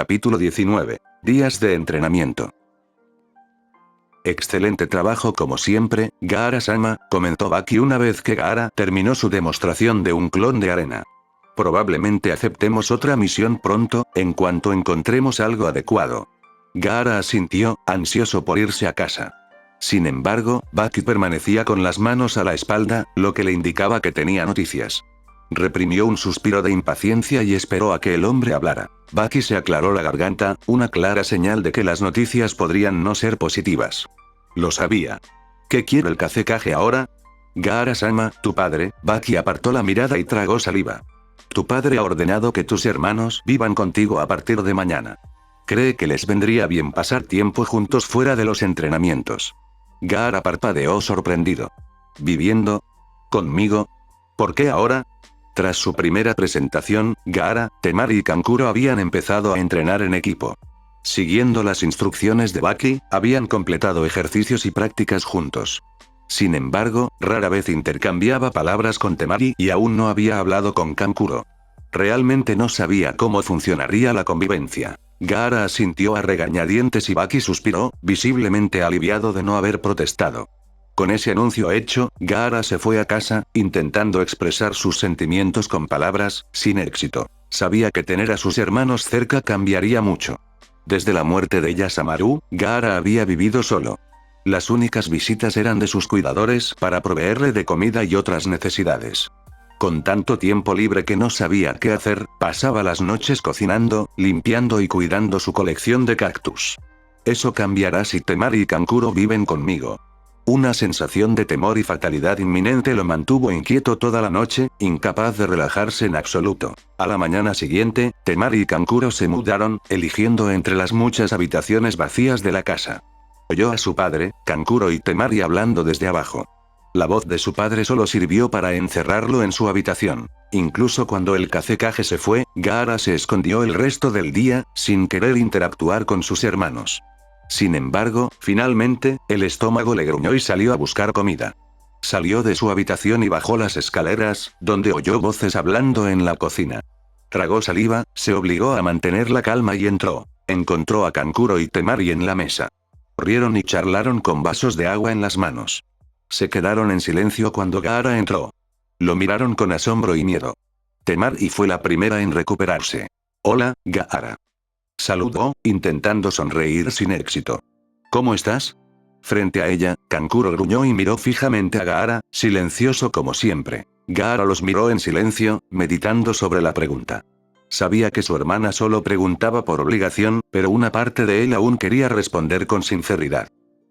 Capítulo 19. Días de entrenamiento. Excelente trabajo como siempre, Gaara-sama, comentó Baki una vez que Gaara terminó su demostración de un clon de arena. Probablemente aceptemos otra misión pronto, en cuanto encontremos algo adecuado. Gaara asintió, ansioso por irse a casa. Sin embargo, Baki permanecía con las manos a la espalda, lo que le indicaba que tenía noticias. Reprimió un suspiro de impaciencia y esperó a que el hombre hablara. Baki se aclaró la garganta, una clara señal de que las noticias podrían no ser positivas. Lo sabía. ¿Qué quiere el Kazekage ahora? Gaara-sama, tu padre. Baki apartó la mirada y tragó saliva. Tu padre ha ordenado que tus hermanos vivan contigo a partir de mañana. Cree que les vendría bien pasar tiempo juntos fuera de los entrenamientos. Gaara parpadeó sorprendido. ¿Viviendo? ¿Conmigo? ¿Por qué ahora? Tras su primera presentación, Gaara, Temari y Kankuro habían empezado a entrenar en equipo. Siguiendo las instrucciones de Baki, habían completado ejercicios y prácticas juntos. Sin embargo, rara vez intercambiaba palabras con Temari y aún no había hablado con Kankuro. Realmente no sabía cómo funcionaría la convivencia. Gaara asintió a regañadientes y Baki suspiró, visiblemente aliviado de no haber protestado. Con ese anuncio hecho, Gaara se fue a casa, intentando expresar sus sentimientos con palabras, sin éxito. Sabía que tener a sus hermanos cerca cambiaría mucho. Desde la muerte de Yasamaru, Gaara había vivido solo. Las únicas visitas eran de sus cuidadores para proveerle de comida y otras necesidades. Con tanto tiempo libre que no sabía qué hacer, pasaba las noches cocinando, limpiando y cuidando su colección de cactus. Eso cambiará si Temari y Kankuro viven conmigo. Una sensación de temor y fatalidad inminente lo mantuvo inquieto toda la noche, incapaz de relajarse en absoluto. A la mañana siguiente, Temari y Kankuro se mudaron, eligiendo entre las muchas habitaciones vacías de la casa. Oyó a su padre, Kankuro y Temari hablando desde abajo. La voz de su padre solo sirvió para encerrarlo en su habitación. Incluso cuando el Kazekage se fue, Gaara se escondió el resto del día, sin querer interactuar con sus hermanos. Sin embargo, finalmente, el estómago le gruñó y salió a buscar comida. Salió de su habitación y bajó las escaleras, donde oyó voces hablando en la cocina. Tragó saliva, se obligó a mantener la calma y entró. Encontró a Kankuro y Temari en la mesa. Rieron y charlaron con vasos de agua en las manos. Se quedaron en silencio cuando Gaara entró. Lo miraron con asombro y miedo. Temari fue la primera en recuperarse. Hola, Gaara. Saludó, intentando sonreír sin éxito. ¿Cómo estás? Frente a ella, Kankuro gruñó y miró fijamente a Gaara, silencioso como siempre. Gaara los miró en silencio, meditando sobre la pregunta. Sabía que su hermana solo preguntaba por obligación, pero una parte de él aún quería responder con sinceridad.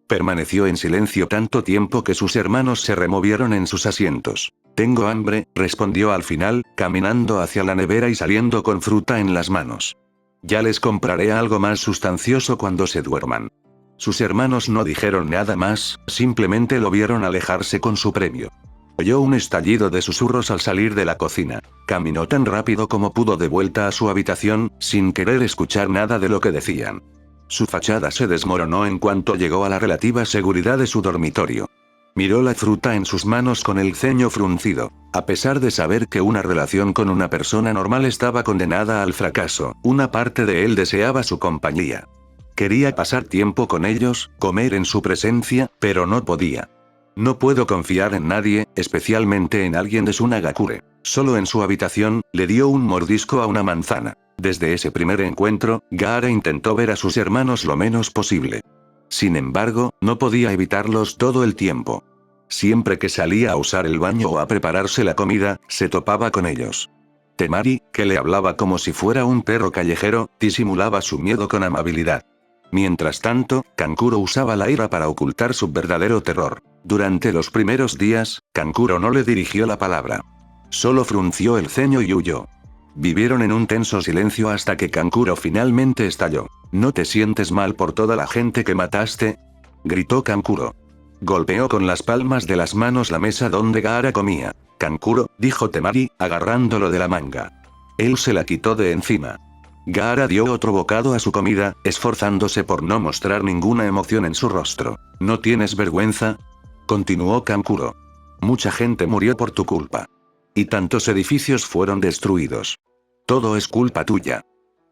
Permaneció en silencio tanto tiempo que sus hermanos se removieron en sus asientos. Tengo hambre, respondió al final, caminando hacia la nevera y saliendo con fruta en las manos. Ya les compraré algo más sustancioso cuando se duerman. Sus hermanos no dijeron nada más, simplemente lo vieron alejarse con su premio. Oyó un estallido de susurros al salir de la cocina. Caminó tan rápido como pudo de vuelta a su habitación, sin querer escuchar nada de lo que decían. Su fachada se desmoronó en cuanto llegó a la relativa seguridad de su dormitorio. Miró la fruta en sus manos con el ceño fruncido. A pesar de saber que una relación con una persona normal estaba condenada al fracaso, una parte de él deseaba su compañía. Quería pasar tiempo con ellos, comer en su presencia, pero no podía. No puedo confiar en nadie, especialmente en alguien de Sunagakure. Solo en su habitación, le dio un mordisco a una manzana. Desde ese primer encuentro, Gaara intentó ver a sus hermanos lo menos posible. Sin embargo, no podía evitarlos todo el tiempo. Siempre que salía a usar el baño o a prepararse la comida, se topaba con ellos. Temari, que le hablaba como si fuera un perro callejero, disimulaba su miedo con amabilidad. Mientras tanto, Kankuro usaba la ira para ocultar su verdadero terror. Durante los primeros días, Kankuro no le dirigió la palabra. Solo frunció el ceño y huyó. Vivieron en un tenso silencio hasta que Kankuro finalmente estalló. ¿No te sientes mal por toda la gente que mataste?, gritó Kankuro. Golpeó con las palmas de las manos la mesa donde Gaara comía. Kankuro, dijo Temari, agarrándolo de la manga. Él se la quitó de encima. Gaara dio otro bocado a su comida, esforzándose por no mostrar ninguna emoción en su rostro. ¿No tienes vergüenza?, continuó Kankuro. Mucha gente murió por tu culpa. Y tantos edificios fueron destruidos. Todo es culpa tuya.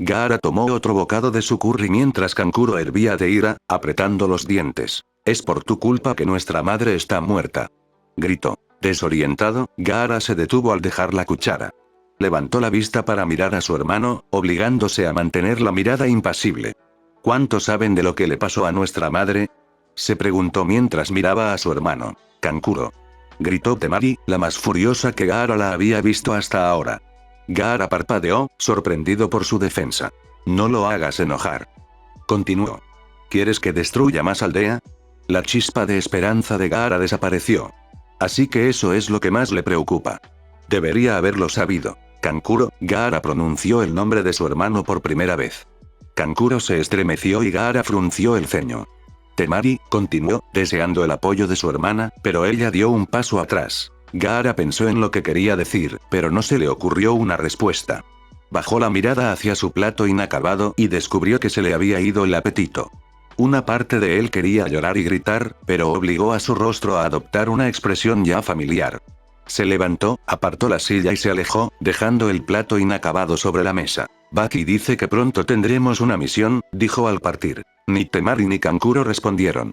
Gaara tomó otro bocado de su curry mientras Kankuro hervía de ira, apretando los dientes. Es por tu culpa que nuestra madre está muerta. Gritó. Desorientado, Gaara se detuvo al dejar la cuchara. Levantó la vista para mirar a su hermano, obligándose a mantener la mirada impasible. ¿Cuánto saben de lo que le pasó a nuestra madre? Se preguntó mientras miraba a su hermano. Kankuro. Gritó Temari, la más furiosa que Gaara la había visto hasta ahora. Gaara parpadeó, sorprendido por su defensa. No lo hagas enojar. Continuó. ¿Quieres que destruya más aldea? La chispa de esperanza de Gaara desapareció. Así que eso es lo que más le preocupa. Debería haberlo sabido. Kankuro, Gaara pronunció el nombre de su hermano por primera vez. Kankuro se estremeció y Gaara frunció el ceño. Temari, continuó, deseando el apoyo de su hermana, pero ella dio un paso atrás. Gaara pensó en lo que quería decir, pero no se le ocurrió una respuesta. Bajó la mirada hacia su plato inacabado y descubrió que se le había ido el apetito. Una parte de él quería llorar y gritar, pero obligó a su rostro a adoptar una expresión ya familiar. Se levantó, apartó la silla y se alejó, dejando el plato inacabado sobre la mesa. Baki dice que pronto tendremos una misión, dijo al partir. Ni Temari ni Kankuro respondieron.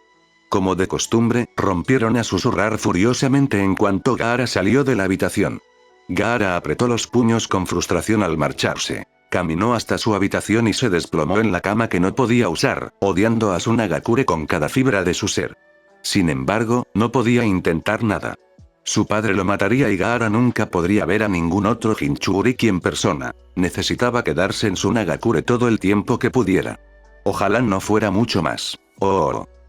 Como de costumbre, rompieron a susurrar furiosamente en cuanto Gaara salió de la habitación. Gaara apretó los puños con frustración al marcharse. Caminó hasta su habitación y se desplomó en la cama que no podía usar, odiando a Tsunagakure con cada fibra de su ser. Sin embargo, no podía intentar nada. Su padre lo mataría y Gaara nunca podría ver a ningún otro Jinchuriki en persona. Necesitaba quedarse en Tsunagakure todo el tiempo que pudiera. Ojalá no fuera mucho más.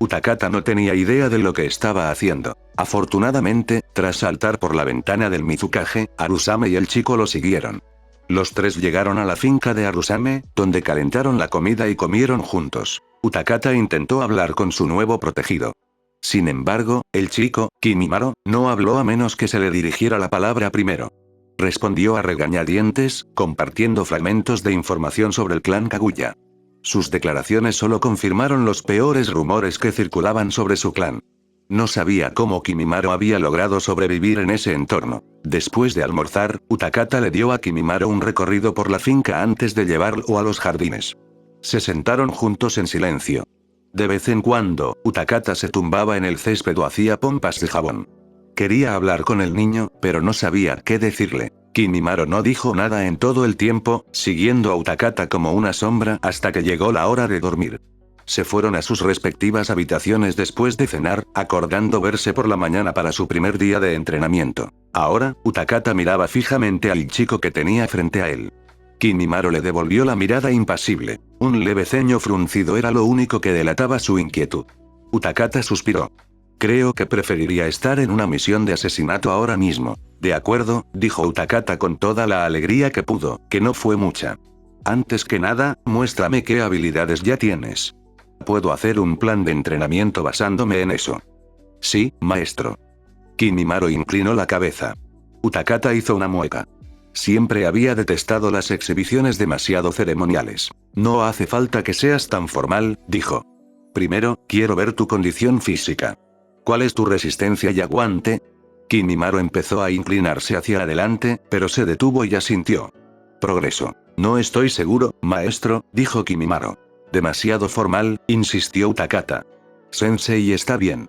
Utakata no tenía idea de lo que estaba haciendo. Afortunadamente, tras saltar por la ventana del Mizukage, Arusame y el chico lo siguieron. Los tres llegaron a la finca de Arusame, donde calentaron la comida y comieron juntos. Utakata intentó hablar con su nuevo protegido. Sin embargo, el chico, Kimimaro, no habló a menos que se le dirigiera la palabra primero. Respondió a regañadientes, compartiendo fragmentos de información sobre el clan Kaguya. Sus declaraciones solo confirmaron los peores rumores que circulaban sobre su clan. No sabía cómo Kimimaro había logrado sobrevivir en ese entorno. Después de almorzar, Utakata le dio a Kimimaro un recorrido por la finca antes de llevarlo a los jardines. Se sentaron juntos en silencio. De vez en cuando, Utakata se tumbaba en el césped o hacía pompas de jabón. Quería hablar con el niño, pero no sabía qué decirle. Kimimaro no dijo nada en todo el tiempo, siguiendo a Utakata como una sombra hasta que llegó la hora de dormir. Se fueron a sus respectivas habitaciones después de cenar, acordando verse por la mañana para su primer día de entrenamiento. Ahora, Utakata miraba fijamente al chico que tenía frente a él. Kimimaro le devolvió la mirada impasible. Un leve ceño fruncido era lo único que delataba su inquietud. Utakata suspiró. Creo que preferiría estar en una misión de asesinato ahora mismo. De acuerdo, dijo Utakata con toda la alegría que pudo, que no fue mucha. Antes que nada, muéstrame qué habilidades ya tienes. Puedo hacer un plan de entrenamiento basándome en eso. Sí, maestro. Kimimaro inclinó la cabeza. Utakata hizo una mueca. Siempre había detestado las exhibiciones demasiado ceremoniales. No hace falta que seas tan formal, dijo. Primero, quiero ver tu condición física. ¿Cuál es tu resistencia y aguante? Kimimaro empezó a inclinarse hacia adelante, pero se detuvo y asintió. Progreso. No estoy seguro, maestro, dijo Kimimaro. Demasiado formal, insistió Utakata. Sensei está bien,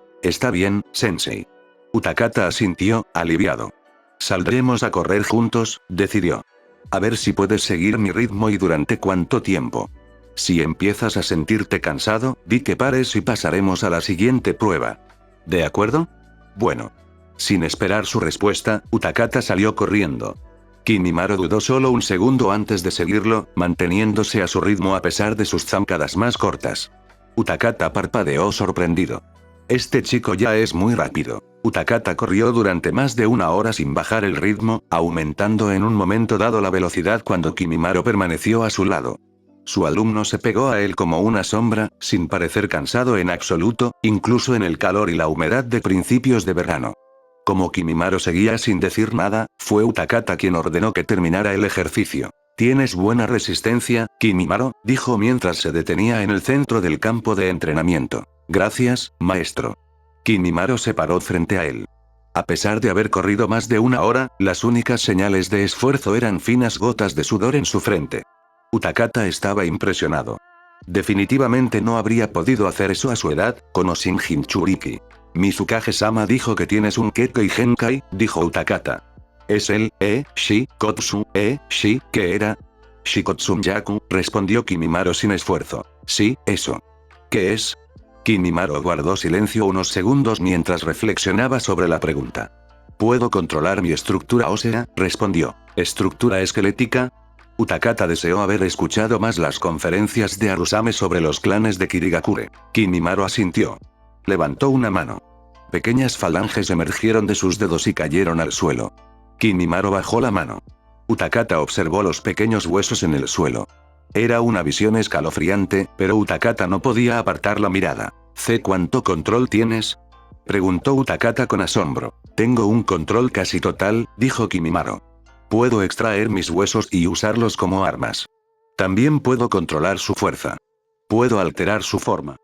sensei. Utakata asintió, aliviado. Saldremos a correr juntos, decidió. A ver si puedes seguir mi ritmo y durante cuánto tiempo. Si empiezas a sentirte cansado, di que pares y pasaremos a la siguiente prueba. ¿De acuerdo? Bueno. Sin esperar su respuesta, Utakata salió corriendo. Kimimaro dudó solo un segundo antes de seguirlo, manteniéndose a su ritmo a pesar de sus zancadas más cortas. Utakata parpadeó sorprendido. Este chico ya es muy rápido. Utakata corrió durante más de una hora sin bajar el ritmo, aumentando en un momento dado la velocidad cuando Kimimaro permaneció a su lado. Su alumno se pegó a él como una sombra, sin parecer cansado en absoluto, incluso en el calor y la humedad de principios de verano. Como Kimimaro seguía sin decir nada, fue Utakata quien ordenó que terminara el ejercicio. «Tienes buena resistencia, Kimimaro», dijo mientras se detenía en el centro del campo de entrenamiento. «Gracias, maestro». Kimimaro se paró frente a él. A pesar de haber corrido más de una hora, las únicas señales de esfuerzo eran finas gotas de sudor en su frente. Utakata estaba impresionado. Definitivamente no habría podido hacer eso a su edad, con o sin Jinchuriki. Mizukage-sama dijo que tienes un Kekkei Genkai, dijo Utakata. Es el, Shikotsu, Shi, ¿qué era? Shikotsunyaku, respondió Kimimaro sin esfuerzo. Sí, eso. ¿Qué es? Kimimaro guardó silencio unos segundos mientras reflexionaba sobre la pregunta. Puedo controlar mi estructura ósea, respondió. ¿Estructura esquelética? Utakata deseó haber escuchado más las conferencias de Arusame sobre los clanes de Kirigakure. Kimimaro asintió. Levantó una mano. Pequeñas falanges emergieron de sus dedos y cayeron al suelo. Kimimaro bajó la mano. Utakata observó los pequeños huesos en el suelo. Era una visión escalofriante, pero Utakata no podía apartar la mirada. ¿Cuánto control tienes? Preguntó Utakata con asombro. Tengo un control casi total, dijo Kimimaro. Puedo extraer mis huesos y usarlos como armas. También puedo controlar su fuerza. Puedo alterar su forma.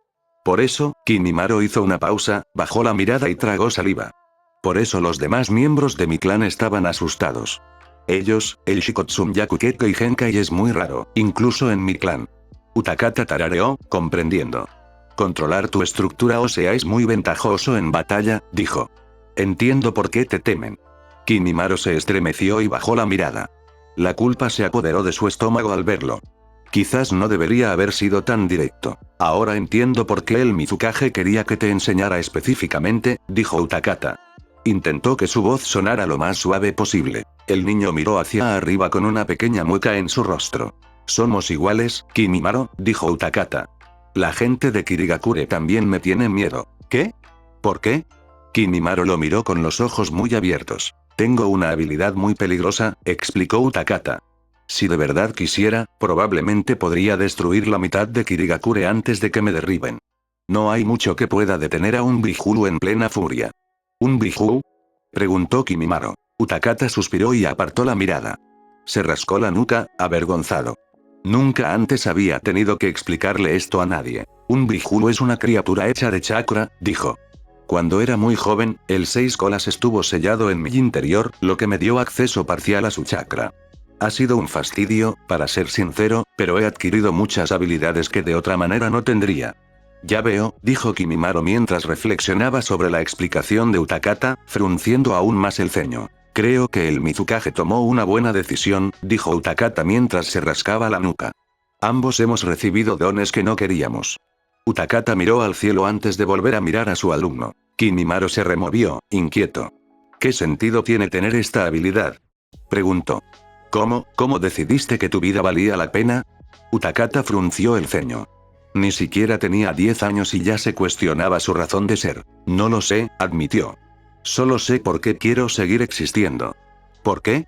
Por eso, Kimimaro hizo una pausa, bajó la mirada y tragó saliva. Por eso los demás miembros de mi clan estaban asustados. Ellos, el Shikotsunyaku Kekkei Genkai es muy raro, incluso en mi clan. Utakata tarareó, comprendiendo. Controlar tu estructura ósea es muy ventajoso en batalla, dijo. Entiendo por qué te temen. Kimimaro se estremeció y bajó la mirada. La culpa se apoderó de su estómago al verlo. Quizás no debería haber sido tan directo. Ahora entiendo por qué el Mizukage quería que te enseñara específicamente, dijo Utakata. Intentó que su voz sonara lo más suave posible. El niño miró hacia arriba con una pequeña mueca en su rostro. Somos iguales, Kimimaro, dijo Utakata. La gente de Kirigakure también me tiene miedo. ¿Qué? ¿Por qué? Kimimaro lo miró con los ojos muy abiertos. Tengo una habilidad muy peligrosa, explicó Utakata. Si de verdad quisiera, probablemente podría destruir la mitad de Kirigakure antes de que me derriben. No hay mucho que pueda detener a un Bihuru en plena furia. ¿Un Bihuru? Preguntó Kimimaro. Utakata suspiró y apartó la mirada. Se rascó la nuca, avergonzado. Nunca antes había tenido que explicarle esto a nadie. Un Bihuru es una criatura hecha de chakra, dijo. Cuando era muy joven, el 6 colas estuvo sellado en mi interior, lo que me dio acceso parcial a su chakra. Ha sido un fastidio, para ser sincero, pero he adquirido muchas habilidades que de otra manera no tendría. Ya veo, dijo Kimimaro mientras reflexionaba sobre la explicación de Utakata, frunciendo aún más el ceño. Creo que el Mizukage tomó una buena decisión, dijo Utakata mientras se rascaba la nuca. Ambos hemos recibido dones que no queríamos. Utakata miró al cielo antes de volver a mirar a su alumno. Kimimaro se removió, inquieto. ¿Qué sentido tiene tener esta habilidad? Preguntó. ¿Cómo decidiste que tu vida valía la pena? Utakata frunció el ceño. Ni siquiera tenía 10 años y ya se cuestionaba su razón de ser. No lo sé, admitió. Solo sé por qué quiero seguir existiendo. ¿Por qué?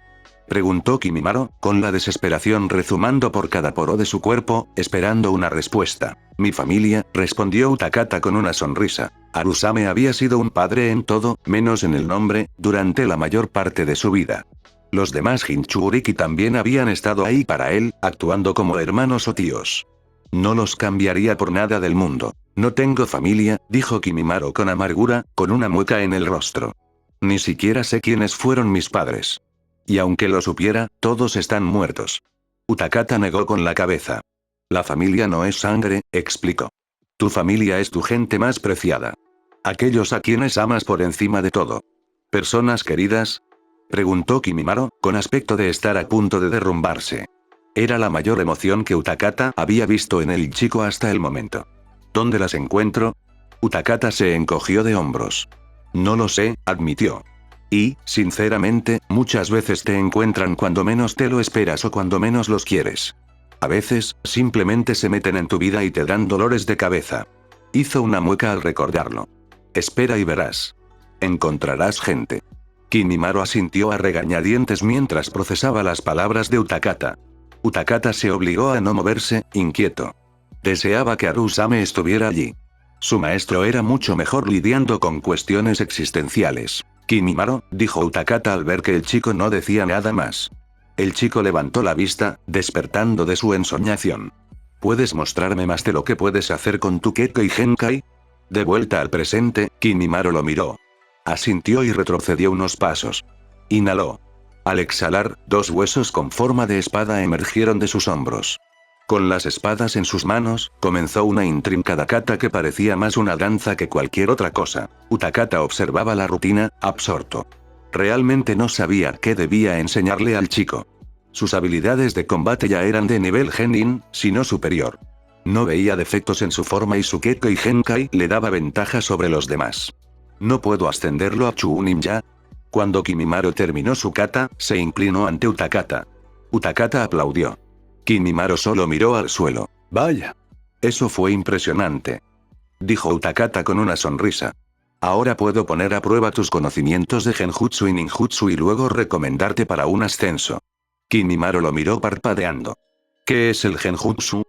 Preguntó Kimimaro, con la desesperación rezumando por cada poro de su cuerpo, esperando una respuesta. Mi familia, respondió Utakata con una sonrisa. Arusame había sido un padre en todo, menos en el nombre, durante la mayor parte de su vida. Los demás Jinchuriki también habían estado ahí para él, actuando como hermanos o tíos. No los cambiaría por nada del mundo. No tengo familia, dijo Kimimaro con amargura, con una mueca en el rostro. Ni siquiera sé quiénes fueron mis padres. Y aunque lo supiera, todos están muertos. Utakata negó con la cabeza. La familia no es sangre, explicó. Tu familia es tu gente más preciada. Aquellos a quienes amas por encima de todo. ¿Personas queridas? Preguntó Kimimaro, con aspecto de estar a punto de derrumbarse. Era la mayor emoción que Utakata había visto en el chico hasta el momento. ¿Dónde las encuentro? Utakata se encogió de hombros. No lo sé, admitió. Y, sinceramente, muchas veces te encuentran cuando menos te lo esperas o cuando menos los quieres. A veces, simplemente se meten en tu vida y te dan dolores de cabeza. Hizo una mueca al recordarlo. Espera y verás. Encontrarás gente. Kimimaro asintió a regañadientes mientras procesaba las palabras de Utakata. Utakata se obligó a no moverse, inquieto. Deseaba que Arusame estuviera allí. Su maestro era mucho mejor lidiando con cuestiones existenciales. Kimimaro, dijo Utakata al ver que el chico no decía nada más. El chico levantó la vista, despertando de su ensoñación. ¿Puedes mostrarme más de lo que puedes hacer con tu Kekkei Genkai? De vuelta al presente, Kimimaro lo miró. Asintió y retrocedió unos pasos. Inhaló. Al exhalar, 2 huesos con forma de espada emergieron de sus hombros. Con las espadas en sus manos, comenzó una intrincada kata que parecía más una danza que cualquier otra cosa. Utakata observaba la rutina, absorto. Realmente no sabía qué debía enseñarle al chico. Sus habilidades de combate ya eran de nivel genin, si no superior. No veía defectos en su forma y su Keko y Genkai le daba ventaja sobre los demás. ¿No puedo ascenderlo a Chuunin ya? Cuando Kimimaro terminó su kata, se inclinó ante Utakata. Utakata aplaudió. Kimimaro solo miró al suelo. Vaya. Eso fue impresionante. Dijo Utakata con una sonrisa. Ahora puedo poner a prueba tus conocimientos de Genjutsu y Ninjutsu y luego recomendarte para un ascenso. Kimimaro lo miró parpadeando. ¿Qué es el Genjutsu?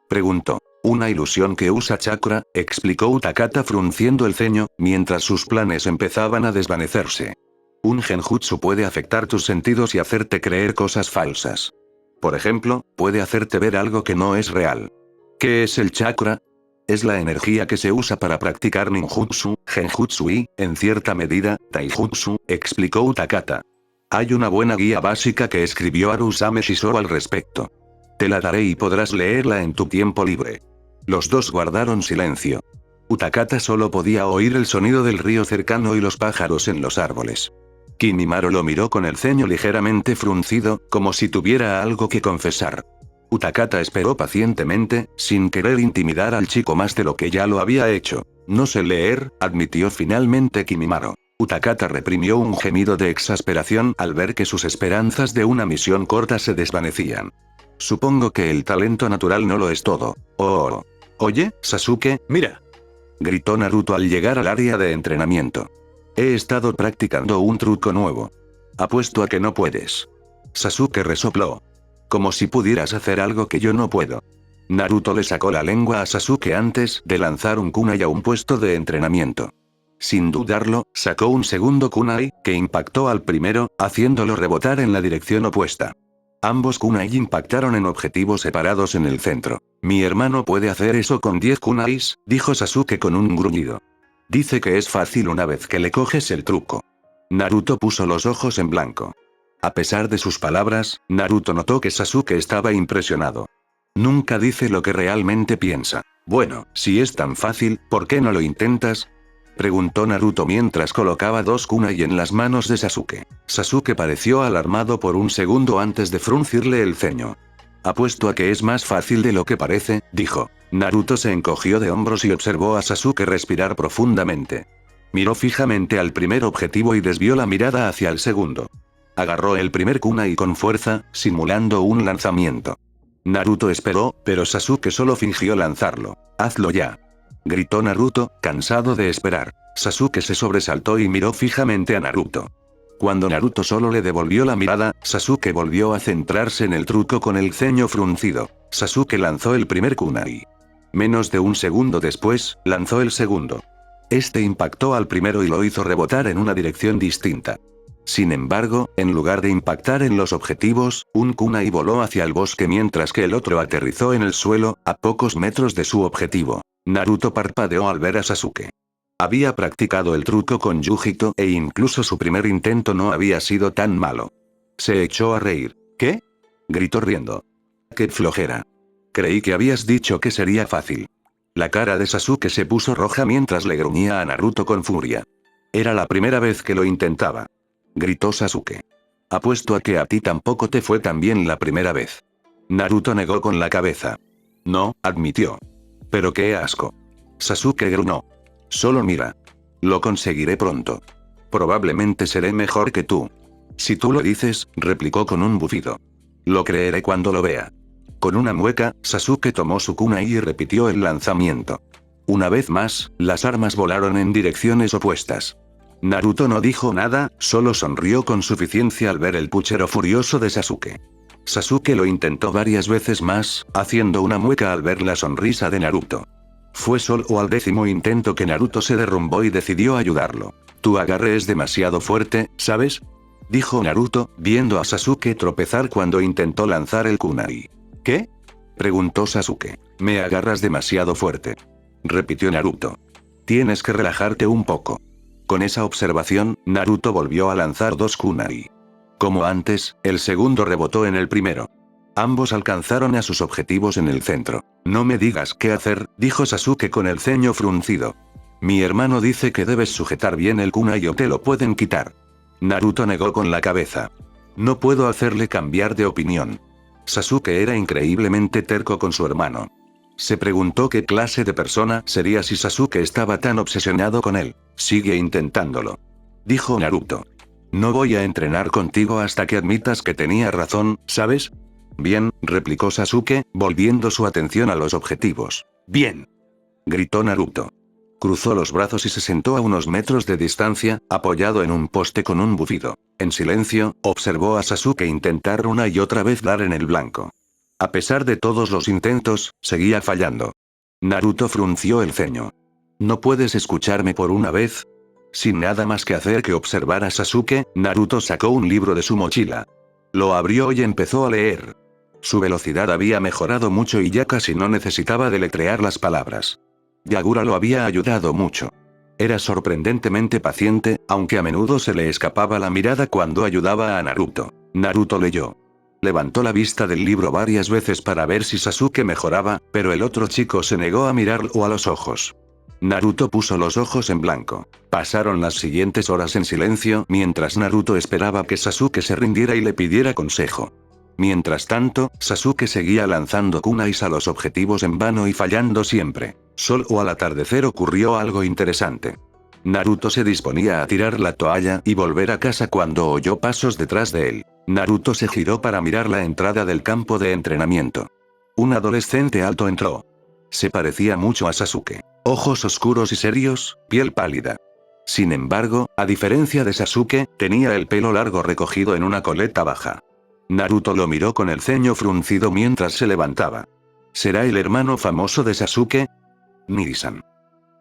Preguntó. Una ilusión que usa chakra, explicó Utakata frunciendo el ceño, mientras sus planes empezaban a desvanecerse. Un genjutsu puede afectar tus sentidos y hacerte creer cosas falsas. Por ejemplo, puede hacerte ver algo que no es real. ¿Qué es el chakra? Es la energía que se usa para practicar ninjutsu, genjutsu y, en cierta medida, taijutsu, explicó Utakata. Hay una buena guía básica que escribió Arusame Shiso al respecto. Te la daré y podrás leerla en tu tiempo libre. Los dos guardaron silencio. Utakata solo podía oír el sonido del río cercano y los pájaros en los árboles. Kimimaro lo miró con el ceño ligeramente fruncido, como si tuviera algo que confesar. Utakata esperó pacientemente, sin querer intimidar al chico más de lo que ya lo había hecho. No sé leer, admitió finalmente Kimimaro. Utakata reprimió un gemido de exasperación al ver que sus esperanzas de una misión corta se desvanecían. Supongo que el talento natural no lo es todo. Oh. Oye, Sasuke, mira. Gritó Naruto al llegar al área de entrenamiento. He estado practicando un truco nuevo. Apuesto a que no puedes. Sasuke resopló. Como si pudieras hacer algo que yo no puedo. Naruto le sacó la lengua a Sasuke antes de lanzar un kunai a un puesto de entrenamiento. Sin dudarlo, sacó un segundo kunai, que impactó al primero, haciéndolo rebotar en la dirección opuesta. Ambos kunai impactaron en objetivos separados en el centro. Mi hermano puede hacer eso con 10 kunais, dijo Sasuke con un gruñido. Dice que es fácil una vez que le coges el truco. Naruto puso los ojos en blanco. A pesar de sus palabras, Naruto notó que Sasuke estaba impresionado. Nunca dice lo que realmente piensa. Bueno, si es tan fácil, ¿por qué no lo intentas? Preguntó Naruto mientras colocaba 2 kunai en las manos de Sasuke. Sasuke pareció alarmado por un segundo antes de fruncirle el ceño. Apuesto a que es más fácil de lo que parece, dijo. Naruto se encogió de hombros y observó a Sasuke respirar profundamente. Miró fijamente al primer objetivo y desvió la mirada hacia el segundo. Agarró el primer kunai con fuerza, simulando un lanzamiento. Naruto esperó, pero Sasuke solo fingió lanzarlo. Hazlo ya. Gritó Naruto, cansado de esperar. Sasuke se sobresaltó y miró fijamente a Naruto. Cuando Naruto solo le devolvió la mirada, Sasuke volvió a centrarse en el truco con el ceño fruncido. Sasuke lanzó el primer kunai. Menos de un segundo después, lanzó el segundo. Este impactó al primero y lo hizo rebotar en una dirección distinta. Sin embargo, en lugar de impactar en los objetivos, un kunai voló hacia el bosque mientras que el otro aterrizó en el suelo, a pocos metros de su objetivo. Naruto parpadeó al ver a Sasuke. Había practicado el truco con Yujito e incluso su primer intento no había sido tan malo. Se echó a reír. ¿Qué? Gritó riendo. ¡Qué flojera! Creí que habías dicho que sería fácil. La cara de Sasuke se puso roja mientras le gruñía a Naruto con furia. Era la primera vez que lo intentaba. Gritó Sasuke. Apuesto a que a ti tampoco te fue tan bien la primera vez. Naruto negó con la cabeza. No, admitió. Pero qué asco. Sasuke gruñó. Solo mira. Lo conseguiré pronto. Probablemente seré mejor que tú. Si tú lo dices, replicó con un bufido. Lo creeré cuando lo vea. Con una mueca, Sasuke tomó su kunai y repitió el lanzamiento. Una vez más, las armas volaron en direcciones opuestas. Naruto no dijo nada, solo sonrió con suficiencia al ver el puchero furioso de Sasuke. Sasuke lo intentó varias veces más, haciendo una mueca al ver la sonrisa de Naruto. Fue solo al 10º intento que Naruto se derrumbó y decidió ayudarlo. Tu agarre es demasiado fuerte, ¿sabes? Dijo Naruto, viendo a Sasuke tropezar cuando intentó lanzar el kunai. ¿Qué? Preguntó Sasuke. Me agarras demasiado fuerte. Repitió Naruto. Tienes que relajarte un poco. Con esa observación, Naruto volvió a lanzar 2 kunai. Como antes, el segundo rebotó en el primero. Ambos alcanzaron a sus objetivos en el centro. No me digas qué hacer, dijo Sasuke con el ceño fruncido. Mi hermano dice que debes sujetar bien el kunai o te lo pueden quitar. Naruto negó con la cabeza. No puedo hacerle cambiar de opinión. Sasuke era increíblemente terco con su hermano. Se preguntó qué clase de persona sería si Sasuke estaba tan obsesionado con él. Sigue intentándolo, dijo Naruto. No voy a entrenar contigo hasta que admitas que tenía razón, ¿sabes? Bien, replicó Sasuke, volviendo su atención a los objetivos. Bien, gritó Naruto. Cruzó los brazos y se sentó a unos metros de distancia, apoyado en un poste con un bufido. En silencio, observó a Sasuke intentar una y otra vez dar en el blanco. A pesar de todos los intentos, seguía fallando. Naruto frunció el ceño. ¿No puedes escucharme por una vez? Sin nada más que hacer que observar a Sasuke, Naruto sacó un libro de su mochila. Lo abrió y empezó a leer. Su velocidad había mejorado mucho y ya casi no necesitaba deletrear las palabras. Yagura lo había ayudado mucho. Era sorprendentemente paciente, aunque a menudo se le escapaba la mirada cuando ayudaba a Naruto. Naruto leyó. Levantó la vista del libro varias veces para ver si Sasuke mejoraba, pero el otro chico se negó a mirarlo a los ojos. Naruto puso los ojos en blanco. Pasaron las siguientes horas en silencio mientras Naruto esperaba que Sasuke se rindiera y le pidiera consejo. Mientras tanto, Sasuke seguía lanzando kunais a los objetivos en vano y fallando siempre. Solo al atardecer ocurrió algo interesante. Naruto se disponía a tirar la toalla y volver a casa cuando oyó pasos detrás de él. Naruto se giró para mirar la entrada del campo de entrenamiento. Un adolescente alto entró. Se parecía mucho a Sasuke. Ojos oscuros y serios, piel pálida. Sin embargo, a diferencia de Sasuke, tenía el pelo largo recogido en una coleta baja. Naruto lo miró con el ceño fruncido mientras se levantaba. ¿Será el hermano famoso de Sasuke? Niri-san,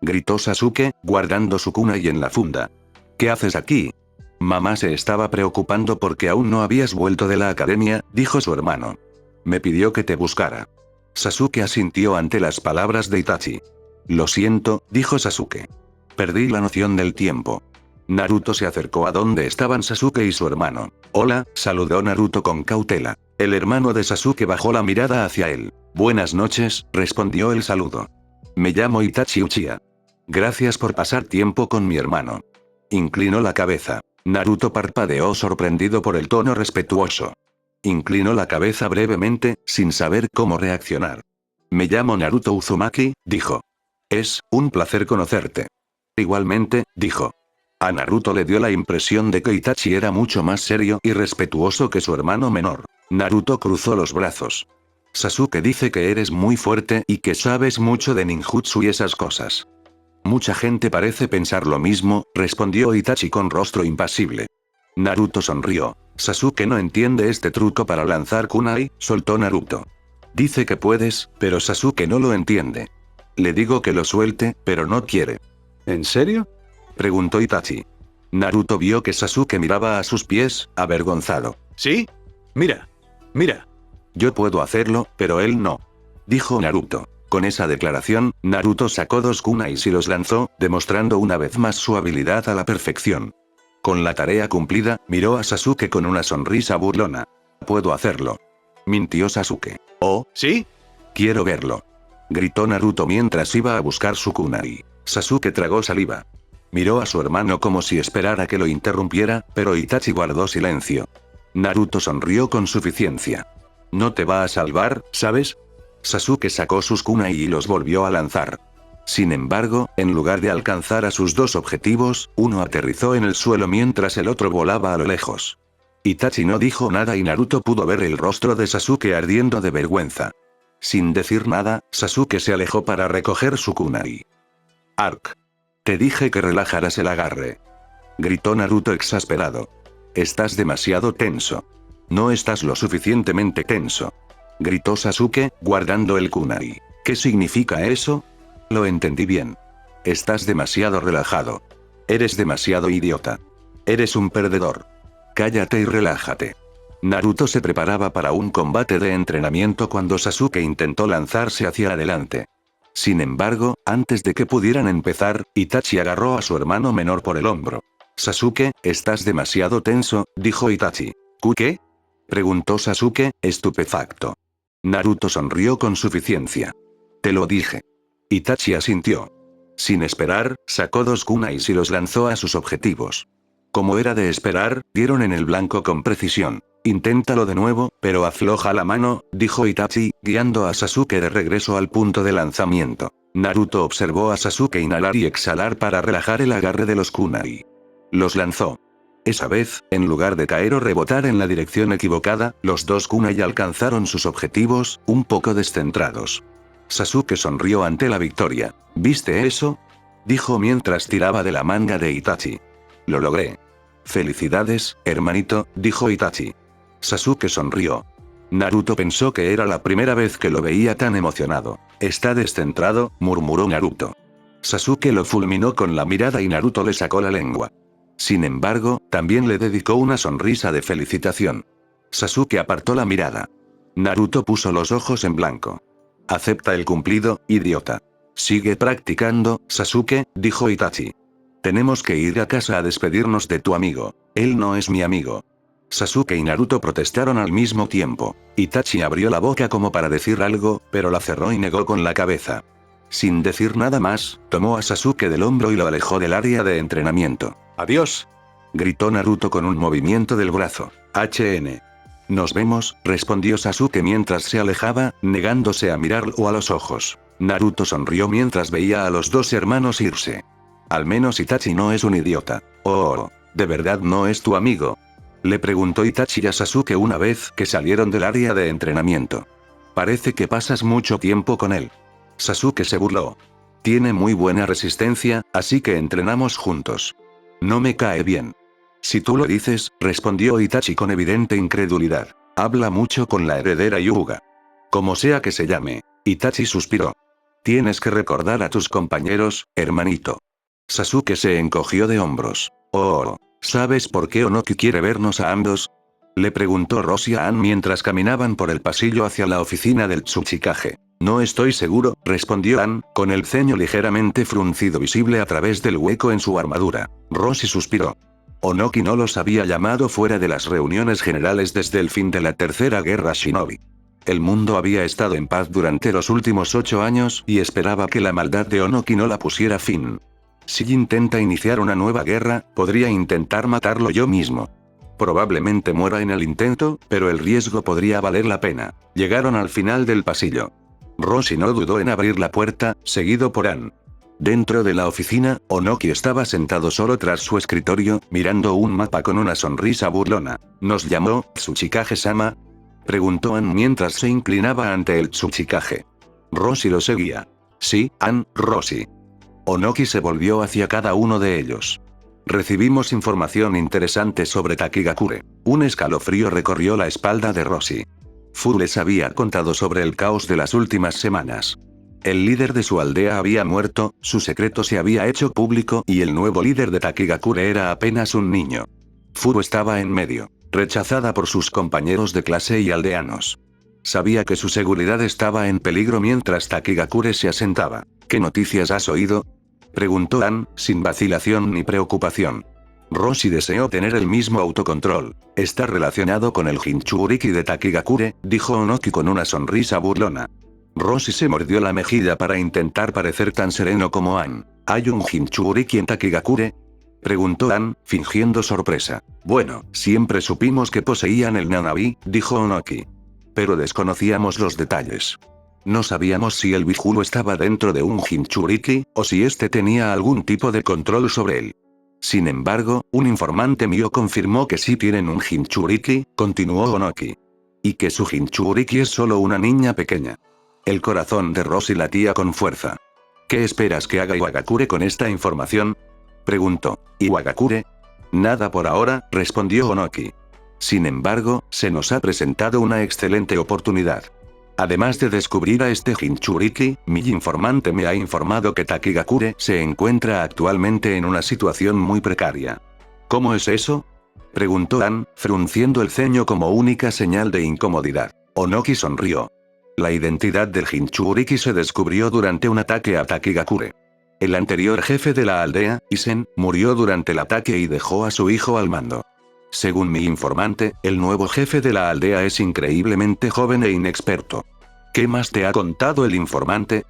gritó Sasuke, guardando su kunai en la funda. ¿Qué haces aquí? Mamá se estaba preocupando porque aún no habías vuelto de la academia, dijo su hermano. Me pidió que te buscara. Sasuke asintió ante las palabras de Itachi. Lo siento, dijo Sasuke. Perdí la noción del tiempo. Naruto se acercó a donde estaban Sasuke y su hermano. Hola, saludó Naruto con cautela. El hermano de Sasuke bajó la mirada hacia él. Buenas noches, respondió el saludo. Me llamo Itachi Uchiha. Gracias por pasar tiempo con mi hermano. Inclinó la cabeza. Naruto parpadeó sorprendido por el tono respetuoso. Inclinó la cabeza brevemente, sin saber cómo reaccionar. Me llamo Naruto Uzumaki, dijo. Es un placer conocerte. Igualmente, dijo. A Naruto le dio la impresión de que Itachi era mucho más serio y respetuoso que su hermano menor. Naruto cruzó los brazos. Sasuke dice que eres muy fuerte y que sabes mucho de ninjutsu y esas cosas. Mucha gente parece pensar lo mismo, respondió Itachi con rostro impasible. Naruto sonrió. Sasuke no entiende este truco para lanzar kunai, soltó Naruto. Dice que puedes, pero Sasuke no lo entiende. Le digo que lo suelte, pero no quiere. ¿En serio?, preguntó Itachi. Naruto vio que Sasuke miraba a sus pies, avergonzado. ¿Sí? Mira. Mira. Yo puedo hacerlo, pero él no, dijo Naruto. Con esa declaración, Naruto sacó dos kunais y los lanzó, demostrando una vez más su habilidad a la perfección. Con la tarea cumplida, miró a Sasuke con una sonrisa burlona. Puedo hacerlo, mintió Sasuke. ¿Oh, sí? Quiero verlo, gritó Naruto mientras iba a buscar su kunai. Sasuke tragó saliva. Miró a su hermano como si esperara que lo interrumpiera, pero Itachi guardó silencio. Naruto sonrió con suficiencia. No te va a salvar, ¿sabes? Sasuke sacó sus kunai y los volvió a lanzar. Sin embargo, en lugar de alcanzar a sus dos objetivos, uno aterrizó en el suelo mientras el otro volaba a lo lejos. Itachi no dijo nada y Naruto pudo ver el rostro de Sasuke ardiendo de vergüenza. Sin decir nada, Sasuke se alejó para recoger su kunai. Ark. Te dije que relajaras el agarre, gritó Naruto exasperado. Estás demasiado tenso. No estás lo suficientemente tenso, gritó Sasuke, guardando el kunai. ¿Qué significa eso? Lo entendí bien. Estás demasiado relajado. Eres demasiado idiota. Eres un perdedor. Cállate y relájate. Naruto se preparaba para un combate de entrenamiento cuando Sasuke intentó lanzarse hacia adelante. Sin embargo, antes de que pudieran empezar, Itachi agarró a su hermano menor por el hombro. Sasuke, estás demasiado tenso, dijo Itachi. ¿Qué? Preguntó Sasuke, estupefacto. Naruto sonrió con suficiencia. Te lo dije. Itachi asintió. Sin esperar, sacó 2 kunais y los lanzó a sus objetivos. Como era de esperar, dieron en el blanco con precisión. Inténtalo de nuevo, pero afloja la mano, dijo Itachi, guiando a Sasuke de regreso al punto de lanzamiento. Naruto observó a Sasuke inhalar y exhalar para relajar el agarre de los kunai. Los lanzó. Esa vez, en lugar de caer o rebotar en la dirección equivocada, los 2 kunai alcanzaron sus objetivos, un poco descentrados. Sasuke sonrió ante la victoria. ¿Viste eso?, dijo mientras tiraba de la manga de Itachi. Lo logré. Felicidades, hermanito, dijo Itachi. Sasuke sonrió. Naruto pensó que era la primera vez que lo veía tan emocionado. Está descentrado, murmuró Naruto. Sasuke lo fulminó con la mirada y Naruto le sacó la lengua. Sin embargo, también le dedicó una sonrisa de felicitación. Sasuke apartó la mirada. Naruto puso los ojos en blanco. Acepta el cumplido, idiota. Sigue practicando, Sasuke, dijo Itachi. Tenemos que ir a casa a despedirnos de tu amigo. Él no es mi amigo. Sasuke y Naruto protestaron al mismo tiempo. Itachi abrió la boca como para decir algo, pero la cerró y negó con la cabeza. Sin decir nada más, tomó a Sasuke del hombro y lo alejó del área de entrenamiento. ¡Adiós!, gritó Naruto con un movimiento del brazo. HN. Nos vemos, respondió Sasuke mientras se alejaba, negándose a mirarlo a los ojos. Naruto sonrió mientras veía a los 2 hermanos irse. Al menos Itachi no es un idiota. Oh, ¿de verdad no es tu amigo?, le preguntó Itachi a Sasuke una vez que salieron del área de entrenamiento. Parece que pasas mucho tiempo con él. Sasuke se burló. Tiene muy buena resistencia, así que entrenamos juntos. No me cae bien. Si tú lo dices, respondió Itachi con evidente incredulidad. Habla mucho con la heredera Hyuga. Como sea que se llame. Itachi suspiró. Tienes que recordar a tus compañeros, hermanito. Sasuke se encogió de hombros. Oh, ¿sabes por qué Onoki quiere vernos a ambos?, le preguntó Roshi a Ann mientras caminaban por el pasillo hacia la oficina del Tsuchikage. No estoy seguro, respondió Ann, con el ceño ligeramente fruncido visible a través del hueco en su armadura. Roshi suspiró. Onoki no los había llamado fuera de las reuniones generales desde el fin de la Tercera Guerra Shinobi. El mundo había estado en paz durante los últimos 8 años y esperaba que la maldad de Onoki no la pusiera fin. Si intenta iniciar una nueva guerra, podría intentar matarlo yo mismo. Probablemente muera en el intento, pero el riesgo podría valer la pena. Llegaron al final del pasillo. Roshi no dudó en abrir la puerta, seguido por Ann. Dentro de la oficina, Onoki estaba sentado solo tras su escritorio, mirando un mapa con una sonrisa burlona. ¿Nos llamó, Tsuchikage-sama?, preguntó Ann mientras se inclinaba ante el Tsuchikage. Roshi lo seguía. Sí, Ann, Roshi. Onoki se volvió hacia cada uno de ellos. Recibimos información interesante sobre Takigakure. Un escalofrío recorrió la espalda de Roshi. Fu les había contado sobre el caos de las últimas semanas. El líder de su aldea había muerto, su secreto se había hecho público y el nuevo líder de Takigakure era apenas un niño. Fu estaba en medio, rechazada por sus compañeros de clase y aldeanos. Sabía que su seguridad estaba en peligro mientras Takigakure se asentaba. ¿Qué noticias has oído?, preguntó Ann, sin vacilación ni preocupación. Roshi deseó tener el mismo autocontrol. Está relacionado con el Jinchuriki de Takigakure, dijo Onoki con una sonrisa burlona. Roshi se mordió la mejilla para intentar parecer tan sereno como Ann. ¿Hay un Jinchuriki en Takigakure?, preguntó Ann, fingiendo sorpresa. Bueno, siempre supimos que poseían el Nanabi, dijo Onoki. Pero desconocíamos los detalles. No sabíamos si el Biju estaba dentro de un Jinchuriki, o si este tenía algún tipo de control sobre él. Sin embargo, un informante mío confirmó que sí tienen un Jinchuriki, continuó Onoki. Y que su Jinchuriki es solo una niña pequeña. El corazón de Roshi latía con fuerza. ¿Qué esperas que haga Iwagakure con esta información?, preguntó. ¿Iwagakure? Nada por ahora, respondió Onoki. Sin embargo, se nos ha presentado una excelente oportunidad. Además de descubrir a este Jinchuriki, mi informante me ha informado que Takigakure se encuentra actualmente en una situación muy precaria. ¿Cómo es eso?, preguntó Ann, frunciendo el ceño como única señal de incomodidad. Onoki sonrió. La identidad del Jinchuriki se descubrió durante un ataque a Takigakure. El anterior jefe de la aldea, Isen, murió durante el ataque y dejó a su hijo al mando. Según mi informante, el nuevo jefe de la aldea es increíblemente joven e inexperto. ¿Qué más te ha contado el informante?,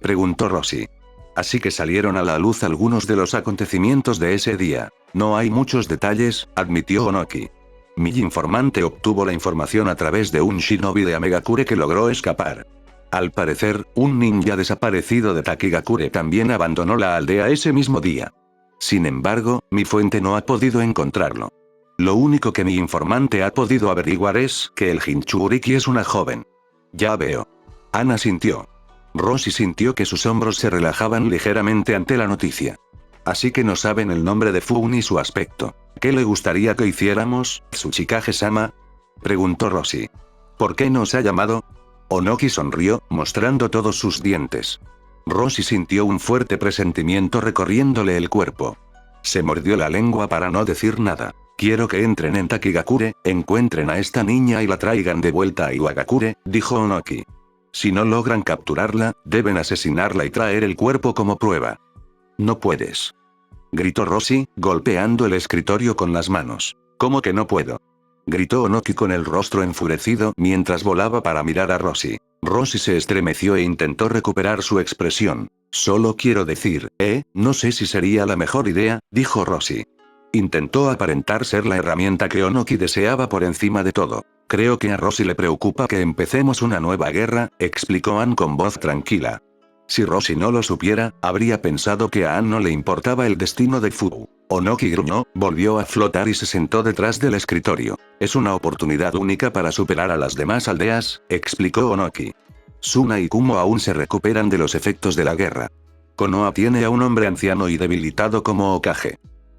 preguntó Rosie. Así que salieron a la luz algunos de los acontecimientos de ese día. No hay muchos detalles, admitió Onoki. Mi informante obtuvo la información a través de un shinobi de Amegakure que logró escapar. Al parecer, un ninja desaparecido de Takigakure también abandonó la aldea ese mismo día. Sin embargo, mi fuente no ha podido encontrarlo. Lo único que mi informante ha podido averiguar es que el Jinchuriki es una joven. Ya veo. Ana sintió. Rosie sintió que sus hombros se relajaban ligeramente ante la noticia. Así que no saben el nombre de Fu ni su aspecto. ¿Qué le gustaría que hiciéramos, Tsuchikage-sama?, preguntó Rosie. ¿Por qué nos ha llamado? Onoki sonrió, mostrando todos sus dientes. Rosie sintió un fuerte presentimiento recorriéndole el cuerpo. Se mordió la lengua para no decir nada. Quiero que entren en Takigakure, encuentren a esta niña y la traigan de vuelta a Iwagakure, dijo Onoki. Si no logran capturarla, deben asesinarla y traer el cuerpo como prueba. No puedes, gritó Rosie, golpeando el escritorio con las manos. ¿Cómo que no puedo?, gritó Onoki con el rostro enfurecido mientras volaba para mirar a Rosie. Rosie se estremeció e intentó recuperar su expresión. Solo quiero decir, no sé si sería la mejor idea, dijo Rosie. Intentó aparentar ser la herramienta que Onoki deseaba por encima de todo. Creo que a Rosie le preocupa que empecemos una nueva guerra, explicó Ann con voz tranquila. Si Rosie no lo supiera, habría pensado que a Ann no le importaba el destino de Fu. Onoki gruñó, volvió a flotar y se sentó detrás del escritorio. Es una oportunidad única para superar a las demás aldeas, explicó Onoki. Suna y Kumo aún se recuperan de los efectos de la guerra. Konoha tiene a un hombre anciano y debilitado como Hokage.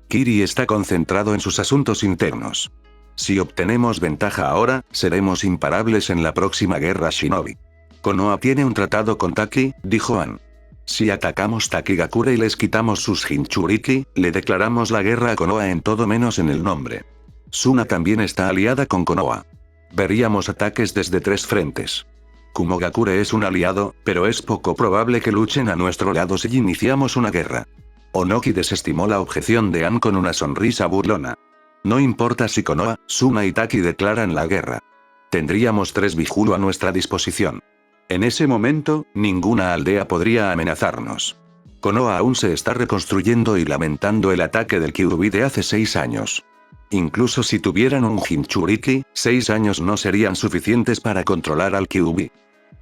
Kiri está concentrado en sus asuntos internos. Si obtenemos ventaja ahora, seremos imparables en la próxima guerra shinobi. Konoha tiene un tratado con Taki, dijo Ann. Si atacamos Takigakure y les quitamos sus Jinchuriki, le declaramos la guerra a Konoha en todo menos en el nombre. Suna también está aliada con Konoha. Veríamos ataques desde 3 frentes. Kumogakure es un aliado, pero es poco probable que luchen a nuestro lado si iniciamos una guerra. Onoki desestimó la objeción de Ann con una sonrisa burlona. No importa si Konoha, Suna y Taki declaran la guerra. Tendríamos 3 Bijulu a nuestra disposición. En ese momento, ninguna aldea podría amenazarnos. Konoha aún se está reconstruyendo y lamentando el ataque del Kyuubi de hace 6 años. Incluso si tuvieran un Jinchuriki, 6 años no serían suficientes para controlar al Kyuubi.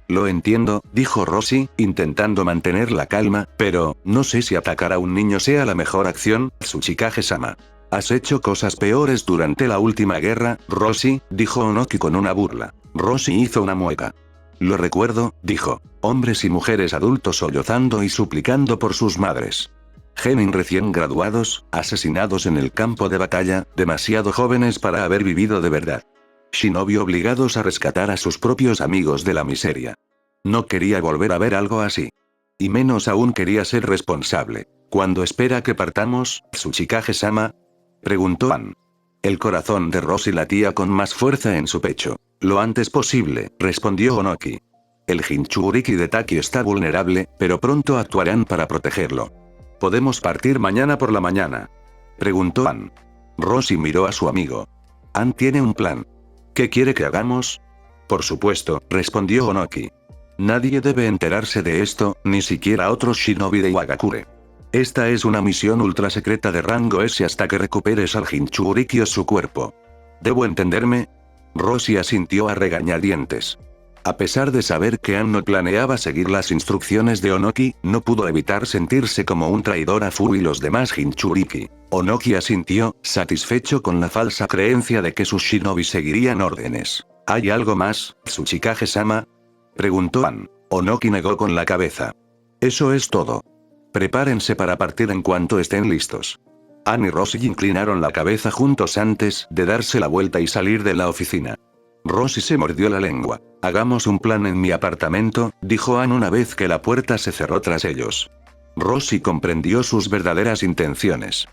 Lo entiendo, dijo Rosie, intentando mantener la calma, pero, no sé si atacar a un niño sea la mejor acción, Tsuchikage-sama. Has hecho cosas peores durante la última guerra, Rosie, dijo Onoki con una burla. Rosie hizo una mueca. Lo recuerdo, dijo. Hombres y mujeres adultos sollozando y suplicando por sus madres. Genin recién graduados, asesinados en el campo de batalla, demasiado jóvenes para haber vivido de verdad. Shinobi obligados a rescatar a sus propios amigos de la miseria. No quería volver a ver algo así. Y menos aún quería ser responsable. ¿Cuándo espera que partamos, Tsuchikage-sama?, preguntó Ann. El corazón de Rosie latía con más fuerza en su pecho. Lo antes posible, respondió Onoki. El Jinchuriki de Taki está vulnerable, pero pronto actuarán para protegerlo. ¿Podemos partir mañana por la mañana?, preguntó Ann. Rosie miró a su amigo. Ann tiene un plan. ¿Qué quiere que hagamos? Por supuesto, respondió Onoki. Nadie debe enterarse de esto, ni siquiera otros shinobi de Iwagakure. Esta es una misión ultra secreta de rango S hasta que recuperes al Jinchuriki o su cuerpo. ¿Debo entenderme? Rosie asintió a regañadientes. A pesar de saber que Ann no planeaba seguir las instrucciones de Onoki, no pudo evitar sentirse como un traidor a Fu y los demás Jinchuriki. Onoki asintió, satisfecho con la falsa creencia de que sus shinobi seguirían órdenes. ¿Hay algo más, Tsuchikage-sama?, preguntó Ann. Onoki negó con la cabeza. Eso es todo. Prepárense para partir en cuanto estén listos. Ann y Rosie inclinaron la cabeza juntos antes de darse la vuelta y salir de la oficina. Rosie se mordió la lengua. Hagamos un plan en mi apartamento, dijo Ann una vez que la puerta se cerró tras ellos. Rosie comprendió sus verdaderas intenciones.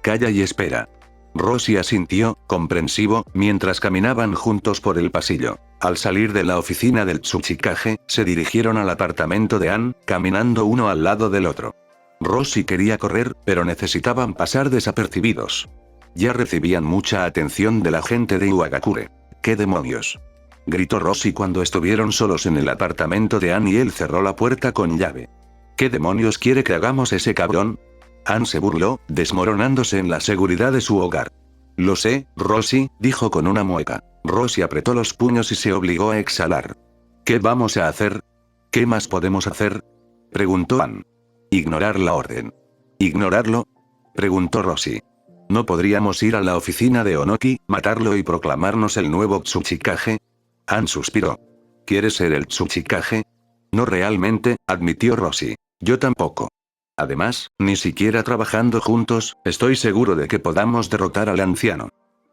Calla y espera. Rosie asintió, comprensivo, mientras caminaban juntos por el pasillo. Al salir de la oficina del Tsuchikage, se dirigieron al apartamento de Ann, caminando uno al lado del otro. Rosie quería correr, pero necesitaban pasar desapercibidos. ya recibían mucha atención de la gente de Iwagakure. ¿Qué demonios?, gritó Roshi cuando estuvieron solos en el apartamento de Ann y él cerró la puerta con llave. ¿Qué demonios quiere que hagamos ese cabrón? Ann se burló, desmoronándose en la seguridad de su hogar. Lo sé, Roshi, dijo con una mueca. Roshi apretó los puños y se obligó a exhalar. ¿Qué vamos a hacer? ¿Qué más podemos hacer?, preguntó Ann. Ignorar la orden. ¿Ignorarlo?, preguntó Roshi. ¿No podríamos ir a la oficina de Onoki, matarlo y proclamarnos el nuevo Tsuchikage? Ann suspiró. ¿Quieres ser el Tsuchikage? No realmente, admitió Roshi. Yo tampoco. Además, ni siquiera trabajando juntos, estoy seguro de que podamos derrotar al anciano.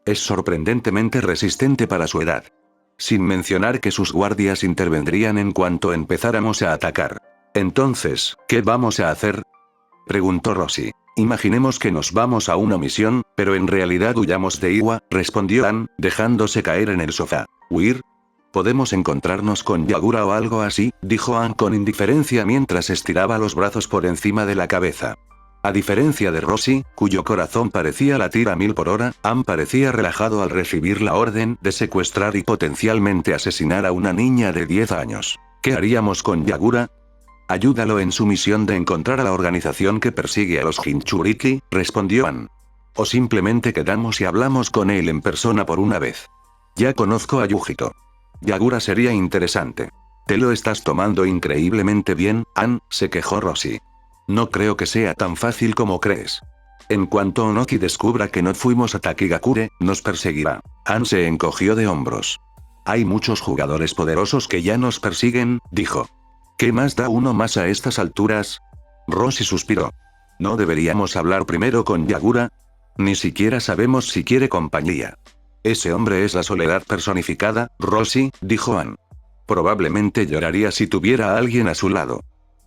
Es sorprendentemente resistente para su edad. Sin mencionar que sus guardias intervendrían en cuanto empezáramos a atacar. Entonces, ¿qué vamos a hacer?, preguntó Roshi. Imaginemos que nos vamos a una misión, pero en realidad huyamos de Iwa, respondió Ann, dejándose caer en el sofá. ¿Huir? Podemos encontrarnos con Yagura o algo así, dijo Ann con indiferencia mientras estiraba los brazos por encima de la cabeza. A diferencia de Roshi, cuyo corazón parecía latir a 1000 por hora, Ann parecía relajado al recibir la orden de secuestrar y potencialmente asesinar a una niña de 10 años. ¿Qué haríamos con Yagura? Ayúdalo en su misión de encontrar a la organización que persigue a los Jinchuriki, respondió Ann. O simplemente quedamos y hablamos con él en persona por una vez. Ya conozco a Yujito. Yagura sería interesante. Te lo estás tomando increíblemente bien, Ann, se quejó Roshi. No creo que sea tan fácil como crees. En cuanto Onoki descubra que no fuimos a Takigakure, nos perseguirá. Ann se encogió de hombros. Hay muchos jugadores poderosos que ya nos persiguen, dijo. ¿Qué más da uno más a estas alturas? Roshi suspiró. ¿No deberíamos hablar primero con Yagura? Ni siquiera sabemos si quiere compañía. Ese hombre es la soledad personificada, Roshi, dijo Ann. Probablemente lloraría si tuviera a alguien a su lado.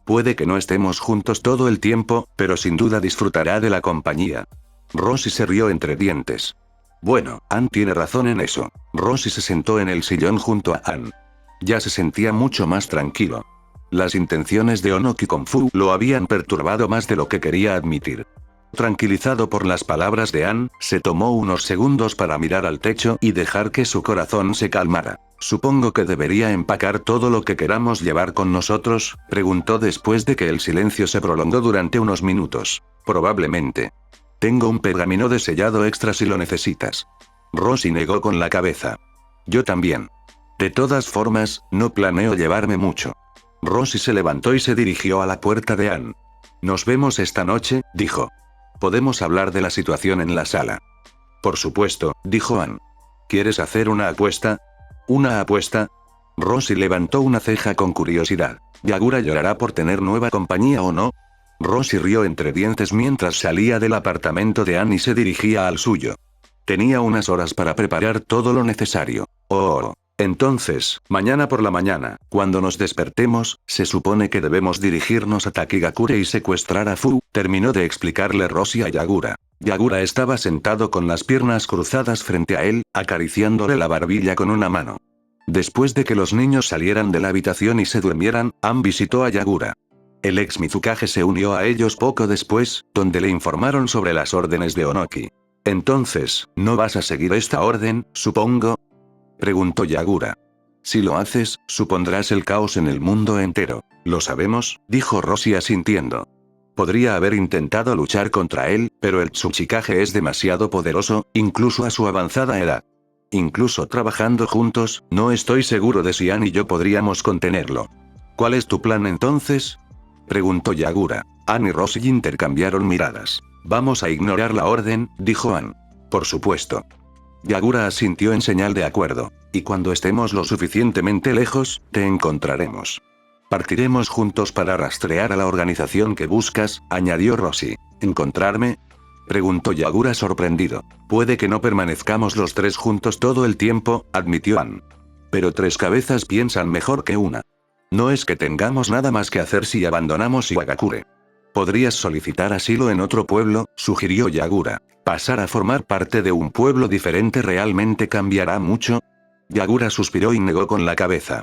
Puede que no estemos juntos todo el tiempo, pero sin duda disfrutará de la compañía. Roshi se rió entre dientes. Bueno, Ann tiene razón en eso. Roshi se sentó en el sillón junto a Ann. Ya se sentía mucho más tranquilo. Las intenciones de Onoki con Fu lo habían perturbado más de lo que quería admitir. Tranquilizado por las palabras de Ann, se tomó unos segundos para mirar al techo y dejar que su corazón se calmara. «Supongo que debería empacar todo lo que queramos llevar con nosotros», preguntó después de que el silencio se prolongó durante unos minutos. «Probablemente. Tengo un pergamino de sellado extra si lo necesitas». Roshi negó con la cabeza. «Yo también. De todas formas, no planeo llevarme mucho». Roshi se levantó y se dirigió a la puerta de Ann. «Nos vemos esta noche», dijo. «Podemos hablar de la situación en la sala». «Por supuesto», dijo Ann. «¿Quieres hacer una apuesta?» ¿Una apuesta? Roshi levantó una ceja con curiosidad. ¿Yagura llorará por tener nueva compañía o no? Roshi rió entre dientes mientras salía del apartamento de Ann y se dirigía al suyo. Tenía unas horas para preparar todo lo necesario. Oh. Entonces, mañana por la mañana, cuando nos despertemos, se supone que debemos dirigirnos a Takigakure y secuestrar a Fu, terminó de explicarle Roshi a Yagura. Yagura estaba sentado con las piernas cruzadas frente a él, acariciándole la barbilla con una mano. Después de que los niños salieran de la habitación y se durmieran, Ann visitó a Yagura. El ex Mizukage se unió a ellos poco después, donde le informaron sobre las órdenes de Onoki. Entonces, ¿no vas a seguir esta orden, supongo?, preguntó Yagura. Si lo haces, supondrás el caos en el mundo entero. Lo sabemos, dijo Roshi asintiendo. Podría haber intentado luchar contra él, pero el Tsuchikage es demasiado poderoso, incluso a su avanzada edad. Incluso trabajando juntos, no estoy seguro de si Ann y yo podríamos contenerlo. ¿Cuál es tu plan entonces?, preguntó Yagura. Ann y Roshi intercambiaron miradas. Vamos a ignorar la orden, dijo Ann. Por supuesto. Yagura asintió en señal de acuerdo. Y cuando estemos lo suficientemente lejos, te encontraremos. Partiremos juntos para rastrear a la organización que buscas, añadió Roshi. ¿Encontrarme?, preguntó Yagura sorprendido. Puede que no permanezcamos los tres juntos todo el tiempo, admitió Ann. Pero tres cabezas piensan mejor que una. No es que tengamos nada más que hacer si abandonamos Iwagakure. Podrías solicitar asilo en otro pueblo, sugirió Yagura. ¿Pasar a formar parte de un pueblo diferente realmente cambiará mucho? Yagura suspiró y negó con la cabeza.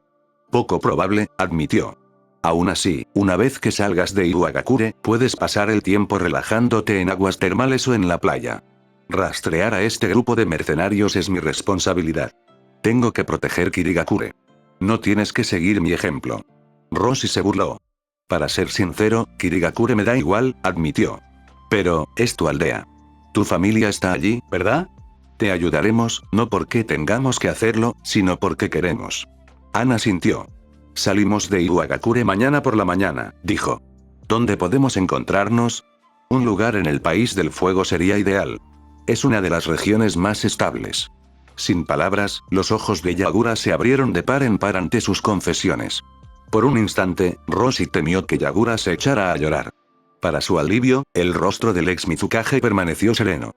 Poco probable, admitió. Aún así, una vez que salgas de Iwagakure, puedes pasar el tiempo relajándote en aguas termales o en la playa. Rastrear a este grupo de mercenarios es mi responsabilidad. Tengo que proteger Kirigakure. No tienes que seguir mi ejemplo. Roshi se burló. Para ser sincero, Kirigakure me da igual, admitió. Pero, es tu aldea. Tu familia está allí, ¿verdad? Te ayudaremos, no porque tengamos que hacerlo, sino porque queremos. Ana sintió. Salimos de Iwagakure mañana por la mañana, dijo. ¿Dónde podemos encontrarnos? Un lugar en el País del Fuego sería ideal. Es una de las regiones más estables. Sin palabras, los ojos de Yagura se abrieron de par en par ante sus confesiones. Por un instante, Roshi temió que Yagura se echara a llorar. Para su alivio, el rostro del ex Mizukage permaneció sereno.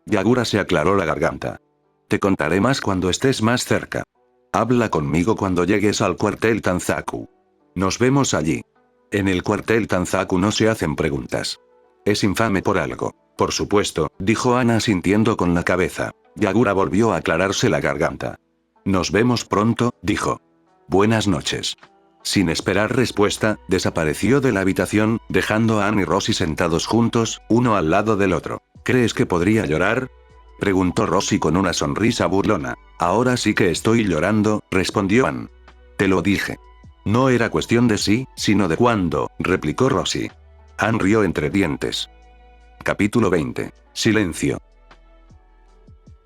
Yagura se aclaró la garganta. Te contaré más cuando estés más cerca. Habla conmigo cuando llegues al cuartel Tanzaku. Nos vemos allí. En el cuartel Tanzaku no se hacen preguntas. Es infame por algo. Por supuesto, dijo Ana sintiendo con la cabeza. Yagura volvió a aclararse la garganta. Nos vemos pronto, dijo. Buenas noches. Sin esperar respuesta, desapareció de la habitación, dejando a Anne y Roshi sentados juntos, uno al lado del otro. ¿Crees que podría llorar? Preguntó Roshi con una sonrisa burlona. Ahora sí que estoy llorando, respondió Anne. Te lo dije. No era cuestión de sí, sino de cuándo, replicó Roshi. Anne rió entre dientes. Capítulo 20. Silencio.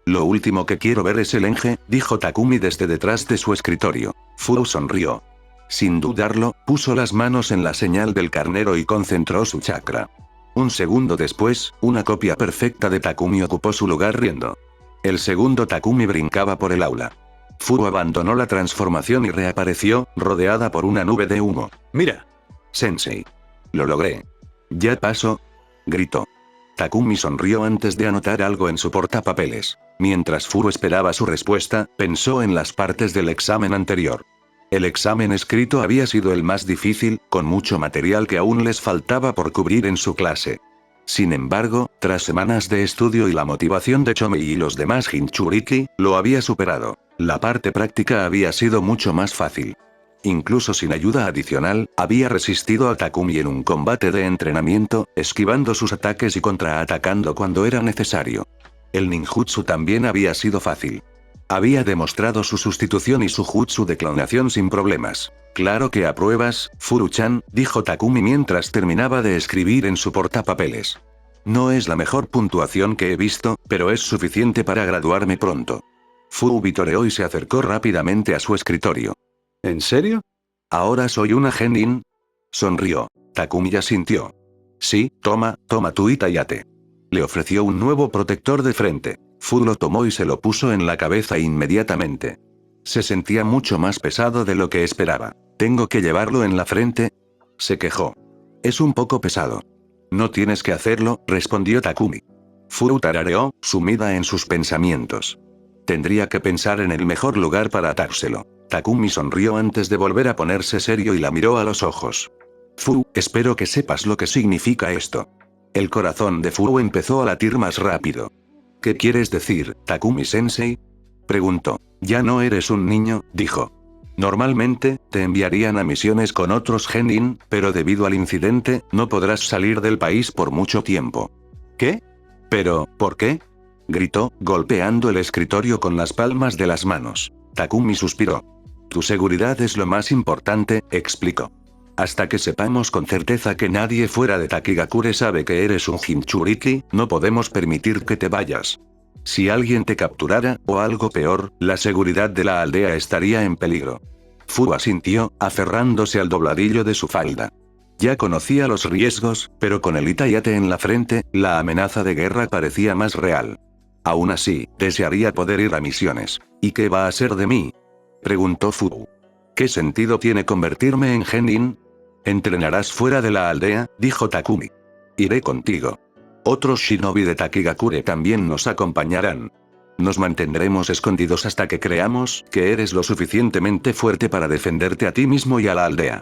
Lo último que quiero ver es el Enge, dijo Takumi desde detrás de su escritorio. Furu sonrió. Sin dudarlo, puso las manos en la señal del carnero y concentró su chakra. Un segundo después, una copia perfecta de Takumi ocupó su lugar riendo. El segundo Takumi brincaba por el aula. Furu abandonó la transformación y reapareció, rodeada por una nube de humo. ¡Mira! Sensei. Lo logré. ¿Ya pasó? Gritó. Takumi sonrió antes de anotar algo en su portapapeles. Mientras Furu esperaba su respuesta, pensó en las partes del examen anterior. El examen escrito había sido el más difícil, con mucho material que aún les faltaba por cubrir en su clase. Sin embargo, tras semanas de estudio y la motivación de Chomei y los demás Jinchuriki, lo había superado. La parte práctica había sido mucho más fácil. Incluso sin ayuda adicional, había resistido a Takumi en un combate de entrenamiento, esquivando sus ataques y contraatacando cuando era necesario. El ninjutsu también había sido fácil. Había demostrado su sustitución y su jutsu de clonación sin problemas. Claro que apruebas, Furu-chan, dijo Takumi mientras terminaba de escribir en su portapapeles. No es la mejor puntuación que he visto, pero es suficiente para graduarme pronto. Furu vitoreó y se acercó rápidamente a su escritorio. ¿En serio? ¿Ahora soy una genin? Sonrió. Takumi asintió. Sí, toma tu Itayate. Le ofreció un nuevo protector de frente. Furu lo tomó y se lo puso en la cabeza inmediatamente. Se sentía mucho más pesado de lo que esperaba. ¿Tengo que llevarlo en la frente? Se quejó. Es un poco pesado. No tienes que hacerlo, respondió Takumi. Furu tarareó, sumida en sus pensamientos. Tendría que pensar en el mejor lugar para atárselo. Takumi sonrió antes de volver a ponerse serio y la miró a los ojos. Furu, espero que sepas lo que significa esto. El corazón de Furu empezó a latir más rápido. ¿Qué quieres decir, Takumi-sensei? Preguntó. Ya no eres un niño, dijo. Normalmente, te enviarían a misiones con otros genin, pero debido al incidente, no podrás salir del país por mucho tiempo. ¿Qué? ¿Pero, por qué? Gritó, golpeando el escritorio con las palmas de las manos. Takumi suspiró. Tu seguridad es lo más importante, explicó. Hasta que sepamos con certeza que nadie fuera de Takigakure sabe que eres un Jinchuriki, no podemos permitir que te vayas. Si alguien te capturara, o algo peor, la seguridad de la aldea estaría en peligro. Furu asintió, aferrándose al dobladillo de su falda. Ya conocía los riesgos, pero con el Itayate en la frente, la amenaza de guerra parecía más real. Aún así, desearía poder ir a misiones. ¿Y qué va a ser de mí? Preguntó Furu. ¿Qué sentido tiene convertirme en genin? Entrenarás fuera de la aldea, dijo Takumi. Iré contigo. Otros shinobi de Takigakure también nos acompañarán. Nos mantendremos escondidos hasta que creamos que eres lo suficientemente fuerte para defenderte a ti mismo y a la aldea.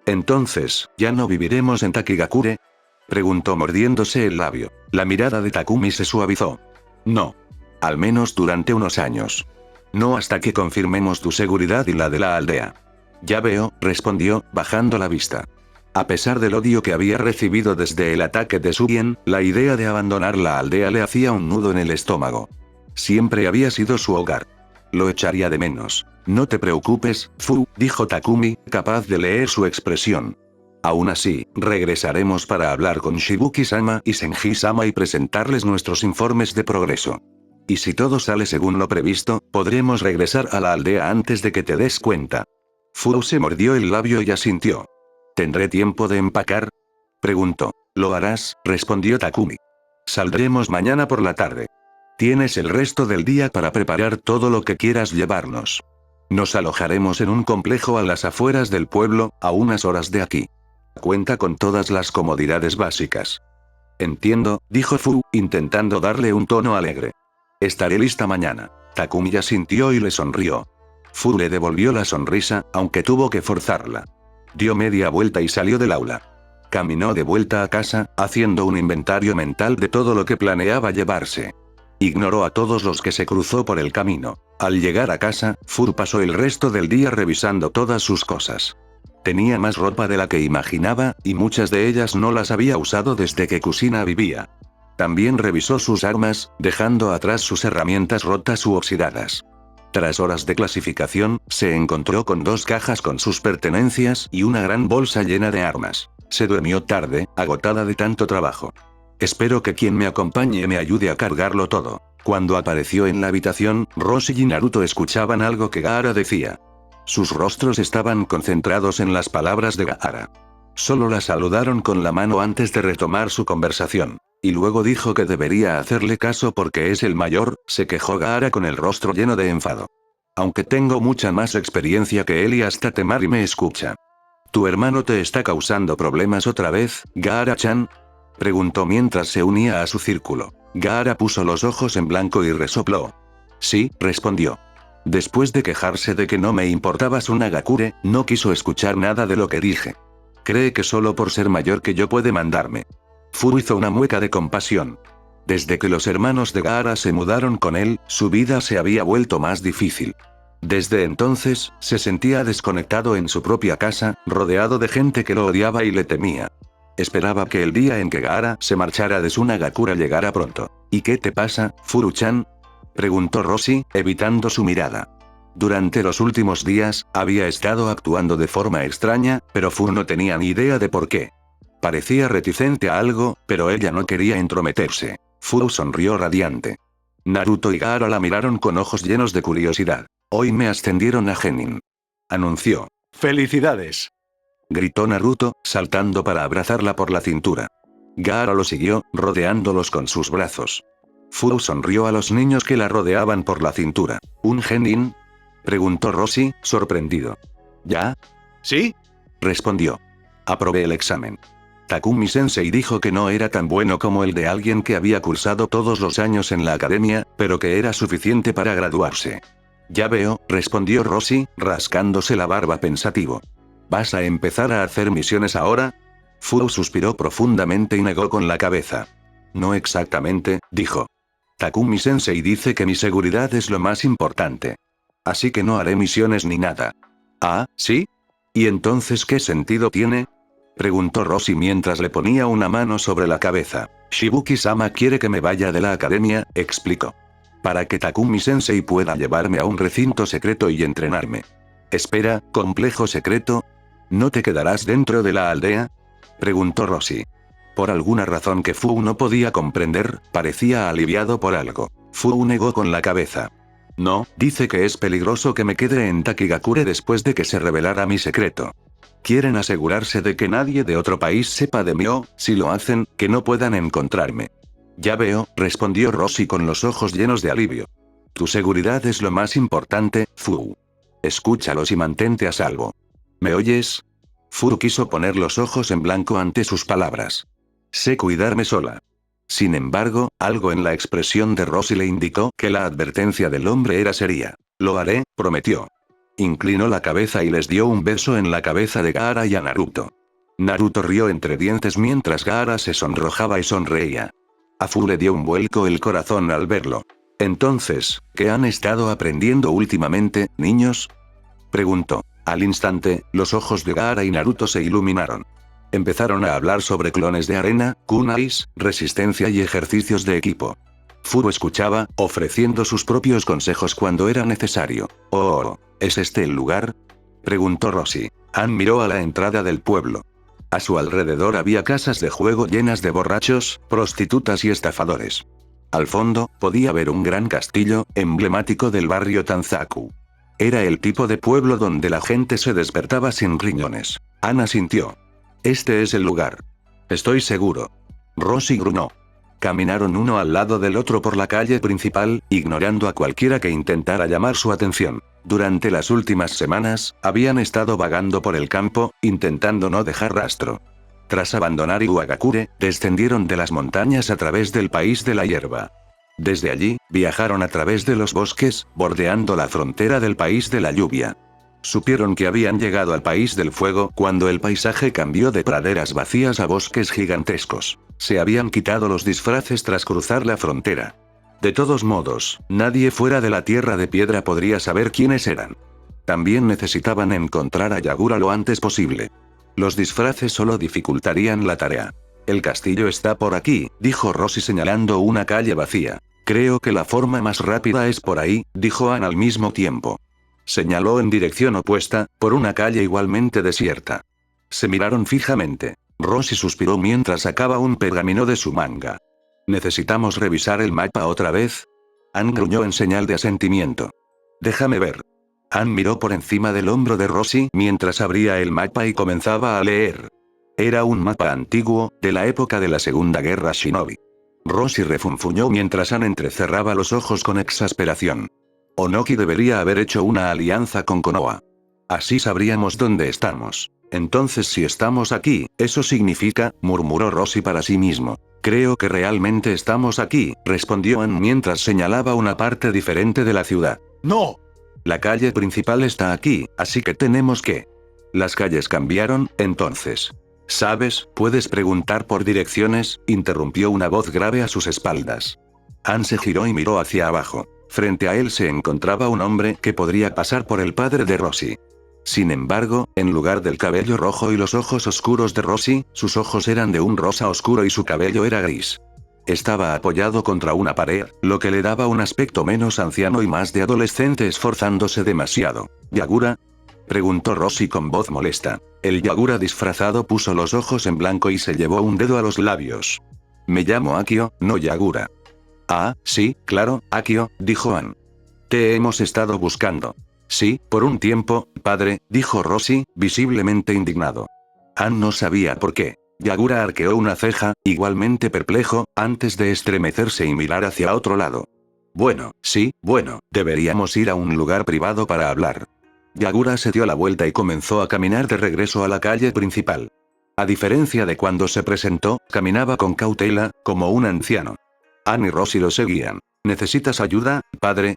Entonces, ¿ya no viviremos en Takigakure? Preguntó mordiéndose el labio. La mirada de Takumi se suavizó. No. Al menos durante unos años. No hasta que confirmemos tu seguridad y la de la aldea. Ya veo, respondió, bajando la vista. A pesar del odio que había recibido desde el ataque de Subien, la idea de abandonar la aldea le hacía un nudo en el estómago. Siempre había sido su hogar. Lo echaría de menos. No te preocupes, Fu, dijo Takumi, capaz de leer su expresión. Aún así, regresaremos para hablar con Shibuki-sama y Senji-sama y presentarles nuestros informes de progreso. Y si todo sale según lo previsto, podremos regresar a la aldea antes de que te des cuenta. Fu se mordió el labio y asintió. ¿Tendré tiempo de empacar? Preguntó. Lo harás, respondió Takumi. Saldremos mañana por la tarde. Tienes el resto del día para preparar todo lo que quieras llevarnos. Nos alojaremos en un complejo a las afueras del pueblo, a unas horas de aquí. Cuenta con todas las comodidades básicas. Entiendo, dijo Fu, intentando darle un tono alegre. Estaré lista mañana. Takumi asintió y le sonrió. Fu le devolvió la sonrisa, aunque tuvo que forzarla. Dio media vuelta y salió del aula. Caminó de vuelta a casa, haciendo un inventario mental de todo lo que planeaba llevarse. Ignoró a todos los que se cruzó por el camino. Al llegar a casa, Fu pasó el resto del día revisando todas sus cosas. Tenía más ropa de la que imaginaba, y muchas de ellas no las había usado desde que Kusina vivía. También revisó sus armas, dejando atrás sus herramientas rotas u oxidadas. Tras horas de clasificación, se encontró con 2 cajas con sus pertenencias y una gran bolsa llena de armas. Se durmió tarde, agotada de tanto trabajo. Espero que quien me acompañe me ayude a cargarlo todo. Cuando apareció en la habitación, Roshi y Naruto escuchaban algo que Gaara decía. Sus rostros estaban concentrados en las palabras de Gaara. Solo la saludaron con la mano antes de retomar su conversación. Y luego dijo que debería hacerle caso porque es el mayor, se quejó Gaara con el rostro lleno de enfado. Aunque tengo mucha más experiencia que él y hasta Temari me escucha. ¿Tu hermano te está causando problemas otra vez, Gaara-chan? Preguntó mientras se unía a su círculo. Gaara puso los ojos en blanco y resopló. Sí, respondió. Después de quejarse de que no me importaba su Nagakure, no quiso escuchar nada de lo que dije. Cree que solo por ser mayor que yo puede mandarme. Fu hizo una mueca de compasión. Desde que los hermanos de Gaara se mudaron con él, su vida se había vuelto más difícil. Desde entonces, se sentía desconectado en su propia casa, rodeado de gente que lo odiaba y le temía. Esperaba que el día en que Gaara se marchara de su Nagakura llegara pronto. ¿Y qué te pasa, Furu-chan? Preguntó Roshi, evitando su mirada. Durante los últimos días, había estado actuando de forma extraña, pero Fu no tenía ni idea de por qué. Parecía reticente a algo, pero ella no quería entrometerse. Fu sonrió radiante. Naruto y Gaara la miraron con ojos llenos de curiosidad. Hoy me ascendieron a Genin. Anunció. ¡Felicidades!, gritó Naruto, saltando para abrazarla por la cintura. Gaara lo siguió, rodeándolos con sus brazos. Fu sonrió a los niños que la rodeaban por la cintura. ¿Un Genin?, preguntó Roshi, sorprendido. ¿Ya? ¿Sí?, respondió. Aprobé el examen. Takumi-sensei dijo que no era tan bueno como el de alguien que había cursado todos los años en la academia, pero que era suficiente para graduarse. Ya veo, respondió Roshi, rascándose la barba pensativo. ¿Vas a empezar a hacer misiones ahora? Fu suspiró profundamente y negó con la cabeza. No exactamente, dijo. Takumi-sensei dice que mi seguridad es lo más importante. Así que no haré misiones ni nada. ¿Ah, sí? ¿Y entonces qué sentido tiene?, preguntó Roshi mientras le ponía una mano sobre la cabeza. Shibuki-sama quiere que me vaya de la academia, explicó. Para que Takumi-sensei pueda llevarme a un recinto secreto y entrenarme. Espera, ¿complejo secreto? ¿No te quedarás dentro de la aldea?, preguntó Roshi. Por alguna razón que Fu no podía comprender, parecía aliviado por algo. Fu negó con la cabeza. No, dice que es peligroso que me quede en Takigakure después de que se revelara mi secreto. Quieren asegurarse de que nadie de otro país sepa de mí o, si lo hacen, que no puedan encontrarme. Ya veo, respondió Roshi con los ojos llenos de alivio. Tu seguridad es lo más importante, Fu. Escúchalos y mantente a salvo. ¿Me oyes? Fu quiso poner los ojos en blanco ante sus palabras. Sé cuidarme sola. Sin embargo, algo en la expresión de Roshi le indicó que la advertencia del hombre era seria. Lo haré, prometió. Inclinó la cabeza y les dio un beso en la cabeza de Gaara y a Naruto. Naruto rió entre dientes mientras Gaara se sonrojaba y sonreía. A Fu le dio un vuelco el corazón al verlo. Entonces, ¿qué han estado aprendiendo últimamente, niños?, preguntó. Al instante, los ojos de Gaara y Naruto se iluminaron. Empezaron a hablar sobre clones de arena, kunais, resistencia y ejercicios de equipo. Furo escuchaba, ofreciendo sus propios consejos cuando era necesario. «Oh, ¿es este el lugar?», preguntó Rosie. Ann miró a la entrada del pueblo. A su alrededor había casas de juego llenas de borrachos, prostitutas y estafadores. Al fondo, podía ver un gran castillo, emblemático del barrio Tanzaku. Era el tipo de pueblo donde la gente se despertaba sin riñones. Ann asintió. «Este es el lugar. Estoy seguro». Rosie gruñó. Caminaron uno al lado del otro por la calle principal, ignorando a cualquiera que intentara llamar su atención. Durante las últimas semanas, habían estado vagando por el campo, intentando no dejar rastro. Tras abandonar Iwagakure, descendieron de las montañas a través del país de la hierba. Desde allí, viajaron a través de los bosques, bordeando la frontera del país de la lluvia. Supieron que habían llegado al país del fuego cuando el paisaje cambió de praderas vacías a bosques gigantescos. Se habían quitado los disfraces tras cruzar la frontera. De todos modos, nadie fuera de la Tierra de Piedra podría saber quiénes eran. También necesitaban encontrar a Yagura lo antes posible. Los disfraces solo dificultarían la tarea. «El castillo está por aquí», dijo Rosie señalando una calle vacía. «Creo que la forma más rápida es por ahí», dijo Ann al mismo tiempo. Señaló en dirección opuesta, por una calle igualmente desierta. Se miraron fijamente. Rosie suspiró mientras sacaba un pergamino de su manga. «¿Necesitamos revisar el mapa otra vez?», Ann gruñó en señal de asentimiento. «Déjame ver». Ann miró por encima del hombro de Rosie mientras abría el mapa y comenzaba a leer. Era un mapa antiguo, de la época de la Segunda Guerra Shinobi. Rosie refunfuñó mientras Ann entrecerraba los ojos con exasperación. Onoki debería haber hecho una alianza con Konoha. Así sabríamos dónde estamos. Entonces si estamos aquí, eso significa, murmuró Rosie para sí mismo. «Creo que realmente estamos aquí», respondió Ann mientras señalaba una parte diferente de la ciudad. ¡No! «La calle principal está aquí, así que tenemos que...». Las calles cambiaron, entonces. «¿Sabes? Puedes preguntar por direcciones», interrumpió una voz grave a sus espaldas. Ann se giró y miró hacia abajo. Frente a él se encontraba un hombre que podría pasar por el padre de Rosie. Sin embargo, en lugar del cabello rojo y los ojos oscuros de Rosie, sus ojos eran de un rosa oscuro y su cabello era gris. Estaba apoyado contra una pared, lo que le daba un aspecto menos anciano y más de adolescente esforzándose demasiado. «¿Yagura?», preguntó Rosie con voz molesta. El Yagura disfrazado puso los ojos en blanco y se llevó un dedo a los labios. «Me llamo Akio, no Yagura». «Ah, sí, claro, Akio», dijo Ann. «Te hemos estado buscando». «Sí, por un tiempo, padre», dijo Rosie, visiblemente indignado. Ann no sabía por qué. Yagura arqueó una ceja, igualmente perplejo, antes de estremecerse y mirar hacia otro lado. «Bueno, sí, bueno, deberíamos ir a un lugar privado para hablar». Yagura se dio la vuelta y comenzó a caminar de regreso a la calle principal. A diferencia de cuando se presentó, caminaba con cautela, como un anciano. Ann y Rosie lo seguían. «¿Necesitas ayuda, padre?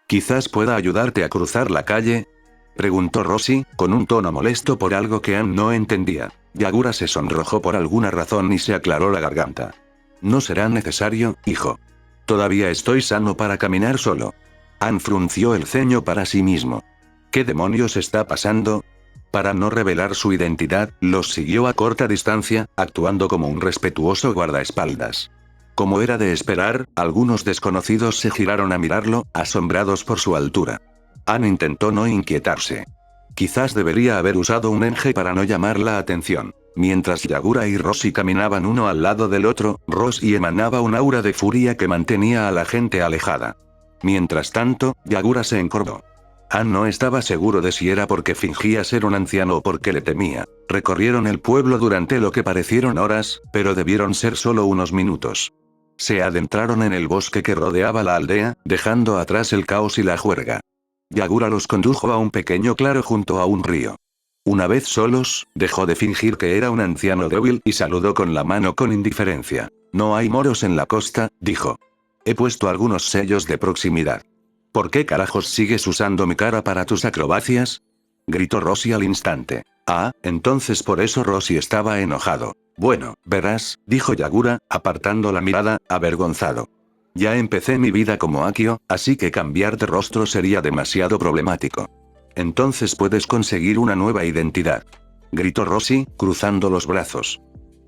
¿Quizás pueda ayudarte a cruzar la calle?», preguntó Rosie, con un tono molesto por algo que Ann no entendía. Yagura se sonrojó por alguna razón y se aclaró la garganta. «No será necesario, hijo. Todavía estoy sano para caminar solo». Ann frunció el ceño para sí mismo. «¿Qué demonios está pasando?». Para no revelar su identidad, los siguió a corta distancia, actuando como un respetuoso guardaespaldas. Como era de esperar, algunos desconocidos se giraron a mirarlo, asombrados por su altura. Ann intentó no inquietarse. Quizás debería haber usado un enge para no llamar la atención. Mientras Yagura y Rosie caminaban uno al lado del otro, Rosie emanaba un aura de furia que mantenía a la gente alejada. Mientras tanto, Yagura se encorvó. Ann no estaba seguro de si era porque fingía ser un anciano o porque le temía. Recorrieron el pueblo durante lo que parecieron horas, pero debieron ser solo unos minutos. Se adentraron en el bosque que rodeaba la aldea, dejando atrás el caos y la juerga. Yagura los condujo a un pequeño claro junto a un río. Una vez solos, dejó de fingir que era un anciano débil y saludó con la mano con indiferencia. «No hay moros en la costa», dijo. «He puesto algunos sellos de proximidad». «¿Por qué carajos sigues usando mi cara para tus acrobacias?», gritó Rosie al instante. «Ah, entonces por eso Rosie estaba enojado». «Bueno, verás», dijo Yagura, apartando la mirada, avergonzado. «Ya empecé mi vida como Akio, así que cambiar de rostro sería demasiado problemático. Entonces puedes conseguir una nueva identidad». gritó Rossi, cruzando los brazos.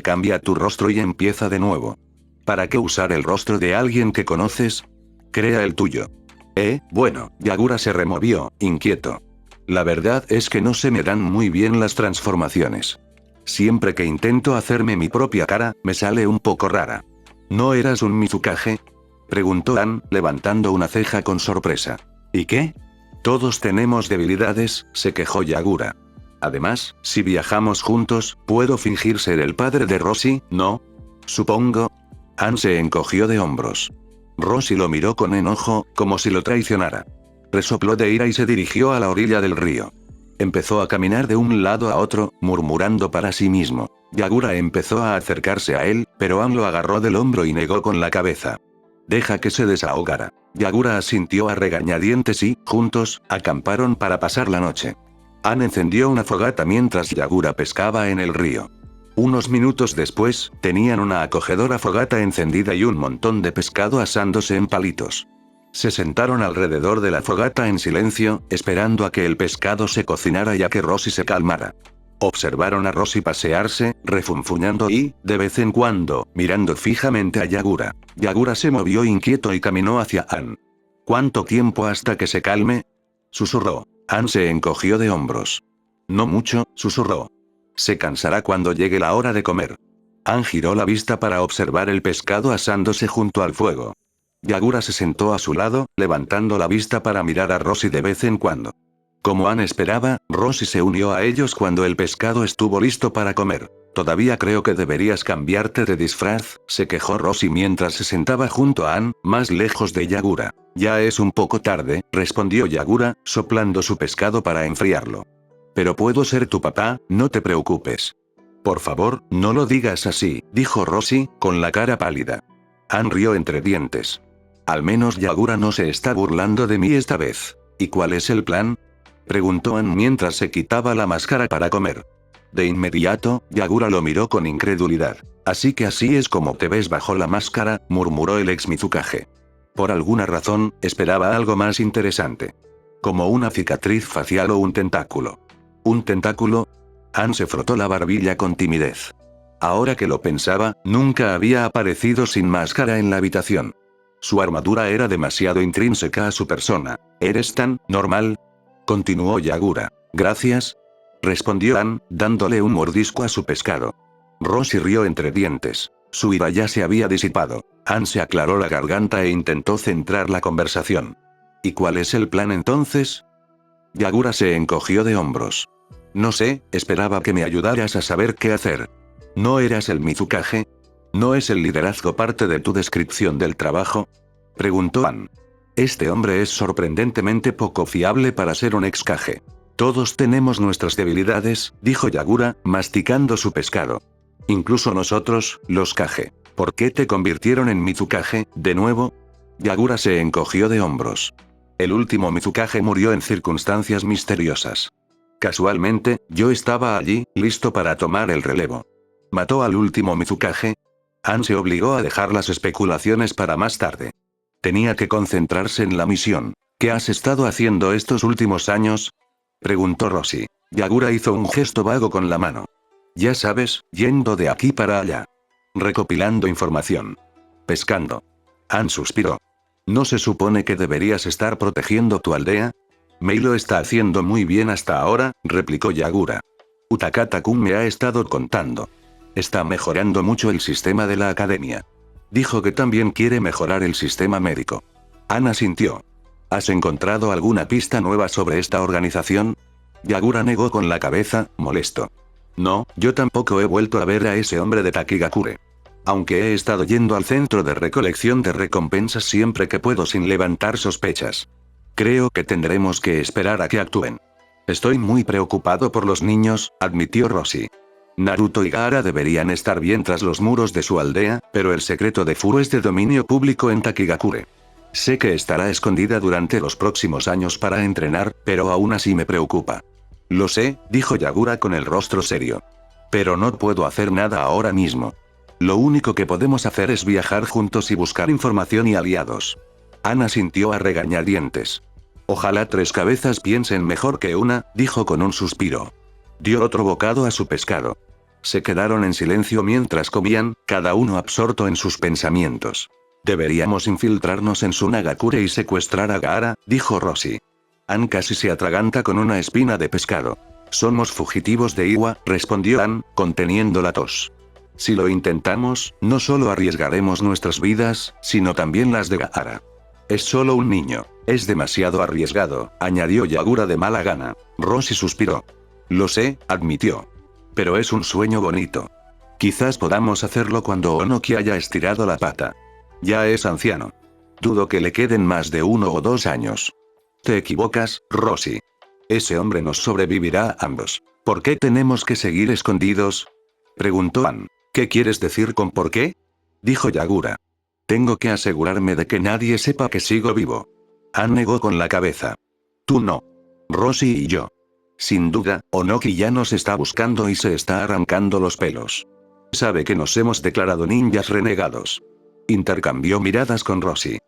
Cambia tu rostro y empieza de nuevo. ¿Para qué usar el rostro de alguien que conoces? Crea el tuyo. Bueno, Yagura se removió, inquieto. La verdad es que no se me dan muy bien las transformaciones. Siempre que intento hacerme mi propia cara, me sale un poco rara. ¿No eras un Mizukage? Preguntó Ann, levantando una ceja con sorpresa. ¿Y qué? Todos tenemos debilidades, se quejó Yagura. Además, si viajamos juntos, puedo fingir ser el padre de Rossi, ¿no? Supongo. Ann se encogió de hombros. Rossi lo miró con enojo, como si lo traicionara. Resopló de ira y se dirigió a la orilla del río. Empezó a caminar de un lado a otro, murmurando para sí mismo. Yagura empezó a acercarse a él, pero Ann lo agarró del hombro y negó con la cabeza. Deja que se desahogara. Yagura asintió a regañadientes y, juntos, acamparon para pasar la noche. Ann encendió una fogata mientras Yagura pescaba en el río. Unos minutos después, tenían una acogedora fogata encendida y un montón de pescado asándose en palitos. Se sentaron alrededor de la fogata en silencio, esperando a que el pescado se cocinara y a que Rossi se calmara. Observaron a Rossi pasearse, refunfuñando y, de vez en cuando, mirando fijamente a Yagura. Yagura se movió inquieto y caminó hacia Ann. ¿Cuánto tiempo hasta que se calme? Susurró. Ann se encogió de hombros. No mucho, susurró. Se cansará cuando llegue la hora de comer. Ann giró la vista para observar el pescado asándose junto al fuego. Yagura se sentó a su lado, levantando la vista para mirar a Rossi de vez en cuando. Como Ann esperaba, Rossi se unió a ellos cuando el pescado estuvo listo para comer. Todavía creo que deberías cambiarte de disfraz, se quejó Rossi mientras se sentaba junto a Ann, más lejos de Yagura. Ya es un poco tarde, respondió Yagura, soplando su pescado para enfriarlo. Pero puedo ser tu papá, no te preocupes. Por favor, no lo digas así, dijo Rossi, con la cara pálida. Ann rió entre dientes. Al menos Yagura no se está burlando de mí esta vez. ¿Y cuál es el plan? Preguntó Ann mientras se quitaba la máscara para comer. De inmediato, Yagura lo miró con incredulidad. Así que así es como te ves bajo la máscara, murmuró el ex Mizukage. Por alguna razón, esperaba algo más interesante. Como una cicatriz facial o un tentáculo. ¿Un tentáculo? Ann se frotó la barbilla con timidez. Ahora que lo pensaba, nunca había aparecido sin máscara en la habitación. Su armadura era demasiado intrínseca a su persona. ¿Eres tan normal? Continuó Yagura. Gracias. Respondió Ann, dándole un mordisco a su pescado. Rossi rió entre dientes. Su ira ya se había disipado. Ann se aclaró la garganta e intentó centrar la conversación. ¿Y cuál es el plan entonces? Yagura se encogió de hombros. No sé, esperaba que me ayudaras a saber qué hacer. ¿No eras el Mizukage? ¿No es el liderazgo parte de tu descripción del trabajo? Preguntó Ann. Este hombre es sorprendentemente poco fiable para ser un ex-Kage. Todos tenemos nuestras debilidades, dijo Yagura, masticando su pescado. Incluso nosotros, los Kage. ¿Por qué te convirtieron en Mizukage, de nuevo? Yagura se encogió de hombros. El último Mizukage murió en circunstancias misteriosas. Casualmente, yo estaba allí, listo para tomar el relevo. ¿Mató al último Mizukage? Ann se obligó a dejar las especulaciones para más tarde. Tenía que concentrarse en la misión. ¿Qué has estado haciendo estos últimos años? Preguntó Rossi. Yagura hizo un gesto vago con la mano. Ya sabes, yendo de aquí para allá. Recopilando información. Pescando. Ann suspiró. ¿No se supone que deberías estar protegiendo tu aldea? Mei lo está haciendo muy bien hasta ahora, replicó Yagura. Utakata-kun me ha estado contando. Está mejorando mucho el sistema de la academia. Dijo que también quiere mejorar el sistema médico. Ann asintió. ¿Has encontrado alguna pista nueva sobre esta organización? Yagura negó con la cabeza, molesto. No, yo tampoco he vuelto a ver a ese hombre de Takigakure. Aunque he estado yendo al centro de recolección de recompensas siempre que puedo sin levantar sospechas. Creo que tendremos que esperar a que actúen. Estoy muy preocupado por los niños, admitió Rossi. Naruto y Gaara deberían estar bien tras los muros de su aldea, pero el secreto de Furo es de dominio público en Takigakure. Sé que estará escondida durante los próximos años para entrenar, pero aún así me preocupa. Lo sé, dijo Yagura con el rostro serio. Pero no puedo hacer nada ahora mismo. Lo único que podemos hacer es viajar juntos y buscar información y aliados. Ann asintió a regañadientes. Ojalá tres cabezas piensen mejor que una, dijo con un suspiro. Dio otro bocado a su pescado. Se quedaron en silencio mientras comían, cada uno absorto en sus pensamientos. Deberíamos infiltrarnos en Sunagakure y secuestrar a Gaara, dijo Roshi. Ann casi se atraganta con una espina de pescado. Somos fugitivos de Iwa, respondió Ann, conteniendo la tos. Si lo intentamos, no solo arriesgaremos nuestras vidas, sino también las de Gaara. Es solo un niño. Es demasiado arriesgado, añadió Yagura de mala gana. Roshi suspiró. Lo sé, admitió. Pero es un sueño bonito. Quizás podamos hacerlo cuando Onoki haya estirado la pata. Ya es anciano. Dudo que le queden más de 1 o 2 años. Te equivocas, Roshi. Ese hombre nos sobrevivirá a ambos. ¿Por qué tenemos que seguir escondidos? Preguntó Ann. ¿Qué quieres decir con por qué? Dijo Yagura. Tengo que asegurarme de que nadie sepa que sigo vivo. Ann negó con la cabeza. Tú no. Roshi y yo. Sin duda, Onoki ya nos está buscando y se está arrancando los pelos. Sabe que nos hemos declarado ninjas renegados. Intercambió miradas con Roshi.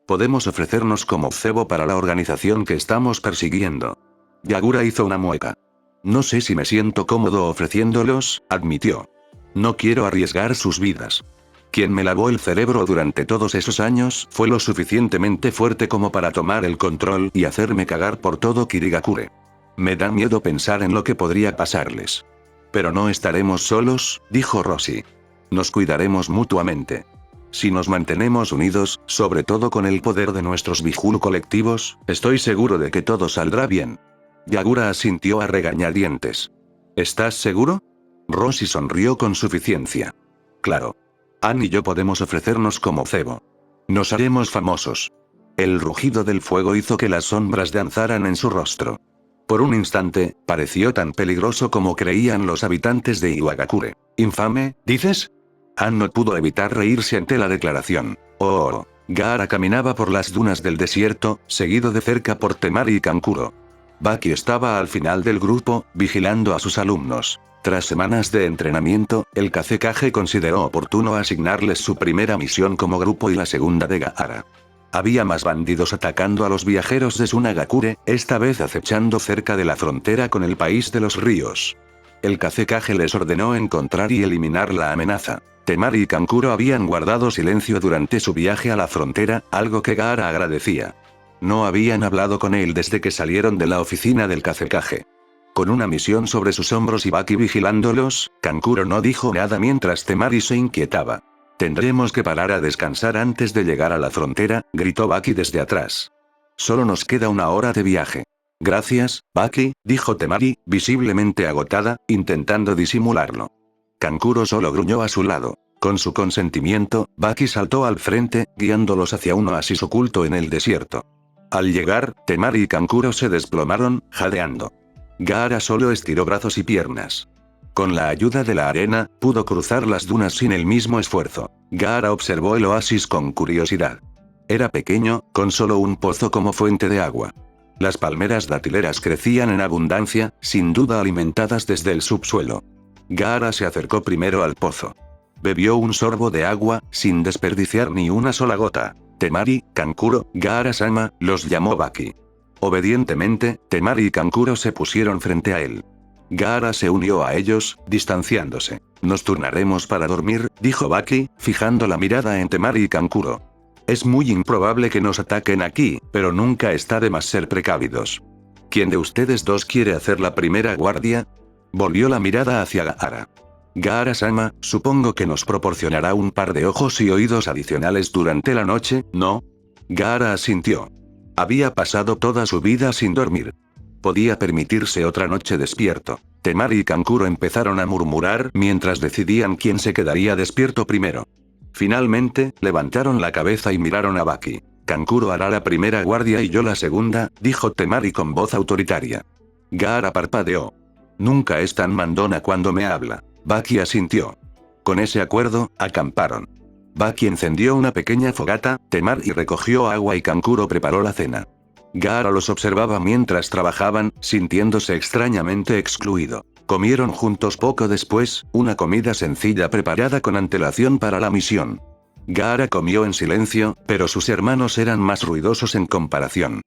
Podemos ofrecernos como cebo para la organización que estamos persiguiendo. Yagura hizo una mueca. No sé si me siento cómodo ofreciéndolos, admitió. No quiero arriesgar sus vidas. Quien me lavó el cerebro durante todos esos años fue lo suficientemente fuerte como para tomar el control y hacerme cagar por todo Kirigakure. Me da miedo pensar en lo que podría pasarles. Pero no estaremos solos, dijo Roshi. Nos cuidaremos mutuamente. Si nos mantenemos unidos, sobre todo con el poder de nuestros Bihulu colectivos, estoy seguro de que todo saldrá bien. Yagura asintió a regañadientes. ¿Estás seguro? Roshi sonrió con suficiencia. Claro. Ann y yo podemos ofrecernos como cebo. Nos haremos famosos. El rugido del fuego hizo que las sombras danzaran en su rostro. Por un instante, pareció tan peligroso como creían los habitantes de Iwagakure. ¿Infame, dices? Ann no pudo evitar reírse ante la declaración. Oh. Gaara caminaba por las dunas del desierto, seguido de cerca por Temari y Kankuro. Baki estaba al final del grupo, vigilando a sus alumnos. Tras semanas de entrenamiento, el Kazekage consideró oportuno asignarles su primera misión como grupo y la segunda de Gaara. Había más bandidos atacando a los viajeros de Sunagakure, esta vez acechando cerca de la frontera con el país de los ríos. El Kazekage les ordenó encontrar y eliminar la amenaza. Temari y Kankuro habían guardado silencio durante su viaje a la frontera, algo que Gaara agradecía. No habían hablado con él desde que salieron de la oficina del Kazekage. Con una misión sobre sus hombros y Baki vigilándolos, Kankuro no dijo nada mientras Temari se inquietaba. Tendremos que parar a descansar antes de llegar a la frontera, gritó Baki desde atrás. Solo nos queda 1 hora de viaje. Gracias, Baki, dijo Temari, visiblemente agotada, intentando disimularlo. Kankuro solo gruñó a su lado. Con su consentimiento, Baki saltó al frente, guiándolos hacia un oasis oculto en el desierto. Al llegar, Temari y Kankuro se desplomaron, jadeando. Gaara solo estiró brazos y piernas. Con la ayuda de la arena, pudo cruzar las dunas sin el mismo esfuerzo. Gaara observó el oasis con curiosidad. Era pequeño, con solo un pozo como fuente de agua. Las palmeras datileras crecían en abundancia, sin duda alimentadas desde el subsuelo. Gaara se acercó primero al pozo. Bebió un sorbo de agua, sin desperdiciar ni una sola gota. Temari, Kankuro, Gaara-sama, los llamó Baki. Obedientemente, Temari y Kankuro se pusieron frente a él. Gaara se unió a ellos, distanciándose. Nos turnaremos para dormir, dijo Baki, fijando la mirada en Temari y Kankuro. Es muy improbable que nos ataquen aquí, pero nunca está de más ser precavidos. ¿Quién de ustedes dos quiere hacer la primera guardia? Volvió la mirada hacia Gaara. Gaara-sama, supongo que nos proporcionará un par de ojos y oídos adicionales durante la noche, ¿no? Gaara asintió. Había pasado toda su vida sin dormir. Podía permitirse otra noche despierto. Temari y Kankuro empezaron a murmurar mientras decidían quién se quedaría despierto primero. Finalmente, levantaron la cabeza y miraron a Baki. Kankuro hará la primera guardia y yo la segunda, dijo Temari con voz autoritaria. Gaara parpadeó. Nunca es tan mandona cuando me habla. Baki asintió. Con ese acuerdo, acamparon. Baki encendió una pequeña fogata, Temari recogió agua y Kankuro preparó la cena. Gaara los observaba mientras trabajaban, sintiéndose extrañamente excluido. Comieron juntos poco después, una comida sencilla preparada con antelación para la misión. Gaara comió en silencio, pero sus hermanos eran más ruidosos en comparación.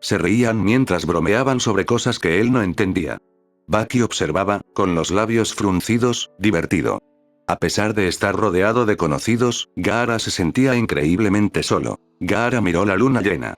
Se reían mientras bromeaban sobre cosas que él no entendía. Baki observaba, con los labios fruncidos, divertido. A pesar de estar rodeado de conocidos, Gaara se sentía increíblemente solo. Gaara miró la luna llena.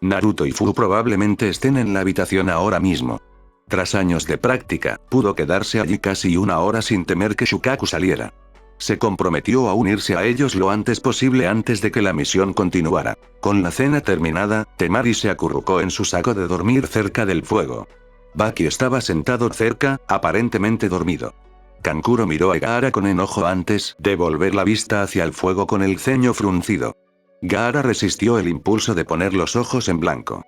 Naruto y Fu probablemente estén en la habitación ahora mismo. Tras años de práctica, pudo quedarse allí casi una hora sin temer que Shukaku saliera. Se comprometió a unirse a ellos lo antes posible antes de que la misión continuara. Con la cena terminada, Temari se acurrucó en su saco de dormir cerca del fuego. Baki estaba sentado cerca, aparentemente dormido. Kankuro miró a Gaara con enojo antes de volver la vista hacia el fuego con el ceño fruncido. Gaara resistió el impulso de poner los ojos en blanco.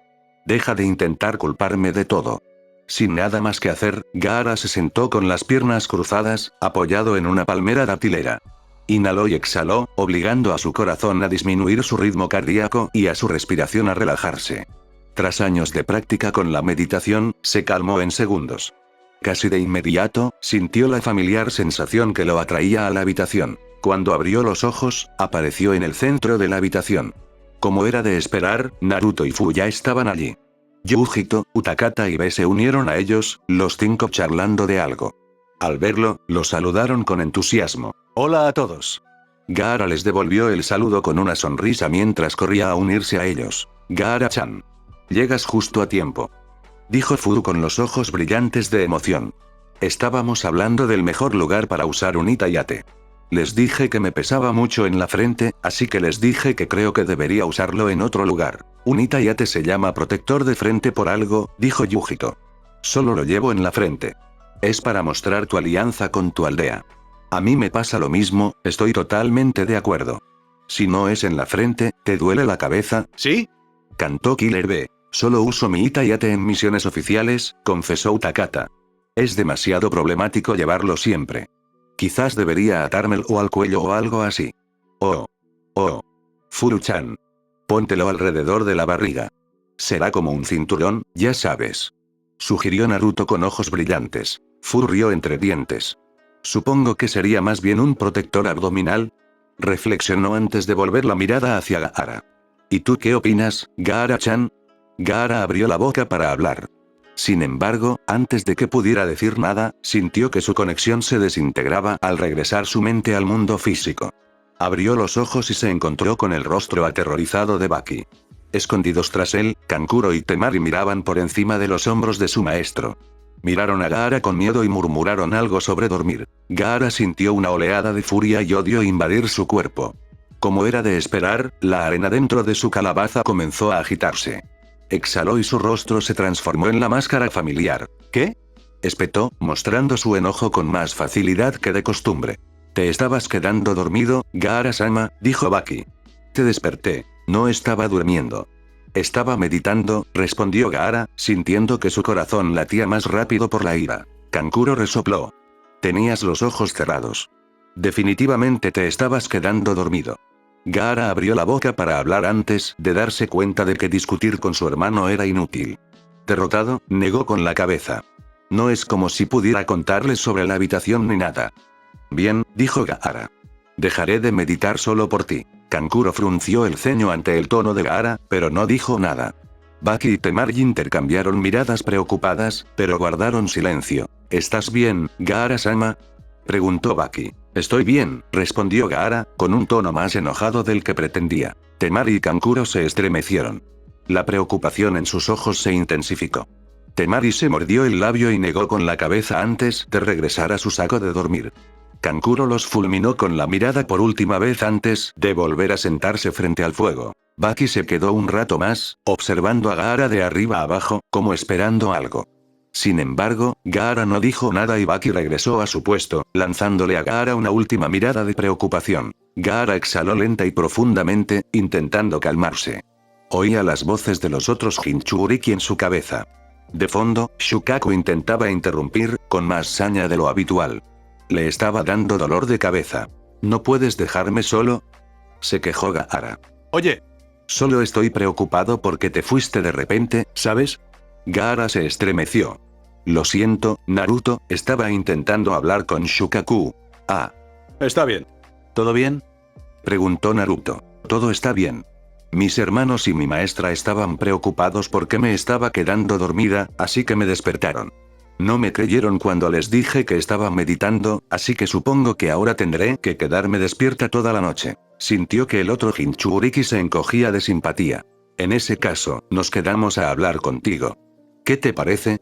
Deja de intentar culparme de todo. Sin nada más que hacer, Gaara se sentó con las piernas cruzadas, apoyado en una palmera datilera. Inhaló y exhaló, obligando a su corazón a disminuir su ritmo cardíaco y a su respiración a relajarse. Tras años de práctica con la meditación, se calmó en segundos. Casi de inmediato, sintió la familiar sensación que lo atraía a la habitación. Cuando abrió los ojos, apareció en el centro de la habitación. Como era de esperar, Naruto y Fu ya estaban allí. Yujito, Utakata y Be se unieron a ellos, los 5 charlando de algo. Al verlo, lo saludaron con entusiasmo. Hola a todos. Gaara les devolvió el saludo con una sonrisa mientras corría a unirse a ellos. Gaara-chan. Llegas justo a tiempo. Dijo Fu con los ojos brillantes de emoción. Estábamos hablando del mejor lugar para usar un Itayate. Les dije que me pesaba mucho en la frente, así que les dije que creo que debería usarlo en otro lugar. Un Itayate se llama protector de frente por algo, dijo Yujito. Solo lo llevo en la frente. Es para mostrar tu alianza con tu aldea. A mí me pasa lo mismo, estoy totalmente de acuerdo. Si no es en la frente, ¿te duele la cabeza? ¿Sí? Cantó Killer B. Solo uso mi Itayate en misiones oficiales, confesó Utakata. Es demasiado problemático llevarlo siempre. Quizás debería atármelo al cuello o algo así. Oh. Furu-chan. Póntelo alrededor de la barriga. Será como un cinturón, ya sabes. Sugirió Naruto con ojos brillantes. Fu rió entre dientes. Supongo que sería más bien un protector abdominal. Reflexionó antes de volver la mirada hacia Gaara. ¿Y tú qué opinas, Gaara-chan? Gaara abrió la boca para hablar. Sin embargo, antes de que pudiera decir nada, sintió que su conexión se desintegraba al regresar su mente al mundo físico. Abrió los ojos y se encontró con el rostro aterrorizado de Baki. Escondidos tras él, Kankuro y Temari miraban por encima de los hombros de su maestro. Miraron a Gaara con miedo y murmuraron algo sobre dormir. Gaara sintió una oleada de furia y odio invadir su cuerpo. Como era de esperar, la arena dentro de su calabaza comenzó a agitarse. Exhaló y su rostro se transformó en la máscara familiar. ¿Qué? Espetó, mostrando su enojo con más facilidad que de costumbre. Te estabas quedando dormido, Gaara-sama, dijo Baki. Te desperté. No estaba durmiendo. Estaba meditando, respondió Gaara, sintiendo que su corazón latía más rápido por la ira. Kankuro resopló. Tenías los ojos cerrados. Definitivamente te estabas quedando dormido. Gaara abrió la boca para hablar antes de darse cuenta de que discutir con su hermano era inútil. Derrotado, negó con la cabeza. No es como si pudiera contarles sobre la habitación ni nada. Bien, dijo Gaara. Dejaré de meditar solo por ti. Kankuro frunció el ceño ante el tono de Gaara, pero no dijo nada. Baki y Temari intercambiaron miradas preocupadas, pero guardaron silencio. ¿Estás bien, Gaara-sama? Preguntó Baki. Estoy bien, respondió Gaara, con un tono más enojado del que pretendía. Temari y Kankuro se estremecieron. La preocupación en sus ojos se intensificó. Temari se mordió el labio y negó con la cabeza antes de regresar a su saco de dormir. Kankuro los fulminó con la mirada por última vez antes de volver a sentarse frente al fuego. Baki se quedó un rato más, observando a Gaara de arriba a abajo, como esperando algo. Sin embargo, Gaara no dijo nada y Baki regresó a su puesto, lanzándole a Gaara una última mirada de preocupación. Gaara exhaló lenta y profundamente, intentando calmarse. Oía las voces de los otros Jinchuriki en su cabeza. De fondo, Shukaku intentaba interrumpir, con más saña de lo habitual. Le estaba dando dolor de cabeza. ¿No puedes dejarme solo? Se quejó Gaara. Oye. Solo estoy preocupado porque te fuiste de repente, ¿sabes? Gaara se estremeció. Lo siento, Naruto, estaba intentando hablar con Shukaku. Ah. Está bien. ¿Todo bien? Preguntó Naruto. Todo está bien. Mis hermanos y mi maestra estaban preocupados porque me estaba quedando dormida, así que me despertaron. No me creyeron cuando les dije que estaba meditando, así que supongo que ahora tendré que quedarme despierta toda la noche. Sintió que el otro Jinchuriki se encogía de simpatía. En ese caso, nos quedamos a hablar contigo. ¿Qué te parece?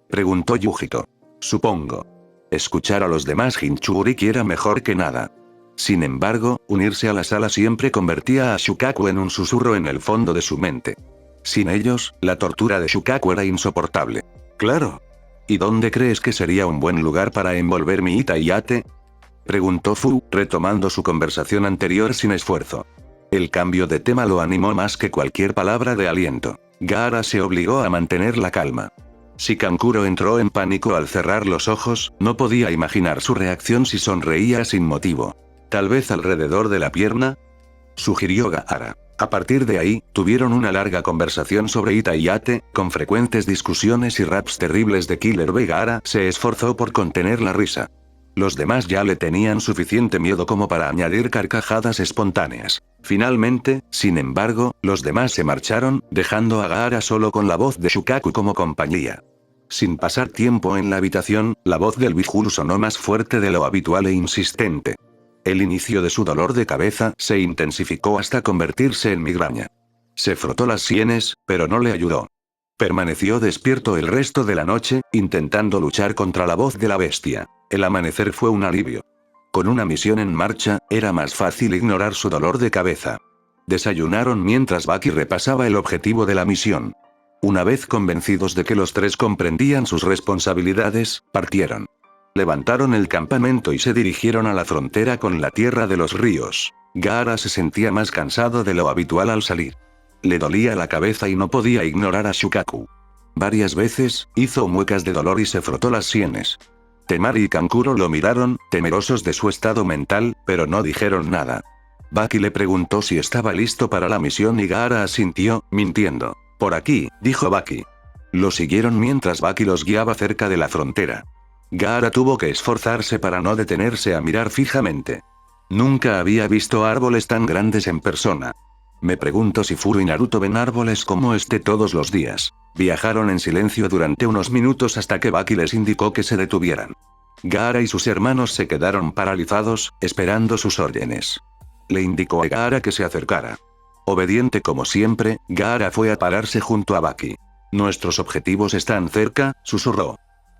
Preguntó Yujito. Supongo. Escuchar a los demás Jinchuriki era mejor que nada. Sin embargo, unirse a la sala siempre convertía a Shukaku en un susurro en el fondo de su mente. Sin ellos, la tortura de Shukaku era insoportable. Claro. ¿Y dónde crees que sería un buen lugar para envolver mi Ita-Iyate? Preguntó Fu, retomando su conversación anterior sin esfuerzo. El cambio de tema lo animó más que cualquier palabra de aliento. Gaara se obligó a mantener la calma. Si Kankuro entró en pánico al cerrar los ojos, no podía imaginar su reacción si sonreía sin motivo. ¿Tal vez alrededor de la pierna? Sugirió Gaara. A partir de ahí, tuvieron una larga conversación sobre Ita-Iyate, con frecuentes discusiones y raps terribles de Killer Bee. Gaara se esforzó por contener la risa. Los demás ya le tenían suficiente miedo como para añadir carcajadas espontáneas. Finalmente, sin embargo, los demás se marcharon, dejando a Gaara solo con la voz de Shukaku como compañía. Sin pasar tiempo en la habitación, la voz del Bijulu sonó más fuerte de lo habitual e insistente. El inicio de su dolor de cabeza se intensificó hasta convertirse en migraña. Se frotó las sienes, pero no le ayudó. Permaneció despierto el resto de la noche, intentando luchar contra la voz de la bestia. El amanecer fue un alivio. Con una misión en marcha, era más fácil ignorar su dolor de cabeza. Desayunaron mientras Baki repasaba el objetivo de la misión. Una vez convencidos de que los tres comprendían sus responsabilidades, partieron. Levantaron el campamento y se dirigieron a la frontera con la Tierra de los Ríos. Gaara se sentía más cansado de lo habitual al salir. Le dolía la cabeza y no podía ignorar a Shukaku. Varias veces, hizo muecas de dolor y se frotó las sienes. Temari y Kankuro lo miraron, temerosos de su estado mental, pero no dijeron nada. Baki le preguntó si estaba listo para la misión y Gaara asintió, mintiendo. Por aquí, dijo Baki. Lo siguieron mientras Baki los guiaba cerca de la frontera. Gaara tuvo que esforzarse para no detenerse a mirar fijamente. Nunca había visto árboles tan grandes en persona. Me pregunto si Furu y Naruto ven árboles como este todos los días. Viajaron en silencio durante unos minutos hasta que Baki les indicó que se detuvieran. Gaara y sus hermanos se quedaron paralizados, esperando sus órdenes. Le indicó a Gaara que se acercara. Obediente como siempre, Gaara fue a pararse junto a Baki. Nuestros objetivos están cerca, susurró.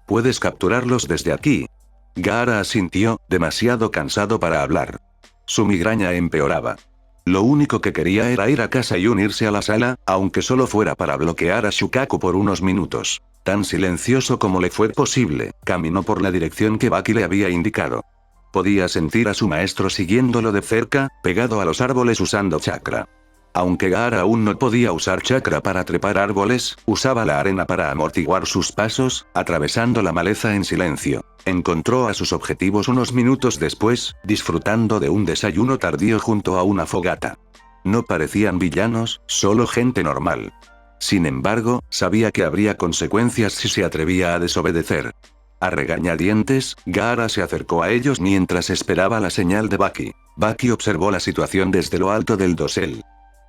¿Puedes capturarlos desde aquí? Gaara asintió, demasiado cansado para hablar. Su migraña empeoraba. Lo único que quería era ir a casa y unirse a la sala, aunque solo fuera para bloquear a Shukaku por unos minutos. Tan silencioso como le fue posible, caminó por la dirección que Baki le había indicado. Podía sentir a su maestro siguiéndolo de cerca, pegado a los árboles usando chakra. Aunque Gaara aún no podía usar chakra para trepar árboles, usaba la arena para amortiguar sus pasos, atravesando la maleza en silencio. Encontró a sus objetivos unos minutos después, disfrutando de un desayuno tardío junto a una fogata. No parecían villanos, solo gente normal. Sin embargo, sabía que habría consecuencias si se atrevía a desobedecer. A regañadientes, Gaara se acercó a ellos mientras esperaba la señal de Baki. Baki observó la situación desde lo alto del dosel.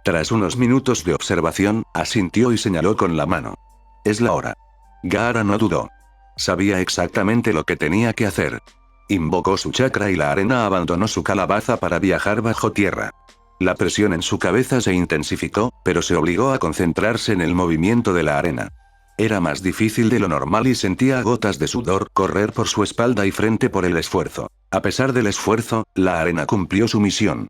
Tras unos minutos de observación, asintió y señaló con la mano. Es la hora. Gaara no dudó. Sabía exactamente lo que tenía que hacer. Invocó su chakra y la arena abandonó su calabaza para viajar bajo tierra. La presión en su cabeza se intensificó, pero se obligó a concentrarse en el movimiento de la arena. Era más difícil de lo normal y sentía gotas de sudor correr por su espalda y frente por el esfuerzo. A pesar del esfuerzo, la arena cumplió su misión.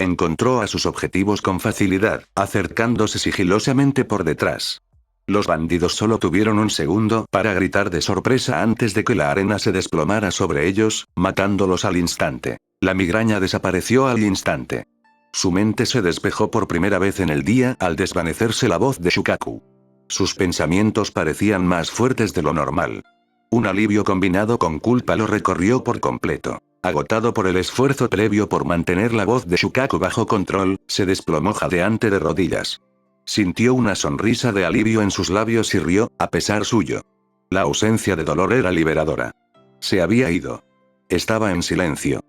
Encontró a sus objetivos con facilidad, acercándose sigilosamente por detrás. Los bandidos solo tuvieron un segundo para gritar de sorpresa antes de que la arena se desplomara sobre ellos, matándolos al instante. La migraña desapareció al instante. Su mente se despejó por primera vez en el día al desvanecerse la voz de Shukaku. Sus pensamientos parecían más fuertes de lo normal. Un alivio combinado con culpa lo recorrió por completo. Agotado por el esfuerzo previo por mantener la voz de Shukaku bajo control, se desplomó jadeante de rodillas. Sintió una sonrisa de alivio en sus labios y rió, a pesar suyo. La ausencia de dolor era liberadora. Se había ido. Estaba en silencio.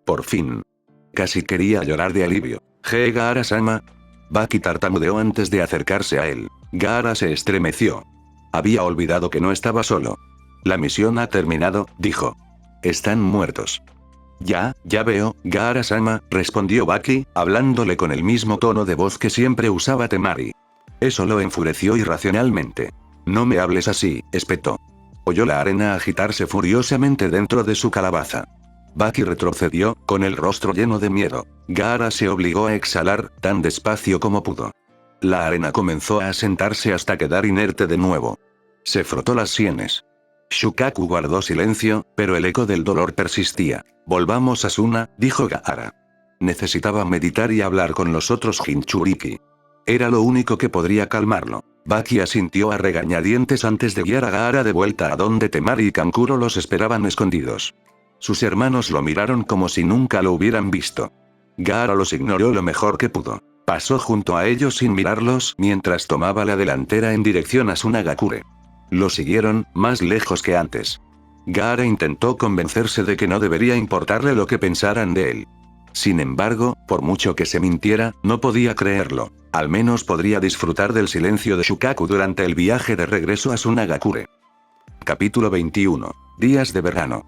Por fin. Casi quería llorar de alivio. Gaara-sama. Baki tartamudeó antes de acercarse a él. Gaara se estremeció. Había olvidado que no estaba solo. La misión ha terminado, dijo. Están muertos. Ya veo, Gaara-sama, respondió Baki, hablándole con el mismo tono de voz que siempre usaba Temari. Eso lo enfureció irracionalmente. No me hables así, espetó. Oyó la arena agitarse furiosamente dentro de su calabaza. Baki retrocedió, con el rostro lleno de miedo. Gaara se obligó a exhalar, tan despacio como pudo. La arena comenzó a asentarse hasta quedar inerte de nuevo. Se frotó las sienes. Shukaku guardó silencio, pero el eco del dolor persistía. Volvamos a Suna, dijo Gaara. Necesitaba meditar y hablar con los otros Jinchuriki. Era lo único que podría calmarlo. Baki asintió a regañadientes antes de guiar a Gaara de vuelta a donde Temari y Kankuro los esperaban escondidos. Sus hermanos lo miraron como si nunca lo hubieran visto. Gaara los ignoró lo mejor que pudo. Pasó junto a ellos sin mirarlos mientras tomaba la delantera en dirección a Sunagakure. Lo siguieron, más lejos que antes. Gaara intentó convencerse de que no debería importarle lo que pensaran de él. Sin embargo, por mucho que se mintiera, no podía creerlo. Al menos podría disfrutar del silencio de Shukaku durante el viaje de regreso a Sunagakure. Capítulo 21. Días de verano.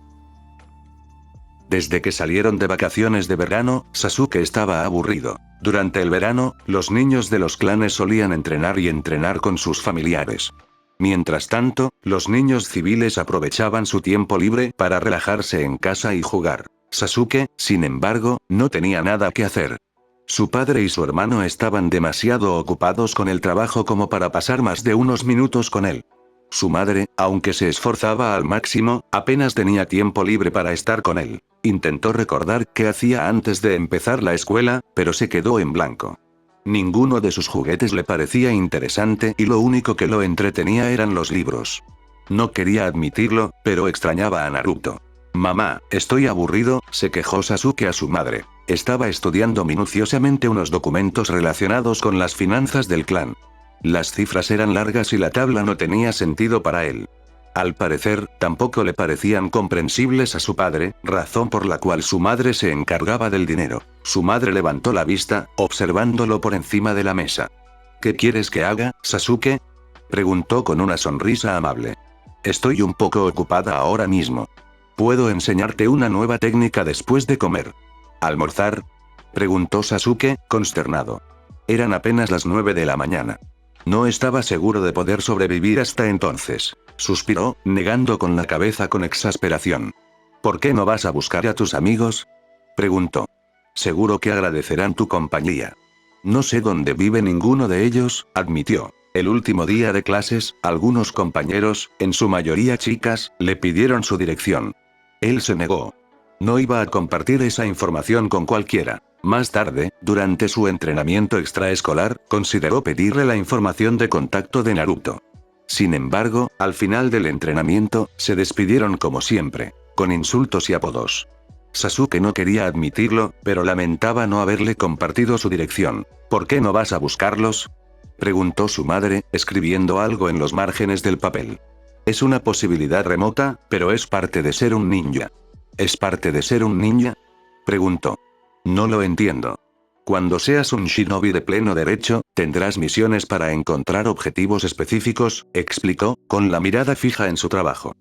Desde que salieron de vacaciones de verano, Sasuke estaba aburrido. Durante el verano, los niños de los clanes solían entrenar y entrenar con sus familiares. Mientras tanto, los niños civiles aprovechaban su tiempo libre para relajarse en casa y jugar. Sasuke, sin embargo, no tenía nada que hacer. Su padre y su hermano estaban demasiado ocupados con el trabajo como para pasar más de unos minutos con él. Su madre, aunque se esforzaba al máximo, apenas tenía tiempo libre para estar con él. Intentó recordar qué hacía antes de empezar la escuela, pero se quedó en blanco. Ninguno de sus juguetes le parecía interesante y lo único que lo entretenía eran los libros. No quería admitirlo, pero extrañaba a Naruto. Mamá, estoy aburrido, se quejó Sasuke a su madre. Estaba estudiando minuciosamente unos documentos relacionados con las finanzas del clan. Las cifras eran largas y la tabla no tenía sentido para él. Al parecer, tampoco le parecían comprensibles a su padre, razón por la cual su madre se encargaba del dinero. Su madre levantó la vista, observándolo por encima de la mesa. ¿Qué quieres que haga, Sasuke?, preguntó con una sonrisa amable. Estoy un poco ocupada ahora mismo. Puedo enseñarte una nueva técnica después de comer. ¿Almorzar?, preguntó Sasuke, consternado. Eran apenas las 9 de la mañana. No estaba seguro de poder sobrevivir hasta entonces. Suspiró, negando con la cabeza con exasperación. ¿Por qué no vas a buscar a tus amigos?, preguntó. Seguro que agradecerán tu compañía. No sé dónde vive ninguno de ellos, admitió. El último día de clases, algunos compañeros, en su mayoría chicas, le pidieron su dirección. Él se negó. No iba a compartir esa información con cualquiera. Más tarde, durante su entrenamiento extraescolar, consideró pedirle la información de contacto de Naruto. Sin embargo, al final del entrenamiento, se despidieron como siempre, con insultos y apodos. Sasuke no quería admitirlo, pero lamentaba no haberle compartido su dirección. ¿Por qué no vas a buscarlos?, preguntó su madre, escribiendo algo en los márgenes del papel. Es una posibilidad remota, pero es parte de ser un ninja. ¿Es parte de ser un ninja?, preguntó. No lo entiendo. Cuando seas un shinobi de pleno derecho, tendrás misiones para encontrar objetivos específicos, explicó, con la mirada fija en su trabajo.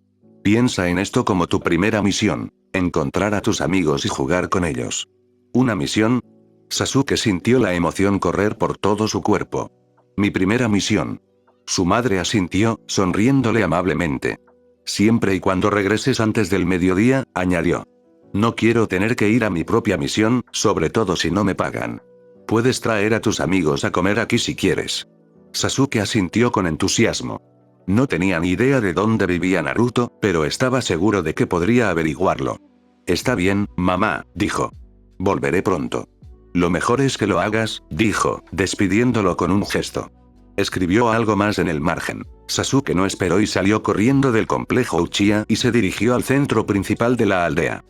Piensa en esto como tu primera misión, encontrar a tus amigos y jugar con ellos. ¿Una misión? Sasuke sintió la emoción correr por todo su cuerpo. Mi primera misión. Su madre asintió, sonriéndole amablemente. Siempre y cuando regreses antes del mediodía, añadió. No quiero tener que ir a mi propia misión, sobre todo si no me pagan. Puedes traer a tus amigos a comer aquí si quieres. Sasuke asintió con entusiasmo. No tenía ni idea de dónde vivía Naruto, pero estaba seguro de que podría averiguarlo. Está bien, mamá, dijo. Volveré pronto. Lo mejor es que lo hagas, dijo, despidiéndolo con un gesto. Escribió algo más en el margen. Sasuke no esperó y salió corriendo del complejo Uchiha y se dirigió al centro principal de la aldea.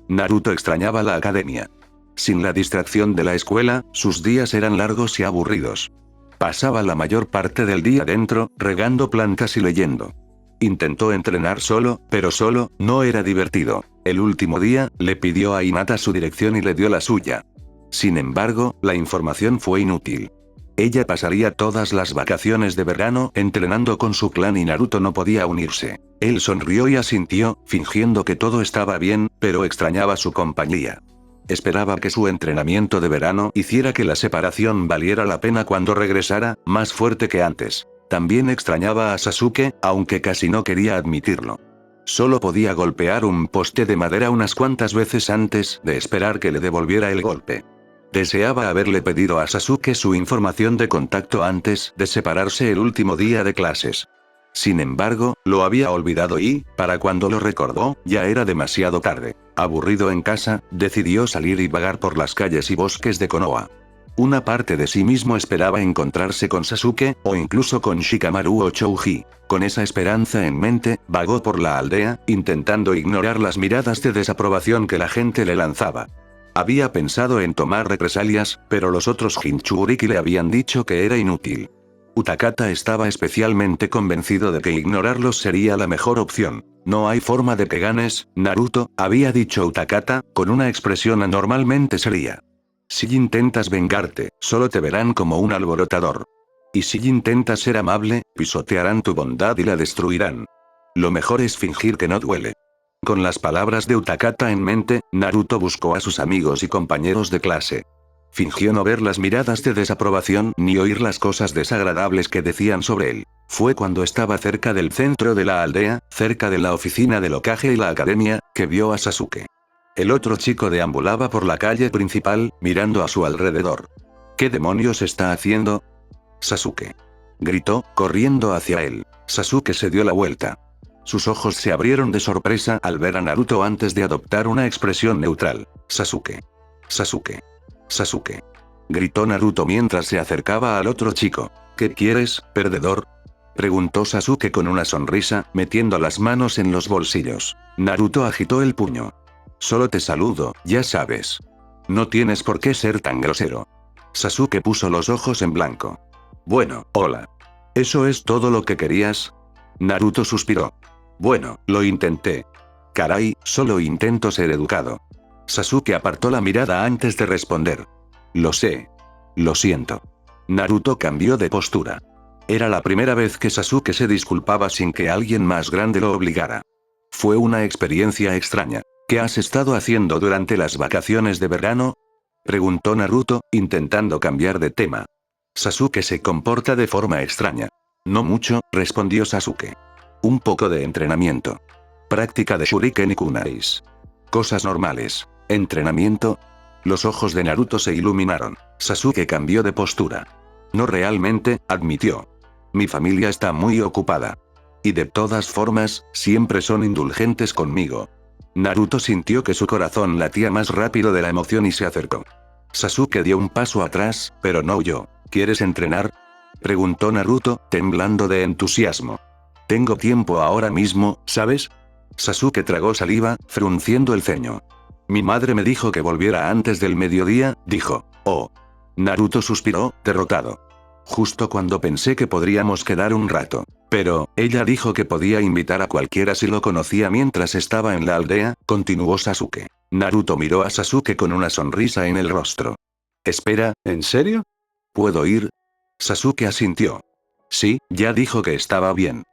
Naruto extrañaba la academia. Sin la distracción de la escuela, sus días eran largos y aburridos. Pasaba la mayor parte del día dentro, regando plantas y leyendo. Intentó entrenar solo, pero solo, no era divertido. El último día, le pidió a Hinata su dirección y le dio la suya. Sin embargo, la información fue inútil. Ella pasaría todas las vacaciones de verano entrenando con su clan y Naruto no podía unirse. Él sonrió y asintió, fingiendo que todo estaba bien, pero extrañaba su compañía. Esperaba que su entrenamiento de verano hiciera que la separación valiera la pena cuando regresara, más fuerte que antes. También extrañaba a Sasuke, aunque casi no quería admitirlo. Solo podía golpear un poste de madera unas cuantas veces antes de esperar que le devolviera el golpe. Deseaba haberle pedido a Sasuke su información de contacto antes de separarse el último día de clases. Sin embargo, lo había olvidado y, para cuando lo recordó, ya era demasiado tarde. Aburrido en casa, decidió salir y vagar por las calles y bosques de Konoha. Una parte de sí mismo esperaba encontrarse con Sasuke, o incluso con Shikamaru o Chouji. Con esa esperanza en mente, vagó por la aldea, intentando ignorar las miradas de desaprobación que la gente le lanzaba. Había pensado en tomar represalias, pero los otros Jinchuriki le habían dicho que era inútil. Utakata estaba especialmente convencido de que ignorarlos sería la mejor opción. No hay forma de que ganes, Naruto, había dicho Utakata, con una expresión anormalmente seria. Si intentas vengarte, solo te verán como un alborotador. Y si intentas ser amable, pisotearán tu bondad y la destruirán. Lo mejor es fingir que no duele. Con las palabras de Utakata en mente, Naruto buscó a sus amigos y compañeros de clase. Fingió no ver las miradas de desaprobación ni oír las cosas desagradables que decían sobre él. Fue cuando estaba cerca del centro de la aldea, cerca de la oficina del Hokage y la academia, que vio a Sasuke. El otro chico deambulaba por la calle principal, mirando a su alrededor. ¿Qué demonios está haciendo? Sasuke. Gritó, corriendo hacia él. Sasuke se dio la vuelta. Sus ojos se abrieron de sorpresa al ver a Naruto antes de adoptar una expresión neutral. Sasuke. Sasuke. Sasuke. Gritó Naruto mientras se acercaba al otro chico. ¿Qué quieres, perdedor? Preguntó Sasuke con una sonrisa, metiendo las manos en los bolsillos. Naruto agitó el puño. Solo te saludo, ya sabes. No tienes por qué ser tan grosero. Sasuke puso los ojos en blanco. Bueno, hola. ¿Eso es todo lo que querías? Naruto suspiró. Bueno, lo intenté. Caray, solo intento ser educado. Sasuke apartó la mirada antes de responder. Lo sé. Lo siento. Naruto cambió de postura. Era la primera vez que Sasuke se disculpaba sin que alguien más grande lo obligara. Fue una experiencia extraña. ¿Qué has estado haciendo durante las vacaciones de verano? Preguntó Naruto, intentando cambiar de tema. Sasuke se comporta de forma extraña. No mucho, respondió Sasuke. Un poco de entrenamiento. Práctica de Shuriken y Kunais. Cosas normales. ¿Entrenamiento? Los ojos de Naruto se iluminaron. Sasuke cambió de postura. No realmente, admitió. Mi familia está muy ocupada. Y de todas formas, siempre son indulgentes conmigo. Naruto sintió que su corazón latía más rápido de la emoción y se acercó. Sasuke dio un paso atrás, pero no huyó. ¿Quieres entrenar? Preguntó Naruto, temblando de entusiasmo. Tengo tiempo ahora mismo, ¿sabes? Sasuke tragó saliva, frunciendo el ceño. Mi madre me dijo que volviera antes del mediodía, dijo. Oh. Naruto suspiró, derrotado. Justo cuando pensé que podríamos quedar un rato. Pero, ella dijo que podía invitar a cualquiera si lo conocía mientras estaba en la aldea, continuó Sasuke. Naruto miró a Sasuke con una sonrisa en el rostro. Espera, ¿en serio? ¿Puedo ir? Sasuke asintió. Sí, ya dijo que estaba bien.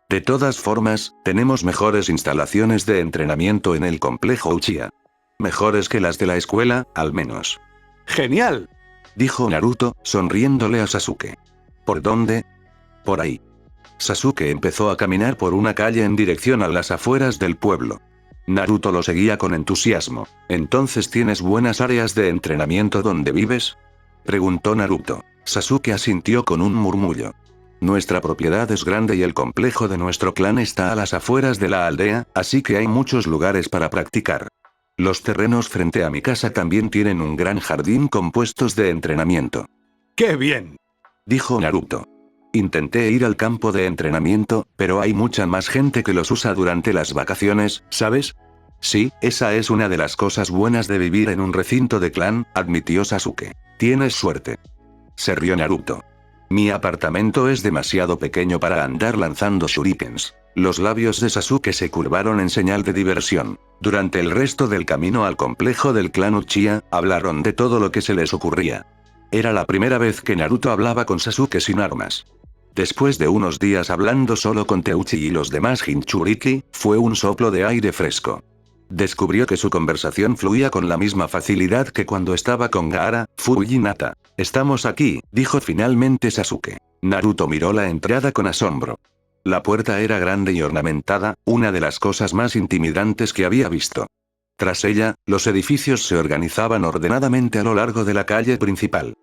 De todas formas, tenemos mejores instalaciones de entrenamiento en el complejo Uchiha. Mejores que las de la escuela, al menos. ¡Genial!, dijo Naruto, sonriéndole a Sasuke. ¿Por dónde? Por ahí. Sasuke empezó a caminar por una calle en dirección a las afueras del pueblo. Naruto lo seguía con entusiasmo. ¿Entonces tienes buenas áreas de entrenamiento donde vives? Preguntó Naruto. Sasuke asintió con un murmullo. Nuestra propiedad es grande y el complejo de nuestro clan está a las afueras de la aldea, así que hay muchos lugares para practicar. Los terrenos frente a mi casa también tienen un gran jardín con puestos de entrenamiento. ¡Qué bien!, dijo Naruto. Intenté ir al campo de entrenamiento, pero hay mucha más gente que los usa durante las vacaciones, ¿sabes? Sí, esa es una de las cosas buenas de vivir en un recinto de clan, admitió Sasuke. Tienes suerte. Se rió Naruto. Mi apartamento es demasiado pequeño para andar lanzando shurikens. Los labios de Sasuke se curvaron en señal de diversión. Durante el resto del camino al complejo del clan Uchiha, hablaron de todo lo que se les ocurría. Era la primera vez que Naruto hablaba con Sasuke sin armas. Después de unos días hablando solo con Teuchi y los demás Jinchuriki, fue un soplo de aire fresco. Descubrió que su conversación fluía con la misma facilidad que cuando estaba con Gaara, Fuji y Hinata. «Estamos aquí», dijo finalmente Sasuke. Naruto miró la entrada con asombro. La puerta era grande y ornamentada, una de las cosas más intimidantes que había visto. Tras ella, los edificios se organizaban ordenadamente a lo largo de la calle principal.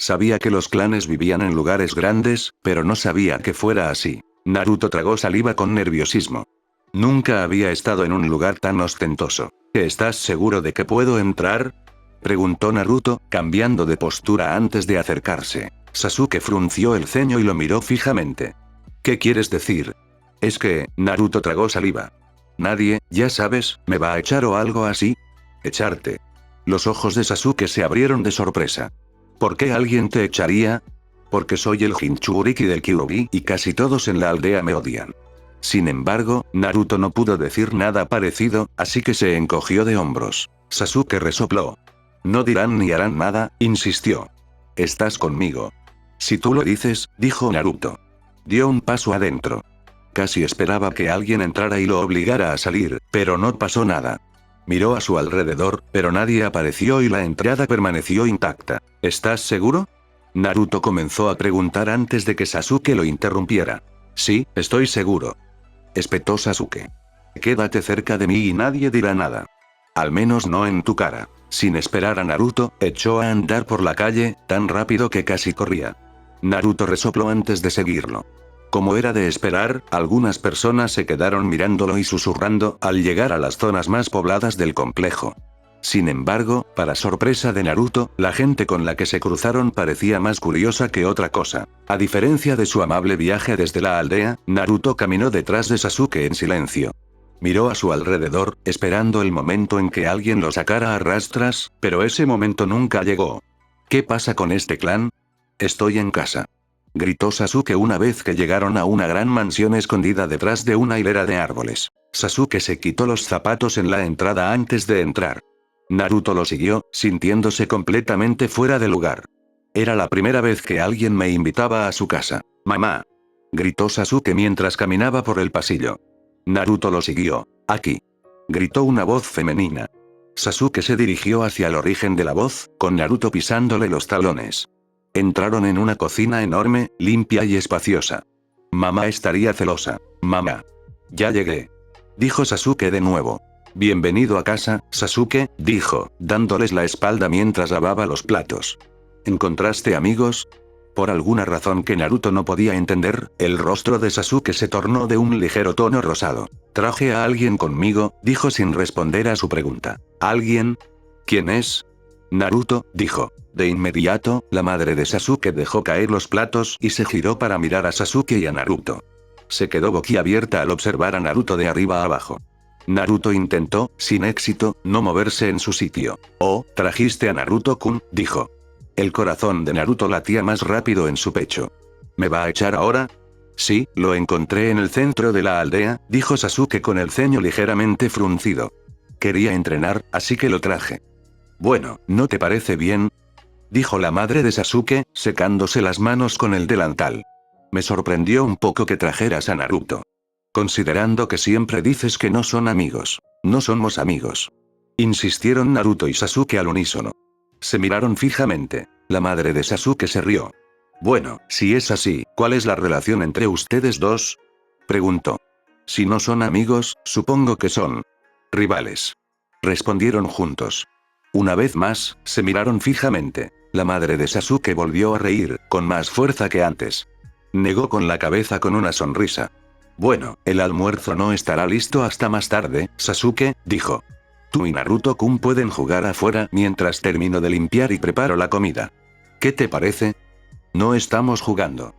Sabía que los clanes vivían en lugares grandes, pero no sabía que fuera así. Naruto tragó saliva con nerviosismo. Nunca había estado en un lugar tan ostentoso. ¿Estás seguro de que puedo entrar?, preguntó Naruto, cambiando de postura antes de acercarse. Sasuke frunció el ceño y lo miró fijamente. ¿Qué quieres decir? Es que, Naruto tragó saliva. Nadie, ya sabes, me va a echar o algo así. ¿Echarte? Los ojos de Sasuke se abrieron de sorpresa. ¿Por qué alguien te echaría? Porque soy el Jinchuriki del Kyuubi y casi todos en la aldea me odian. Sin embargo, Naruto no pudo decir nada parecido, así que se encogió de hombros. Sasuke resopló. No dirán ni harán nada, insistió. Estás conmigo. Si tú lo dices, dijo Naruto. Dio un paso adentro. Casi esperaba que alguien entrara y lo obligara a salir, pero no pasó nada. Miró a su alrededor, pero nadie apareció y la entrada permaneció intacta. ¿Estás seguro? Naruto comenzó a preguntar antes de que Sasuke lo interrumpiera. Sí, estoy seguro. Espetó Sasuke. Quédate cerca de mí y nadie dirá nada. Al menos no en tu cara. Sin esperar a Naruto, echó a andar por la calle, tan rápido que casi corría. Naruto resopló antes de seguirlo. Como era de esperar, algunas personas se quedaron mirándolo y susurrando al llegar a las zonas más pobladas del complejo. Sin embargo, para sorpresa de Naruto, la gente con la que se cruzaron parecía más curiosa que otra cosa. A diferencia de su amable viaje desde la aldea, Naruto caminó detrás de Sasuke en silencio. Miró a su alrededor, esperando el momento en que alguien lo sacara a rastras, pero ese momento nunca llegó. ¿Qué pasa con este clan? Estoy en casa. Gritó Sasuke una vez que llegaron a una gran mansión escondida detrás de una hilera de árboles. Sasuke se quitó los zapatos en la entrada antes de entrar. Naruto lo siguió, sintiéndose completamente fuera de lugar. Era la primera vez que alguien me invitaba a su casa. «Mamá», gritó Sasuke mientras caminaba por el pasillo. Naruto lo siguió. «Aquí», gritó una voz femenina. Sasuke se dirigió hacia el origen de la voz, con Naruto pisándole los talones. Entraron en una cocina enorme, limpia y espaciosa. Mamá estaría celosa. «Mamá. Ya llegué», dijo Sasuke de nuevo. «Bienvenido a casa, Sasuke», dijo, dándoles la espalda mientras lavaba los platos. «¿Encontraste amigos?». Por alguna razón que Naruto no podía entender, el rostro de Sasuke se tornó de un ligero tono rosado. «Traje a alguien conmigo», dijo sin responder a su pregunta. «¿Alguien? ¿Quién es?». «Naruto», dijo. De inmediato, la madre de Sasuke dejó caer los platos y se giró para mirar a Sasuke y a Naruto. Se quedó boquiabierta al observar a Naruto de arriba a abajo. Naruto intentó, sin éxito, no moverse en su sitio. «Oh, trajiste a Naruto-kun», dijo. El corazón de Naruto latía más rápido en su pecho. ¿Me va a echar ahora? Sí, lo encontré en el centro de la aldea, dijo Sasuke con el ceño ligeramente fruncido. Quería entrenar, así que lo traje. Bueno, ¿no te parece bien?, dijo la madre de Sasuke, secándose las manos con el delantal. Me sorprendió un poco que trajeras a Naruto. Considerando que siempre dices que no son amigos. No somos amigos. Insistieron Naruto y Sasuke al unísono. Se miraron fijamente. La madre de Sasuke se rió. Bueno, si es así, ¿cuál es la relación entre ustedes dos?, preguntó. Si no son amigos, supongo que son rivales, respondieron juntos. Una vez más, se miraron fijamente. La madre de Sasuke volvió a reír, con más fuerza que antes. Negó con la cabeza con una sonrisa. Bueno, el almuerzo no estará listo hasta más tarde, Sasuke, dijo. Tú y Naruto-kun pueden jugar afuera mientras termino de limpiar y preparo la comida. ¿Qué te parece? No estamos jugando,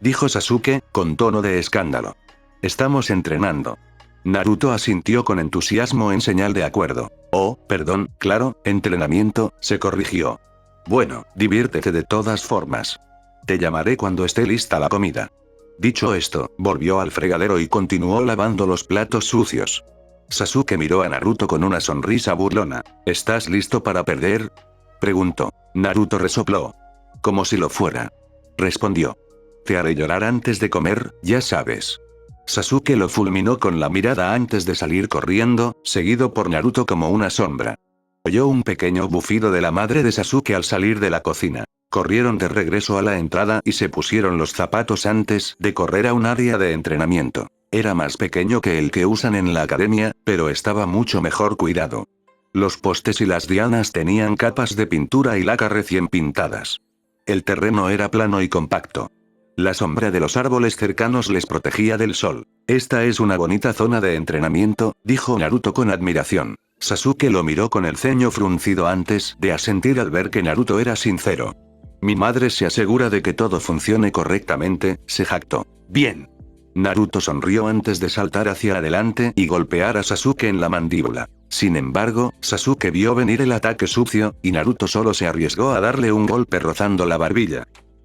dijo Sasuke, con tono de escándalo. Estamos entrenando. Naruto asintió con entusiasmo en señal de acuerdo. Oh, perdón, claro, entrenamiento, se corrigió. Bueno, diviértete de todas formas. Te llamaré cuando esté lista la comida. Dicho esto, volvió al fregadero y continuó lavando los platos sucios. Sasuke miró a Naruto con una sonrisa burlona. ¿Estás listo para perder?, preguntó. Naruto resopló. Como si lo fuera. Respondió. Te haré llorar antes de comer, ya sabes. Sasuke lo fulminó con la mirada antes de salir corriendo, seguido por Naruto como una sombra. Oyó un pequeño bufido de la madre de Sasuke al salir de la cocina. Corrieron de regreso a la entrada y se pusieron los zapatos antes de correr a un área de entrenamiento. Era más pequeño que el que usan en la academia, pero estaba mucho mejor cuidado. Los postes y las dianas tenían capas de pintura y laca recién pintadas. El terreno era plano y compacto. La sombra de los árboles cercanos les protegía del sol. Esta es una bonita zona de entrenamiento, dijo Naruto con admiración. Sasuke lo miró con el ceño fruncido antes de asentir al ver que Naruto era sincero. Mi madre se asegura de que todo funcione correctamente, se jactó. Bien. Naruto sonrió antes de saltar hacia adelante y golpear a Sasuke en la mandíbula. Sin embargo, Sasuke vio venir el ataque sucio, y Naruto solo se arriesgó a darle un golpe rozando la barbilla.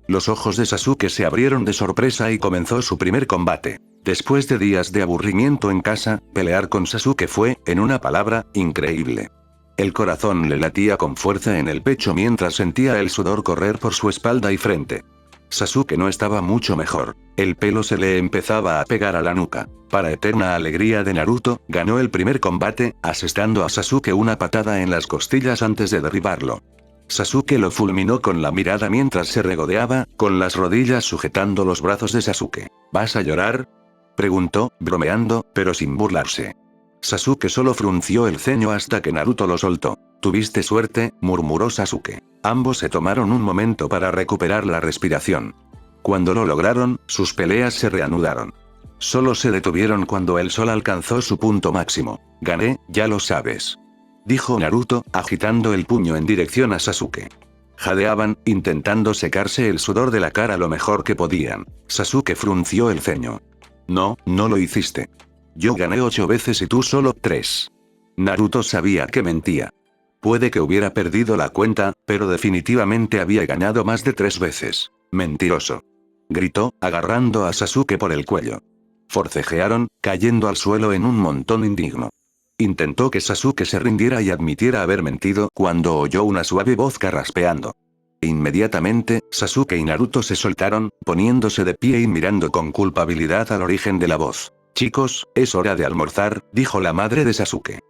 Los ojos de Sasuke se abrieron de sorpresa y comenzó su primer combate. Después de días de aburrimiento en casa, pelear con Sasuke fue, en una palabra, increíble. El corazón le latía con fuerza en el pecho mientras sentía el sudor correr por su espalda y frente. Sasuke no estaba mucho mejor. El pelo se le empezaba a pegar a la nuca. Para eterna alegría de Naruto, ganó el primer combate, asestando a Sasuke una patada en las costillas antes de derribarlo. Sasuke lo fulminó con la mirada mientras se regodeaba, con las rodillas sujetando los brazos de Sasuke. ¿Vas a llorar?, preguntó, bromeando, pero sin burlarse. Sasuke solo frunció el ceño hasta que Naruto lo soltó. Tuviste suerte, murmuró Sasuke. Ambos se tomaron un momento para recuperar la respiración. Cuando lo lograron, sus peleas se reanudaron. Solo se detuvieron cuando el sol alcanzó su punto máximo. Gané, ya lo sabes, dijo Naruto, agitando el puño en dirección a Sasuke. Jadeaban, intentando secarse el sudor de la cara lo mejor que podían. Sasuke frunció el ceño. No, no lo hiciste. Yo gané 8 veces y tú solo 3. Naruto sabía que mentía. Puede que hubiera perdido la cuenta, pero definitivamente había ganado más de 3 veces. Mentiroso, gritó, agarrando a Sasuke por el cuello. Forcejearon, cayendo al suelo en un montón indigno. Intentó que Sasuke se rindiera y admitiera haber mentido cuando oyó una suave voz carraspeando. Inmediatamente, Sasuke y Naruto se soltaron, poniéndose de pie y mirando con culpabilidad al origen de la voz. Chicos, es hora de almorzar, dijo la madre de Sasuke.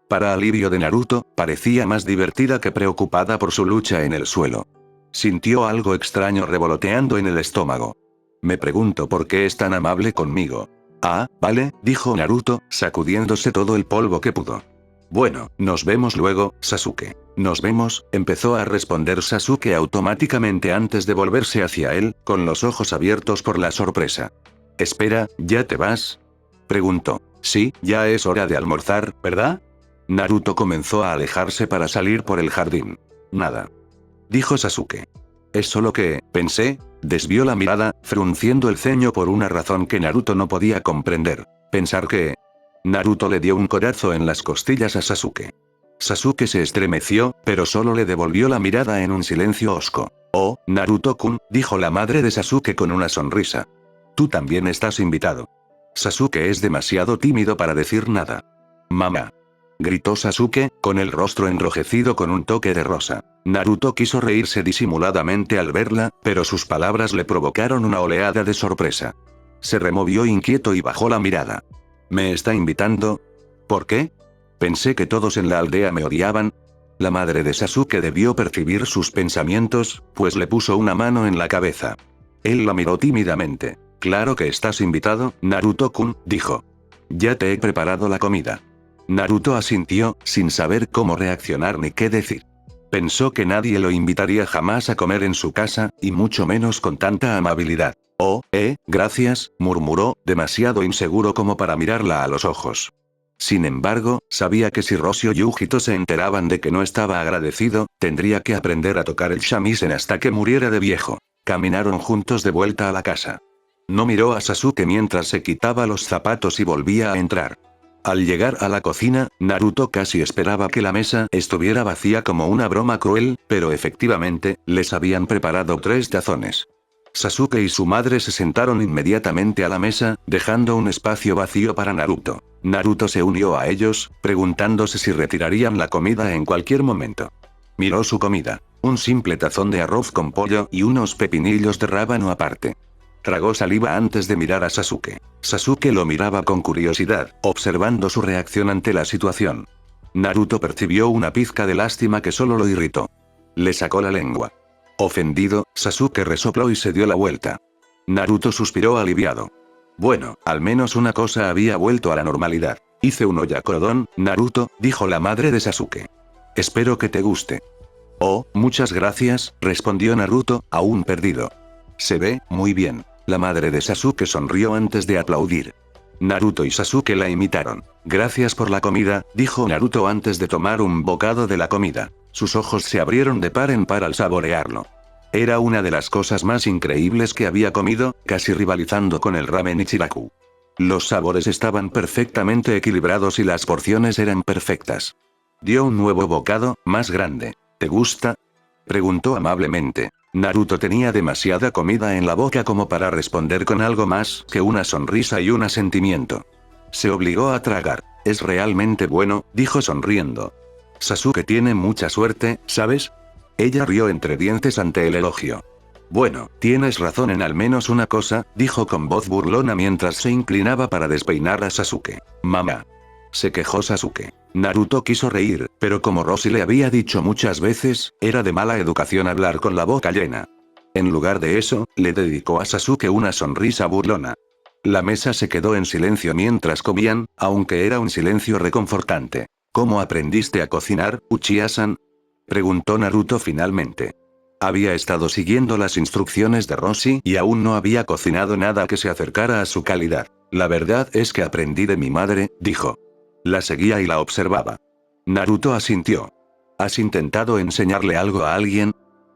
Para alivio de Naruto, parecía más divertida que preocupada por su lucha en el suelo. Sintió algo extraño revoloteando en el estómago. Me pregunto por qué es tan amable conmigo. Ah, vale, dijo Naruto, sacudiéndose todo el polvo que pudo. Bueno, nos vemos luego, Sasuke. Nos vemos, empezó a responder Sasuke automáticamente antes de volverse hacia él, con los ojos abiertos por la sorpresa. Espera, ¿ya te vas?, preguntó. Sí, ya es hora de almorzar, ¿verdad? Naruto comenzó a alejarse para salir por el jardín. Nada, dijo Sasuke. Es solo que, pensé, desvió la mirada, frunciendo el ceño por una razón que Naruto no podía comprender. Pensar que... Naruto le dio un codazo en las costillas a Sasuke. Sasuke se estremeció, pero solo le devolvió la mirada en un silencio hosco. Oh, Naruto-kun, dijo la madre de Sasuke con una sonrisa. Tú también estás invitado. Sasuke es demasiado tímido para decir nada. Mamá, gritó Sasuke, con el rostro enrojecido con un toque de rosa. Naruto quiso reírse disimuladamente al verla, pero sus palabras le provocaron una oleada de sorpresa. Se removió inquieto y bajó la mirada. ¿Me está invitando? ¿Por qué? Pensé que todos en la aldea me odiaban. La madre de Sasuke debió percibir sus pensamientos, pues le puso una mano en la cabeza. Él la miró tímidamente. Claro que estás invitado, Naruto-kun, dijo. Ya te he preparado la comida. Naruto asintió, sin saber cómo reaccionar ni qué decir. Pensó que nadie lo invitaría jamás a comer en su casa, y mucho menos con tanta amabilidad. Oh, gracias, murmuró, demasiado inseguro como para mirarla a los ojos. Sin embargo, sabía que si Roshi y Ujito se enteraban de que no estaba agradecido, tendría que aprender a tocar el shamisen hasta que muriera de viejo. Caminaron juntos de vuelta a la casa. No miró a Sasuke mientras se quitaba los zapatos y volvía a entrar. Al llegar a la cocina, Naruto casi esperaba que la mesa estuviera vacía como una broma cruel, pero efectivamente, les habían preparado 3 tazones. Sasuke y su madre se sentaron inmediatamente a la mesa, dejando un espacio vacío para Naruto. Naruto se unió a ellos, preguntándose si retirarían la comida en cualquier momento. Miró su comida. Un simple tazón de arroz con pollo y unos pepinillos de rábano aparte. Tragó saliva antes de mirar a Sasuke. Sasuke lo miraba con curiosidad, observando su reacción ante la situación. Naruto percibió una pizca de lástima que solo lo irritó. Le sacó la lengua. Ofendido, Sasuke resopló y se dio la vuelta. Naruto suspiró aliviado. Bueno, al menos una cosa había vuelto a la normalidad. Hice un oyakodon, Naruto, dijo la madre de Sasuke. Espero que te guste. Oh, muchas gracias, respondió Naruto, aún perdido. Se ve muy bien. La madre de Sasuke sonrió antes de aplaudir. Naruto y Sasuke la imitaron. Gracias por la comida, dijo Naruto antes de tomar un bocado de la comida. Sus ojos se abrieron de par en par al saborearlo. Era una de las cosas más increíbles que había comido, casi rivalizando con el ramen Ichiraku. Los sabores estaban perfectamente equilibrados y las porciones eran perfectas. Dio un nuevo bocado, más grande. ¿Te gusta?, preguntó amablemente. Naruto tenía demasiada comida en la boca como para responder con algo más que una sonrisa y un asentimiento. Se obligó a tragar. Es realmente bueno, dijo sonriendo. Sasuke tiene mucha suerte, ¿sabes? Ella rió entre dientes ante el elogio. Bueno, tienes razón en al menos una cosa, dijo con voz burlona mientras se inclinaba para despeinar a Sasuke. Mamá. Se quejó Sasuke. Naruto quiso reír, pero como Roshi le había dicho muchas veces, era de mala educación hablar con la boca llena. En lugar de eso, le dedicó a Sasuke una sonrisa burlona. La mesa se quedó en silencio mientras comían, aunque era un silencio reconfortante. ¿Cómo aprendiste a cocinar, Uchiha-san?, preguntó Naruto finalmente. Había estado siguiendo las instrucciones de Roshi y aún no había cocinado nada que se acercara a su calidad. La verdad es que aprendí de mi madre, dijo. La seguía y la observaba. Naruto asintió. ¿Has intentado enseñarle algo a alguien?,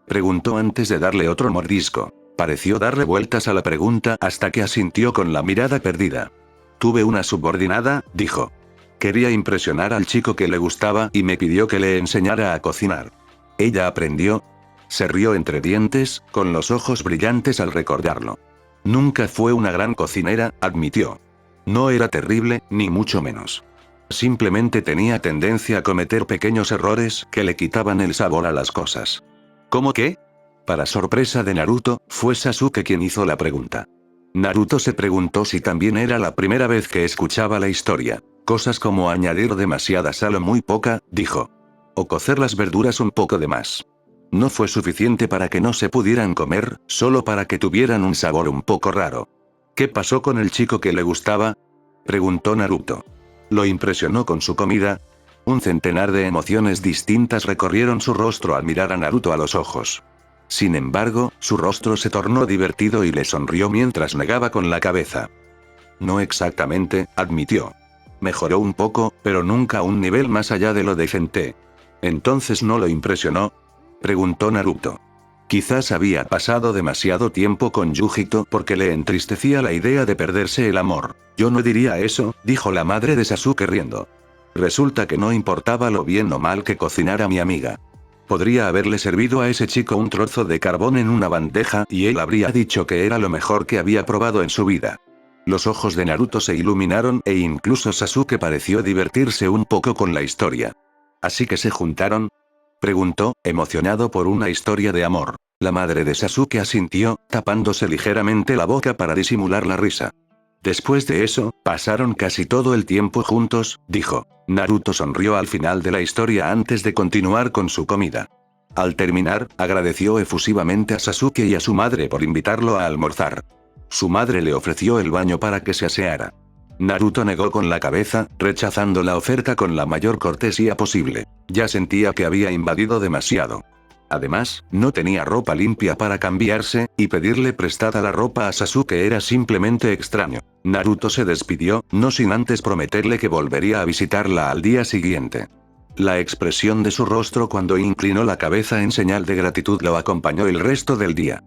preguntó antes de darle otro mordisco. Pareció darle vueltas a la pregunta hasta que asintió con la mirada perdida. Tuve una subordinada, dijo. Quería impresionar al chico que le gustaba y me pidió que le enseñara a cocinar. Ella aprendió. Se rió entre dientes, con los ojos brillantes al recordarlo. Nunca fue una gran cocinera, admitió. No era terrible, ni mucho menos. Simplemente tenía tendencia a cometer pequeños errores que le quitaban el sabor a las cosas. ¿Cómo qué? Para sorpresa de Naruto, fue Sasuke quien hizo la pregunta. Naruto se preguntó si también era la primera vez que escuchaba la historia. Cosas como añadir demasiada sal o muy poca, dijo. O cocer las verduras un poco de más. No fue suficiente para que no se pudieran comer, solo para que tuvieran un sabor un poco raro. ¿Qué pasó con el chico que le gustaba?, preguntó Naruto. ¿Lo impresionó con su comida? Un centenar de emociones distintas recorrieron su rostro al mirar a Naruto a los ojos. Sin embargo, su rostro se tornó divertido y le sonrió mientras negaba con la cabeza. No exactamente, admitió. Mejoró un poco, pero nunca a un nivel más allá de lo decente. ¿Entonces no lo impresionó?, preguntó Naruto. Quizás había pasado demasiado tiempo con Yujito porque le entristecía la idea de perderse el amor. Yo no diría eso, dijo la madre de Sasuke riendo. Resulta que no importaba lo bien o mal que cocinara mi amiga. Podría haberle servido a ese chico un trozo de carbón en una bandeja y él habría dicho que era lo mejor que había probado en su vida. Los ojos de Naruto se iluminaron e incluso Sasuke pareció divertirse un poco con la historia. ¿Así que se juntaron?, preguntó, emocionado por una historia de amor. La madre de Sasuke asintió, tapándose ligeramente la boca para disimular la risa. Después de eso, pasaron casi todo el tiempo juntos, dijo. Naruto sonrió al final de la historia antes de continuar con su comida. Al terminar, agradeció efusivamente a Sasuke y a su madre por invitarlo a almorzar. Su madre le ofreció el baño para que se aseara. Naruto negó con la cabeza, rechazando la oferta con la mayor cortesía posible. Ya sentía que había invadido demasiado. Además, no tenía ropa limpia para cambiarse, y pedirle prestada la ropa a Sasuke era simplemente extraño. Naruto se despidió, no sin antes prometerle que volvería a visitarla al día siguiente. La expresión de su rostro cuando inclinó la cabeza en señal de gratitud lo acompañó el resto del día.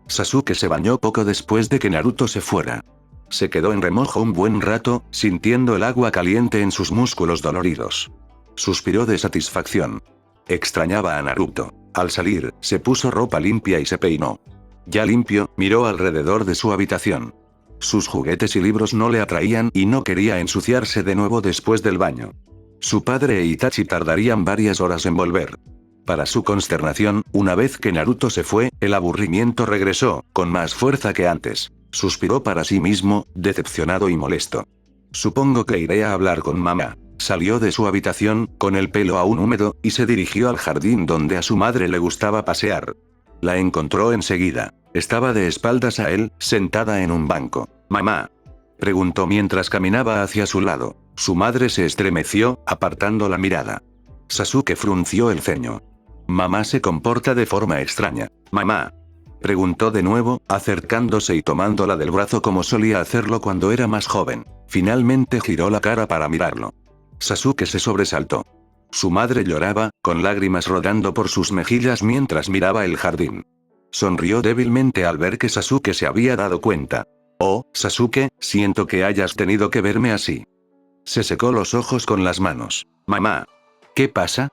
Sasuke se bañó poco después de que Naruto se fuera. Se quedó en remojo un buen rato, sintiendo el agua caliente en sus músculos doloridos. Suspiró de satisfacción. Extrañaba a Naruto. Al salir, se puso ropa limpia y se peinó. Ya limpio, miró alrededor de su habitación. Sus juguetes y libros no le atraían y no quería ensuciarse de nuevo después del baño. Su padre e Itachi tardarían varias horas en volver. Para su consternación, una vez que Naruto se fue, el aburrimiento regresó, con más fuerza que antes. Suspiró para sí mismo, decepcionado y molesto. Supongo que iré a hablar con mamá. Salió de su habitación, con el pelo aún húmedo, y se dirigió al jardín donde a su madre le gustaba pasear. La encontró enseguida. Estaba de espaldas a él, sentada en un banco. «Mamá», preguntó mientras caminaba hacia su lado. Su madre se estremeció, apartando la mirada. Sasuke frunció el ceño. «Mamá se comporta de forma extraña». «Mamá», preguntó de nuevo, acercándose y tomándola del brazo como solía hacerlo cuando era más joven. Finalmente giró la cara para mirarlo. Sasuke se sobresaltó. Su madre lloraba, con lágrimas rodando por sus mejillas mientras miraba el jardín. Sonrió débilmente al ver que Sasuke se había dado cuenta. «Oh, Sasuke, siento que hayas tenido que verme así». Se secó los ojos con las manos. «Mamá». «¿Qué pasa?»,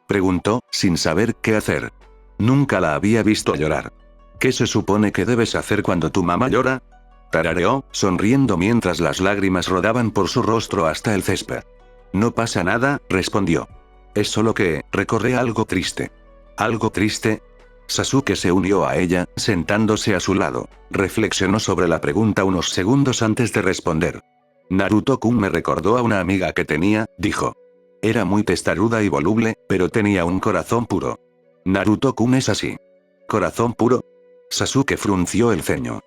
preguntó, sin saber qué hacer. Nunca la había visto llorar. «¿Qué se supone que debes hacer cuando tu mamá llora?», tarareó, sonriendo mientras las lágrimas rodaban por su rostro hasta el césped. «No pasa nada», respondió. «Es solo que, recordé algo triste». «¿Algo triste?». Sasuke se unió a ella, sentándose a su lado. Reflexionó sobre la pregunta unos segundos antes de responder. «Naruto-kun me recordó a una amiga que tenía», dijo. «Era muy testaruda y voluble, pero tenía un corazón puro». «Naruto-kun es así». «¿Corazón puro?». Sasuke frunció el ceño.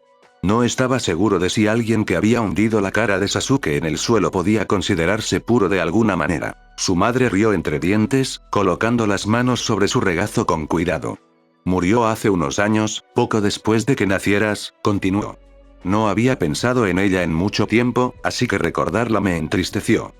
No estaba seguro de si alguien que había hundido la cara de Sasuke en el suelo podía considerarse puro de alguna manera. Su madre rió entre dientes, colocando las manos sobre su regazo con cuidado. «Murió hace unos años, poco después de que nacieras», continuó. «No había pensado en ella en mucho tiempo, así que recordarla me entristeció».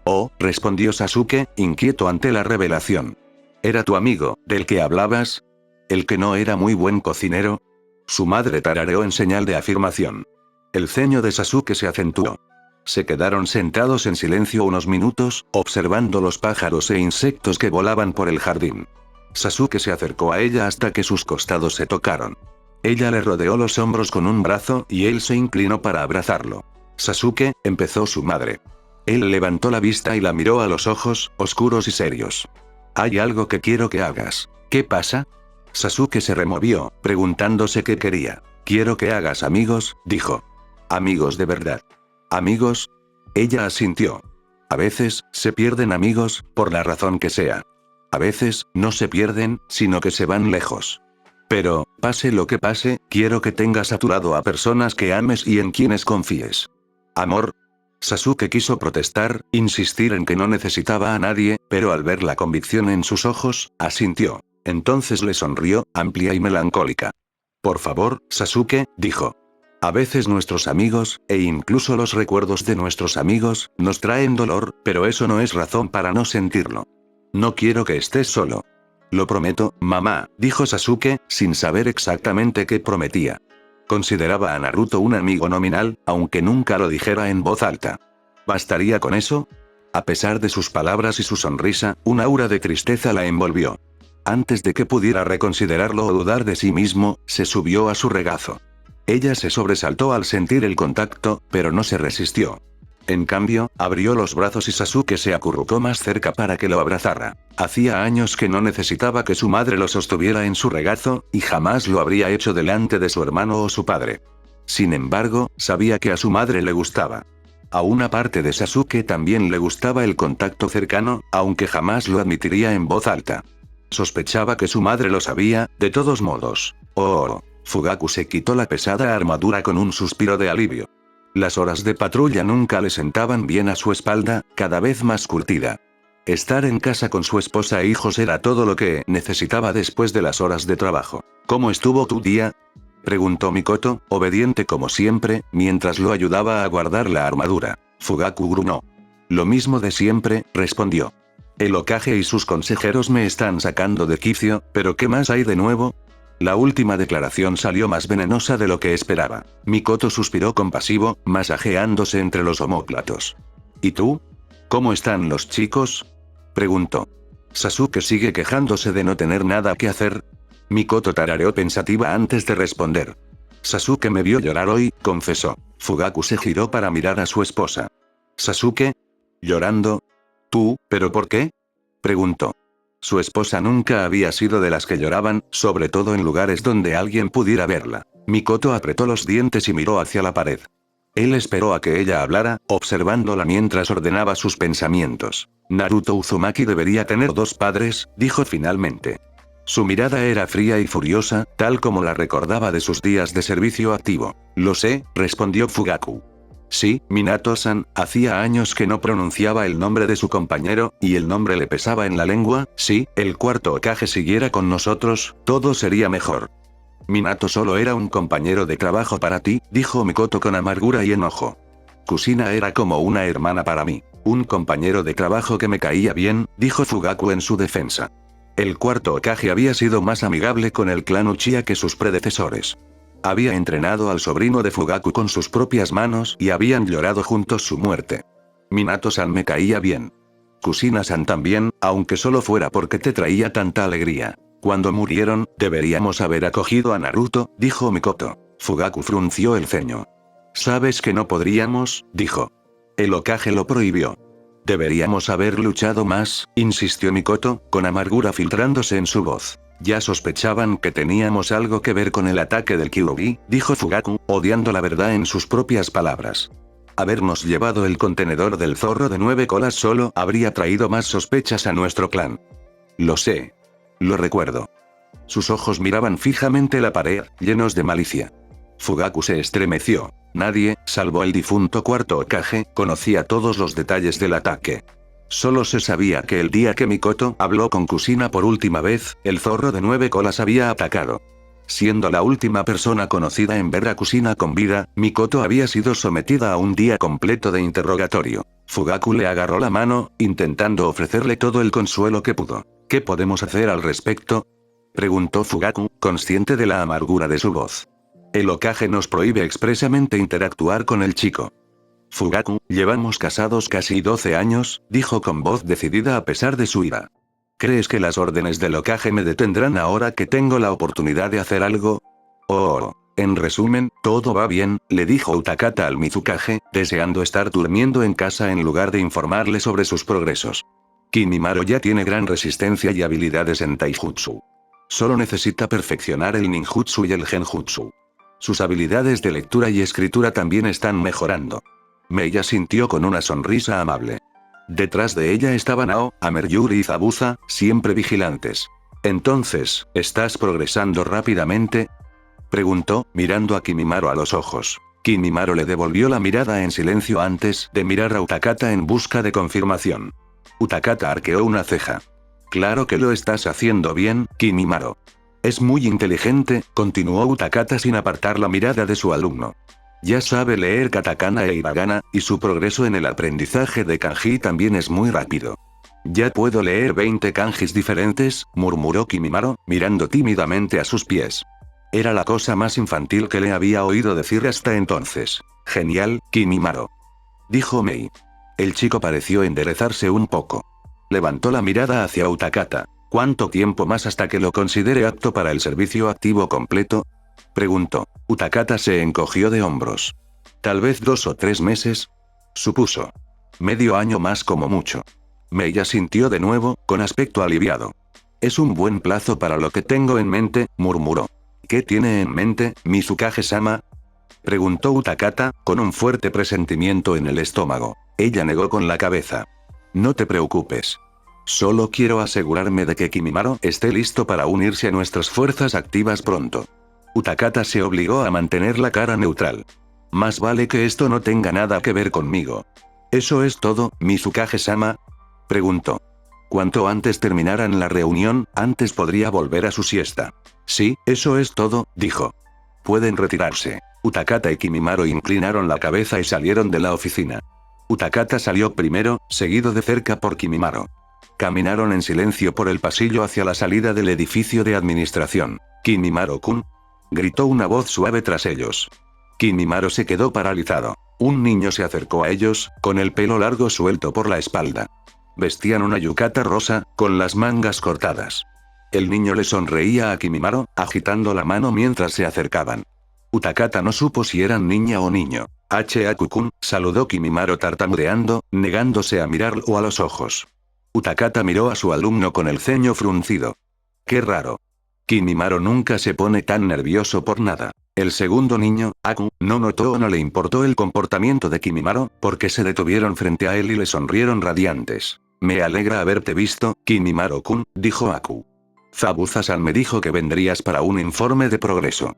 «Oh», respondió Sasuke, inquieto ante la revelación. «¿Era tu amigo, del que hablabas? ¿El que no era muy buen cocinero?». Su madre tarareó en señal de afirmación. El ceño de Sasuke se acentuó. Se quedaron sentados en silencio unos minutos, observando los pájaros e insectos que volaban por el jardín. Sasuke se acercó a ella hasta que sus costados se tocaron. Ella le rodeó los hombros con un brazo y él se inclinó para abrazarlo. «Sasuke», empezó su madre. Él levantó la vista y la miró a los ojos, oscuros y serios. «Hay algo que quiero que hagas». «¿Qué pasa?». Sasuke se removió, preguntándose qué quería. «Quiero que hagas amigos», dijo. «Amigos de verdad». «¿Amigos?». Ella asintió. «A veces, se pierden amigos, por la razón que sea. A veces, no se pierden, sino que se van lejos. Pero, pase lo que pase, quiero que tengas a tu lado a personas que ames y en quienes confíes». «¿Amor?». Sasuke quiso protestar, insistir en que no necesitaba a nadie, pero al ver la convicción en sus ojos, asintió. Entonces le sonrió, amplia y melancólica. «Por favor, Sasuke», dijo. «A veces nuestros amigos, e incluso los recuerdos de nuestros amigos, nos traen dolor, pero eso no es razón para no sentirlo. No quiero que estés solo». «Lo prometo, mamá», dijo Sasuke, sin saber exactamente qué prometía. Consideraba a Naruto un amigo nominal, aunque nunca lo dijera en voz alta. ¿Bastaría con eso? A pesar de sus palabras y su sonrisa, un aura de tristeza la envolvió. Antes de que pudiera reconsiderarlo o dudar de sí mismo, se subió a su regazo. Ella se sobresaltó al sentir el contacto, pero no se resistió. En cambio, abrió los brazos y Sasuke se acurrucó más cerca para que lo abrazara. Hacía años que no necesitaba que su madre lo sostuviera en su regazo, y jamás lo habría hecho delante de su hermano o su padre. Sin embargo, sabía que a su madre le gustaba. A una parte de Sasuke también le gustaba el contacto cercano, aunque jamás lo admitiría en voz alta. Sospechaba que su madre lo sabía, de todos modos. Oh. Fugaku se quitó la pesada armadura con un suspiro de alivio. Las horas de patrulla nunca le sentaban bien a su espalda, cada vez más curtida. Estar en casa con su esposa e hijos era todo lo que necesitaba después de las horas de trabajo. «¿Cómo estuvo tu día?», preguntó Mikoto, obediente como siempre, mientras lo ayudaba a guardar la armadura. Fugaku gruñó. «Lo mismo de siempre», respondió. «El Hokage y sus consejeros me están sacando de quicio, pero ¿qué más hay de nuevo?». La última declaración salió más venenosa de lo que esperaba. Mikoto suspiró compasivo, masajeándose entre los omóplatos. «¿Y tú? ¿Cómo están los chicos?», preguntó. «Sasuke sigue quejándose de no tener nada que hacer». Mikoto tarareó pensativa antes de responder. «Sasuke me vio llorar hoy», confesó. Fugaku se giró para mirar a su esposa. «¿Sasuke? ¿Llorando? ¿Tú, pero por qué?», preguntó. Su esposa nunca había sido de las que lloraban, sobre todo en lugares donde alguien pudiera verla. Mikoto apretó los dientes y miró hacia la pared. Él esperó a que ella hablara, observándola mientras ordenaba sus pensamientos. Naruto Uzumaki debería tener 2 padres, dijo finalmente. Su mirada era fría y furiosa, tal como la recordaba de sus días de servicio activo. Lo sé, respondió Fugaku. Sí, Minato-san, hacía años que no pronunciaba el nombre de su compañero, y el nombre le pesaba en la lengua. Si el cuarto Hokage siguiera con nosotros, todo sería mejor. Minato solo era un compañero de trabajo para ti, dijo Mikoto con amargura y enojo. Kusina era como una hermana para mí. Un compañero de trabajo que me caía bien, dijo Fugaku en su defensa. El cuarto Hokage había sido más amigable con el clan Uchiha que sus predecesores. Había entrenado al sobrino de Fugaku con sus propias manos y habían llorado juntos su muerte. Minato-san me caía bien. Kusina-san también, aunque solo fuera porque te traía tanta alegría. Cuando murieron, deberíamos haber acogido a Naruto, dijo Mikoto. Fugaku frunció el ceño. Sabes que no podríamos, dijo. El Hokage lo prohibió. Deberíamos haber luchado más, insistió Mikoto, con amargura filtrándose en su voz. Ya sospechaban que teníamos algo que ver con el ataque del Kyuubi, dijo Fugaku, odiando la verdad en sus propias palabras. Habernos llevado el contenedor del zorro de 9 colas solo habría traído más sospechas a nuestro clan. Lo sé. Lo recuerdo. Sus ojos miraban fijamente la pared, llenos de malicia. Fugaku se estremeció. Nadie, salvo el difunto cuarto Hokage, conocía todos los detalles del ataque. Solo se sabía que el día que Mikoto habló con Kusina por última vez, el zorro de 9 colas había atacado. Siendo la última persona conocida en ver a Kusina con vida, Mikoto había sido sometida a un día completo de interrogatorio. Fugaku le agarró la mano, intentando ofrecerle todo el consuelo que pudo. ¿Qué podemos hacer al respecto?, preguntó Fugaku, consciente de la amargura de su voz. El Hokage nos prohíbe expresamente interactuar con el chico. Fugaku, llevamos casados casi 12 años, dijo con voz decidida a pesar de su ira. ¿Crees que las órdenes del Hokage me detendrán ahora que tengo la oportunidad de hacer algo? Oh. En resumen, todo va bien, le dijo Utakata al Mizukage, deseando estar durmiendo en casa en lugar de informarle sobre sus progresos. Kimimaro ya tiene gran resistencia y habilidades en Taijutsu. Solo necesita perfeccionar el ninjutsu y el genjutsu. Sus habilidades de lectura y escritura también están mejorando. Mei asintió con una sonrisa amable. Detrás de ella estaban Nao, Ameryuri y Zabuza, siempre vigilantes. Entonces, ¿estás progresando rápidamente?, preguntó, mirando a Kimimaro a los ojos. Kimimaro le devolvió la mirada en silencio antes de mirar a Utakata en busca de confirmación. Utakata arqueó una ceja. Claro que lo estás haciendo bien, Kimimaro. Es muy inteligente, continuó Utakata sin apartar la mirada de su alumno. Ya sabe leer katakana e hiragana, y su progreso en el aprendizaje de kanji también es muy rápido. Ya puedo leer 20 kanjis diferentes, murmuró Kimimaro, mirando tímidamente a sus pies. Era la cosa más infantil que le había oído decir hasta entonces. Genial, Kimimaro, dijo Mei. El chico pareció enderezarse un poco. Levantó la mirada hacia Utakata. ¿Cuánto tiempo más hasta que lo considere apto para el servicio activo completo?, preguntó. Utakata se encogió de hombros. Tal vez 2 o 3 meses, supuso. Medio año más como mucho. Mei asintió de nuevo, con aspecto aliviado. Es un buen plazo para lo que tengo en mente, murmuró. ¿Qué tiene en mente, Mizukage-sama?, preguntó Utakata, con un fuerte presentimiento en el estómago. Ella negó con la cabeza. No te preocupes. Solo quiero asegurarme de que Kimimaro esté listo para unirse a nuestras fuerzas activas pronto. Utakata se obligó a mantener la cara neutral. Más vale que esto no tenga nada que ver conmigo. ¿Eso es todo, Mizukage-sama?, preguntó. Cuanto antes terminaran la reunión, antes podría volver a su siesta. Sí, eso es todo, dijo. Pueden retirarse. Utakata y Kimimaro inclinaron la cabeza y salieron de la oficina. Utakata salió primero, seguido de cerca por Kimimaro. Caminaron en silencio por el pasillo hacia la salida del edificio de administración. «Kimimaro-kun», gritó una voz suave tras ellos. Kimimaro se quedó paralizado. Un niño se acercó a ellos, con el pelo largo suelto por la espalda. Vestían una yukata rosa, con las mangas cortadas. El niño le sonreía a Kimimaro, agitando la mano mientras se acercaban. Utakata no supo si eran niña o niño. Haku-kun, saludó Kimimaro tartamudeando, negándose a mirarlo a los ojos. Utakata miró a su alumno con el ceño fruncido. Qué raro. Kimimaro nunca se pone tan nervioso por nada. El segundo niño, Aku, no notó o no le importó el comportamiento de Kimimaro, porque se detuvieron frente a él y le sonrieron radiantes. Me alegra haberte visto, Kimimaro-kun, dijo Aku. Zabuza-san me dijo que vendrías para un informe de progreso.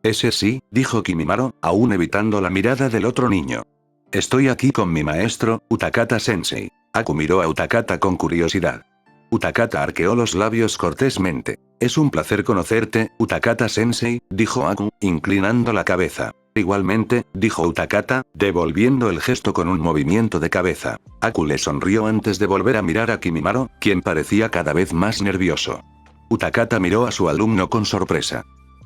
Ese sí, dijo Kimimaro, aún evitando la mirada del otro niño. Estoy aquí con mi maestro, Utakata-sensei. Aku miró a Utakata con curiosidad. Utakata arqueó los labios cortésmente. Es un placer conocerte, Utakata-sensei, dijo Aku, inclinando la cabeza. Igualmente, dijo Utakata, devolviendo el gesto con un movimiento de cabeza. Aku le sonrió antes de volver a mirar a Kimimaro, quien parecía cada vez más nervioso. Utakata miró a su alumno con sorpresa.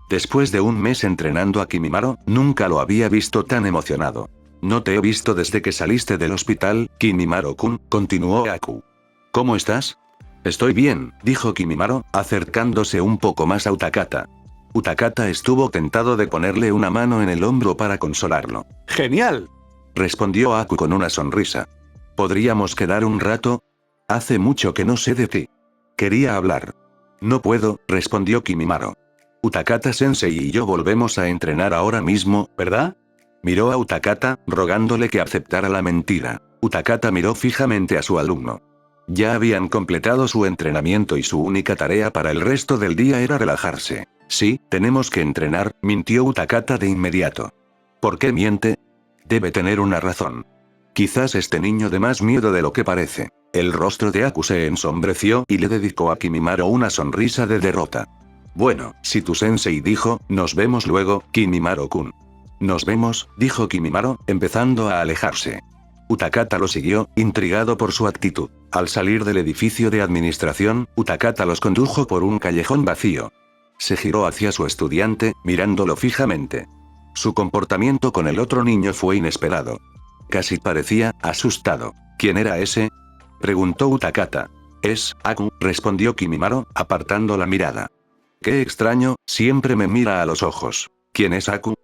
Después de un mes entrenando a Kimimaro, nunca lo había visto tan emocionado. No te he visto desde que saliste del hospital, Kimimaro-kun, continuó Aku. ¿Cómo estás? Estoy bien, dijo Kimimaro, acercándose un poco más a Utakata. Utakata estuvo tentado de ponerle una mano en el hombro para consolarlo. ¡Genial! Respondió Aku con una sonrisa. ¿Podríamos quedar un rato? Hace mucho que no sé de ti. Quería hablar. No puedo, respondió Kimimaro. Utakata-sensei y yo volvemos a entrenar ahora mismo, ¿verdad? Miró a Utakata, rogándole que aceptara la mentira. Utakata miró fijamente a su alumno. Ya habían completado su entrenamiento y su única tarea para el resto del día era relajarse. Sí, tenemos que entrenar, mintió Utakata de inmediato. ¿Por qué miente? Debe tener una razón. Quizás este niño dé más miedo de lo que parece. El rostro de Aku se ensombreció y le dedicó a Kimimaro una sonrisa de derrota. Bueno, si tu sensei dijo, nos vemos luego, Kimimaro-kun. Nos vemos, dijo Kimimaro, empezando a alejarse. Utakata lo siguió, intrigado por su actitud. Al salir del edificio de administración, Utakata los condujo por un callejón vacío. Se giró hacia su estudiante, mirándolo fijamente. Su comportamiento con el otro niño fue inesperado. Casi parecía asustado. ¿Quién era ese?, preguntó Utakata. Es Aku, respondió Kimimaro, apartando la mirada. Qué extraño, siempre me mira a los ojos. ¿Quién es Aku?,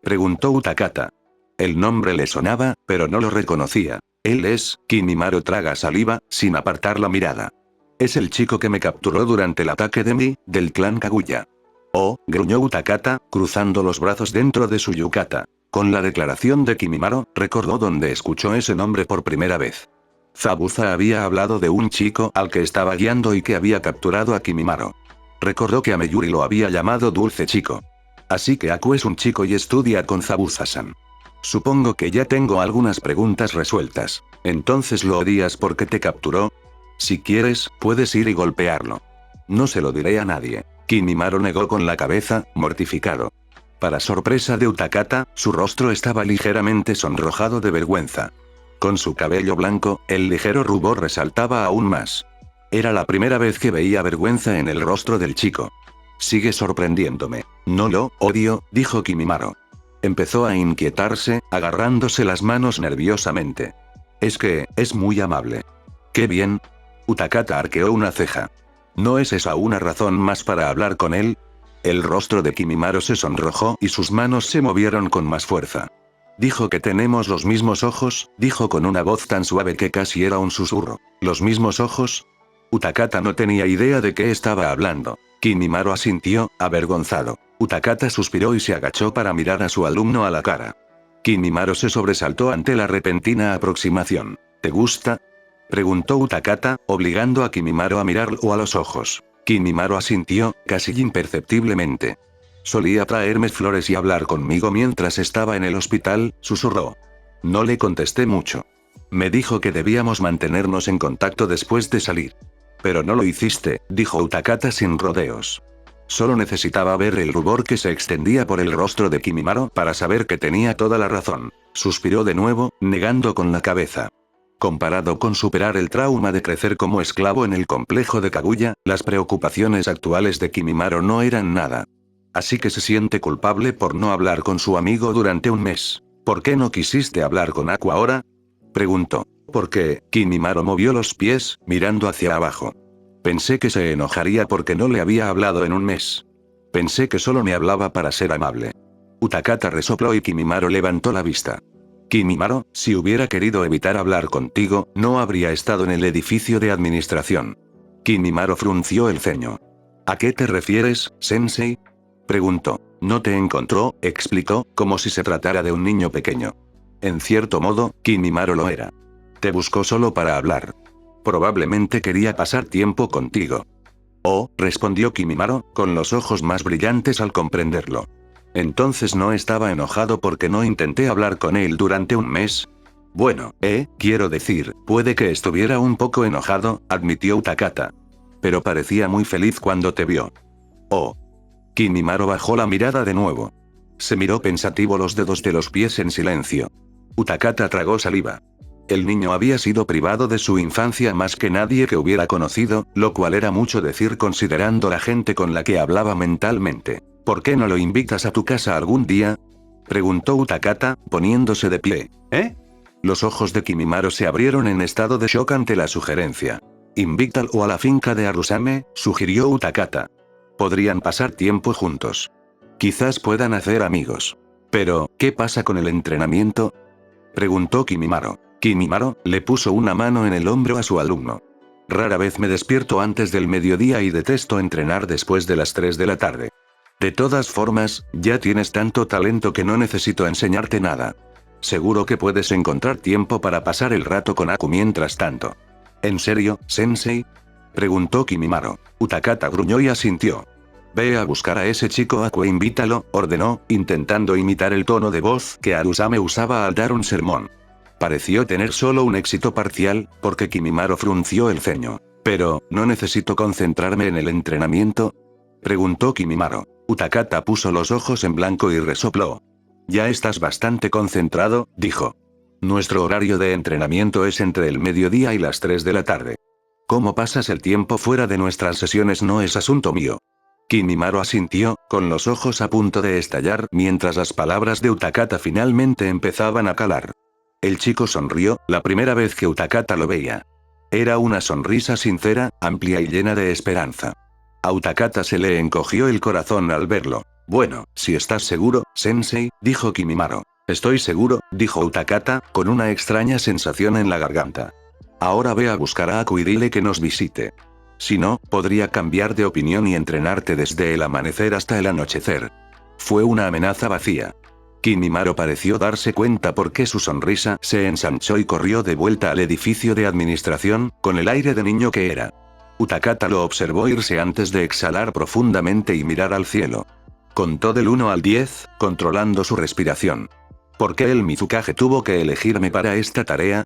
preguntó Utakata. El nombre le sonaba, pero no lo reconocía. Él es, Kimimaro traga saliva, sin apartar la mirada. Es el chico que me capturó durante el ataque de Mi, del clan Kaguya. Oh, gruñó Utakata, cruzando los brazos dentro de su yukata. Con la declaración de Kimimaro, recordó dónde escuchó ese nombre por primera vez. Zabuza había hablado de un chico al que estaba guiando y que había capturado a Kimimaro. Recordó que Ameyuri lo había llamado Dulce Chico. Así que Aku es un chico y estudia con Zabuza-san. Supongo que ya tengo algunas preguntas resueltas. ¿Entonces lo odias porque te capturó? Si quieres, puedes ir y golpearlo. No se lo diré a nadie. Kimimaro negó con la cabeza, mortificado. Para sorpresa de Utakata, su rostro estaba ligeramente sonrojado de vergüenza. Con su cabello blanco, el ligero rubor resaltaba aún más. Era la primera vez que veía vergüenza en el rostro del chico. Sigue sorprendiéndome. No lo odio, dijo Kimimaro. Empezó a inquietarse, agarrándose las manos nerviosamente. Es que, es muy amable. ¡Qué bien! Utakata arqueó una ceja. ¿No es esa una razón más para hablar con él? El rostro de Kimimaro se sonrojó y sus manos se movieron con más fuerza. Dijo que tenemos los mismos ojos, dijo con una voz tan suave que casi era un susurro. ¿Los mismos ojos? Utakata no tenía idea de qué estaba hablando. Kimimaro asintió, avergonzado. Utakata suspiró y se agachó para mirar a su alumno a la cara. Kimimaro se sobresaltó ante la repentina aproximación. ¿Te gusta?, preguntó Utakata, obligando a Kimimaro a mirarlo a los ojos. Kimimaro asintió, casi imperceptiblemente. Solía traerme flores y hablar conmigo mientras estaba en el hospital, susurró. No le contesté mucho. Me dijo que debíamos mantenernos en contacto después de salir. Pero no lo hiciste, dijo Utakata sin rodeos. Solo necesitaba ver el rubor que se extendía por el rostro de Kimimaro para saber que tenía toda la razón. Suspiró de nuevo, negando con la cabeza. Comparado con superar el trauma de crecer como esclavo en el complejo de Kaguya, las preocupaciones actuales de Kimimaro no eran nada. Así que se siente culpable por no hablar con su amigo durante un mes. ¿Por qué no quisiste hablar con Aku ahora?, preguntó. Porque, Kimimaro movió los pies, mirando hacia abajo. Pensé que se enojaría porque no le había hablado en un mes. Pensé que solo me hablaba para ser amable. Utakata resopló y Kimimaro levantó la vista. Kimimaro, si hubiera querido evitar hablar contigo, no habría estado en el edificio de administración. Kimimaro frunció el ceño. ¿A qué te refieres, sensei? Preguntó. No te encontró, explicó, como si se tratara de un niño pequeño. En cierto modo, Kimimaro lo era. Te buscó solo para hablar. Probablemente quería pasar tiempo contigo. Oh, respondió Kimimaro, con los ojos más brillantes al comprenderlo. Entonces no estaba enojado porque no intenté hablar con él durante un mes. Bueno, quiero decir, puede que estuviera un poco enojado, admitió Utakata. Pero parecía muy feliz cuando te vio. Oh. Kimimaro bajó la mirada de nuevo. Se miró pensativo los dedos de los pies en silencio. Utakata tragó saliva. El niño había sido privado de su infancia más que nadie que hubiera conocido, lo cual era mucho decir considerando la gente con la que hablaba mentalmente. ¿Por qué no lo invitas a tu casa algún día? Preguntó Utakata, poniéndose de pie. Los ojos de Kimimaro se abrieron en estado de shock ante la sugerencia. Invítalo a la finca de Arusame, sugirió Utakata. Podrían pasar tiempo juntos. Quizás puedan hacer amigos. Pero, ¿qué pasa con el entrenamiento? Preguntó Kimimaro. Kimimaro le puso una mano en el hombro a su alumno. Rara vez me despierto antes del mediodía y detesto entrenar después de las 3 de la tarde. De todas formas, ya tienes tanto talento que no necesito enseñarte nada. Seguro que puedes encontrar tiempo para pasar el rato con Aku mientras tanto. ¿En serio, sensei? Preguntó Kimimaro. Utakata gruñó y asintió. Ve a buscar a ese chico Aku e invítalo, ordenó, intentando imitar el tono de voz que Arusame usaba al dar un sermón. Pareció tener solo un éxito parcial, porque Kimimaro frunció el ceño. Pero, ¿no necesito concentrarme en el entrenamiento? Preguntó Kimimaro. Utakata puso los ojos en blanco y resopló. Ya estás bastante concentrado, dijo. Nuestro horario de entrenamiento es entre el mediodía y las 3 de la tarde. Cómo pasas el tiempo fuera de nuestras sesiones no es asunto mío. Kimimaro asintió, con los ojos a punto de estallar mientras las palabras de Utakata finalmente empezaban a calar. El chico sonrió, la primera vez que Utakata lo veía. Era una sonrisa sincera, amplia y llena de esperanza. A Utakata se le encogió el corazón al verlo. Bueno, si estás seguro, sensei, dijo Kimimaro. Estoy seguro, dijo Utakata, con una extraña sensación en la garganta. Ahora ve a buscar a Aku y dile que nos visite. Si no, podría cambiar de opinión y entrenarte desde el amanecer hasta el anochecer. Fue una amenaza vacía. Kimimaro pareció darse cuenta por qué su sonrisa se ensanchó y corrió de vuelta al edificio de administración, con el aire de niño que era. Utakata lo observó irse antes de exhalar profundamente y mirar al cielo. Contó del 1 al 10, controlando su respiración. ¿Por qué el Mizukage tuvo que elegirme para esta tarea?